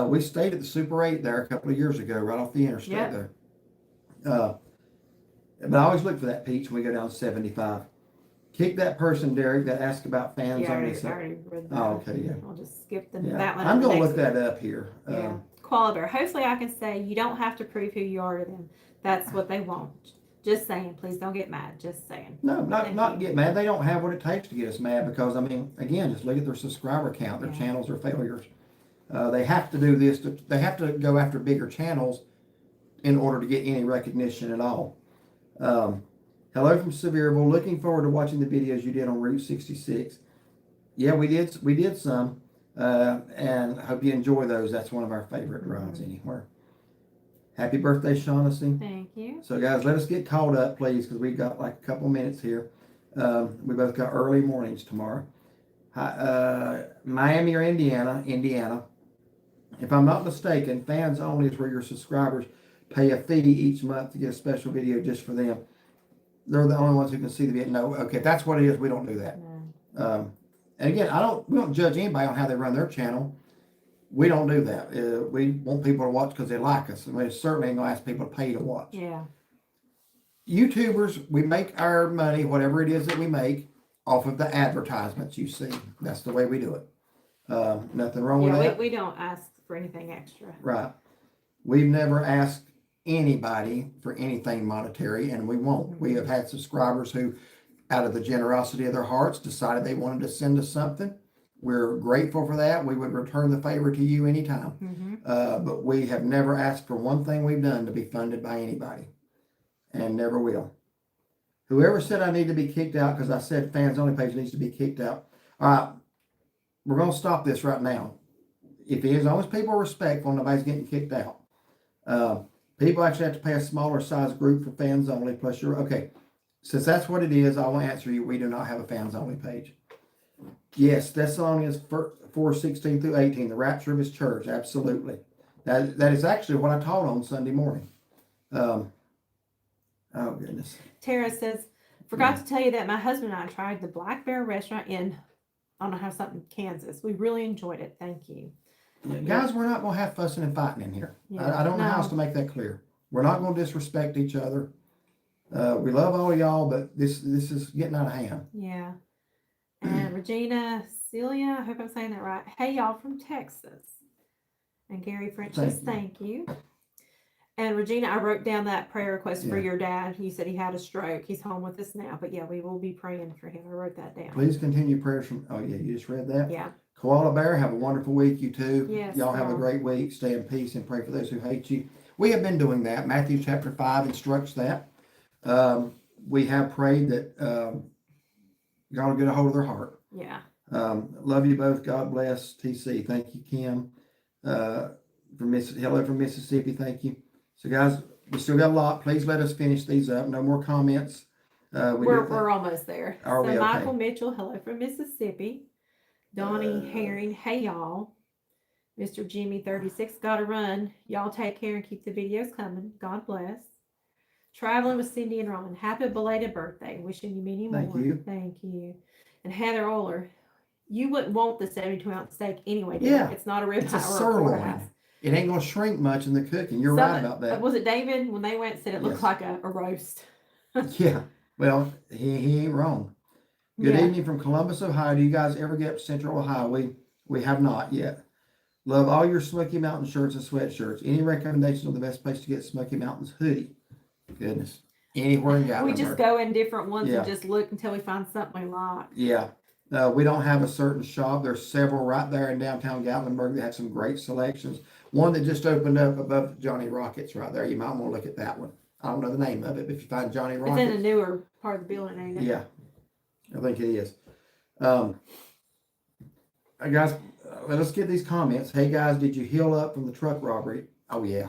We stayed at the Super 8 there a couple of years ago, right off the interstate there. But I always look for that Peach when we go down 75. Kick that person, Derek, that asked about fans on this. I already read that. Oh, okay, yeah. I'll just skip that one. I'm going to look that up here. Yeah. Koala Bear. Hopefully I can say you don't have to prove who you are to them. That's what they want. Just saying. Please don't get mad. Just saying. No, not get mad. They don't have what it takes to get us mad because, again, just look at their subscriber count. Their channels are failures. They have to do this. They have to go after bigger channels in order to get any recognition at all. Hello from Sevierville. Looking forward to watching the videos you did on Route 66. Yeah, we did some, and I hope you enjoy those. That's one of our favorite rides anywhere. Happy birthday, Shaughnessy. Thank you. So, guys, let us get caught up, please, because we've got like a couple minutes here. We both got early mornings tomorrow. Miami or Indiana. If I'm not mistaken, fans only is where your subscribers pay a fee each month to get a special video just for them. They're the only ones who can see the video. No, okay, that's what it is. We don't do that. No. And again, we don't judge anybody on how they run their channel. We don't do that. We want people to watch because they like us, and we certainly ain't gonna ask people to pay to watch. Yeah. YouTubers, we make our money, whatever it is that we make, off of the advertisements you see. That's the way we do it. Nothing wrong with Yeah, that. we don't ask for anything extra. Right. We've never asked anybody for anything monetary, and we won't. We have had subscribers who, out of the generosity of their hearts, decided they wanted to send us something. We're grateful for that. We would return the favor to you anytime. But we have never asked for one thing we've done to be funded by anybody, and never will. Whoever said I need to be kicked out because I said fans only page needs to be kicked out. All right, we're going to stop this right now. If as long as people are respectful, nobody's getting kicked out. People actually have to pay a smaller size group for fans only, plus you're okay. Since that's what it is, I will answer you. We do not have a fans only page. Yes, Thessalonians 4:16 through 18, the rapture of his church. Absolutely. That is actually what I taught on Sunday morning. Oh goodness. Tara says, forgot to tell you that my husband and I tried the Black Bear restaurant in, I don't know how something, Kansas. We really enjoyed it. Thank you. Yeah, guys, we're not going to have fussing and fighting in here. Yeah, I don't know how else to make that clear. We're not going to disrespect each other. We love all of y'all, but this is getting out of hand. Yeah. And Regina Celia, I hope I'm saying that right. Hey, y'all from Texas. And Gary French says, thank you. And Regina, I wrote down that prayer request for your dad. You said he had a stroke. He's home with us now. But yeah, we will be praying for him. I wrote that down. Please continue prayers from, oh yeah, you just read that? Yeah. Koala Bear, have a wonderful week, you too. Yes. Y'all have a great week. Stay in peace and pray for those who hate you. We have been doing that. Matthew chapter 5 instructs that. We have prayed that God will get a hold of their heart. Yeah. Love you both. God bless. TC. Thank you, Kim. Hello from Mississippi. Thank you. So guys, we still got a lot. Please let us finish these up. No more comments. We're almost there. Are we okay? Michael Mitchell, hello from Mississippi. Donnie Herring, hey y'all. Mr. Jimmy 36, gotta run. Y'all take care and keep the videos coming. God bless. Traveling with Cindy and Ron. Happy belated birthday. Wishing you many more. Thank you. Thank you. And Heather Oler, you wouldn't want the 72-ounce steak anyway, do Yeah. you? It's not a ribeye It's a or a sirloin. porterhouse. It ain't going to shrink much in the cooking. You're right about that. Was it David when they went said it looked like a roast? Yeah. Well, he ain't wrong. Good evening from Columbus, Ohio. Do you guys ever get up to Central Ohio? We have not yet. Love all your Smoky Mountain shirts and sweatshirts. Any recommendations on the best place to get Smoky Mountains hoodie? Goodness. Anywhere in Gatlinburg. We just go in different ones and just look until we find something we like. Yeah. We don't have a certain shop. There's several right there in downtown Gatlinburg that have some great selections. One that just opened up above Johnny Rockets right there. You might want to look at that one. I don't know the name of it, but if you find Johnny Rockets. It's in a newer part of the building, ain't it? Yeah. I think it is. Guys, let us get these comments. Hey guys, did you heal up from the truck robbery? Oh yeah.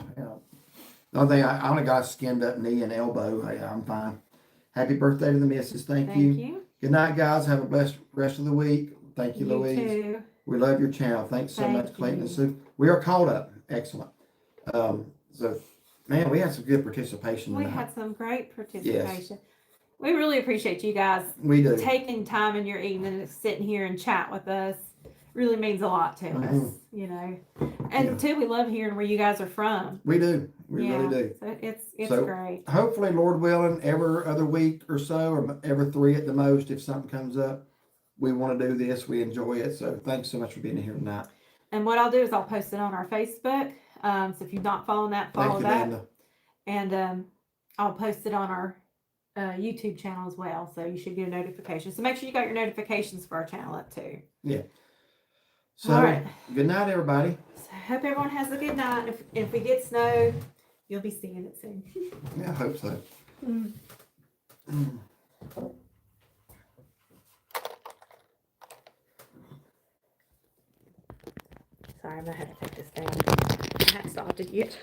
The only thing, I only got a skinned up knee and elbow. Hey, I'm fine. Happy birthday to the missus. Thank you. Good night, guys. Have a blessed rest of the week. Thank you, Louise. Too. We love your channel. Thanks so much, Clayton and Sue. We are caught up. Excellent. So, man, we had some good participation tonight. We had some great participation. Yes. We really appreciate you guys taking time in your evening and sitting here and chat with us. Really means a lot to us, you know. And too, we love hearing where you guys are from. We do. We really do. So it's great. Hopefully, Lord willing, every other week or so, or every 3 at the most, if something comes up, we want to do this. We enjoy it. So thanks so much for being here tonight. And what I'll do is I'll post it on our Facebook. So if you're not following that, follow that. And I'll post it on our YouTube channel as well. So you should get a notification. So make sure you got your notifications for our channel up too. Yeah. So, good night, everybody. So I hope everyone has a good night. If we get snow, you'll be seeing it soon. Yeah, I hope so. Sorry, I'm going to have to take this down. I haven't stopped it yet.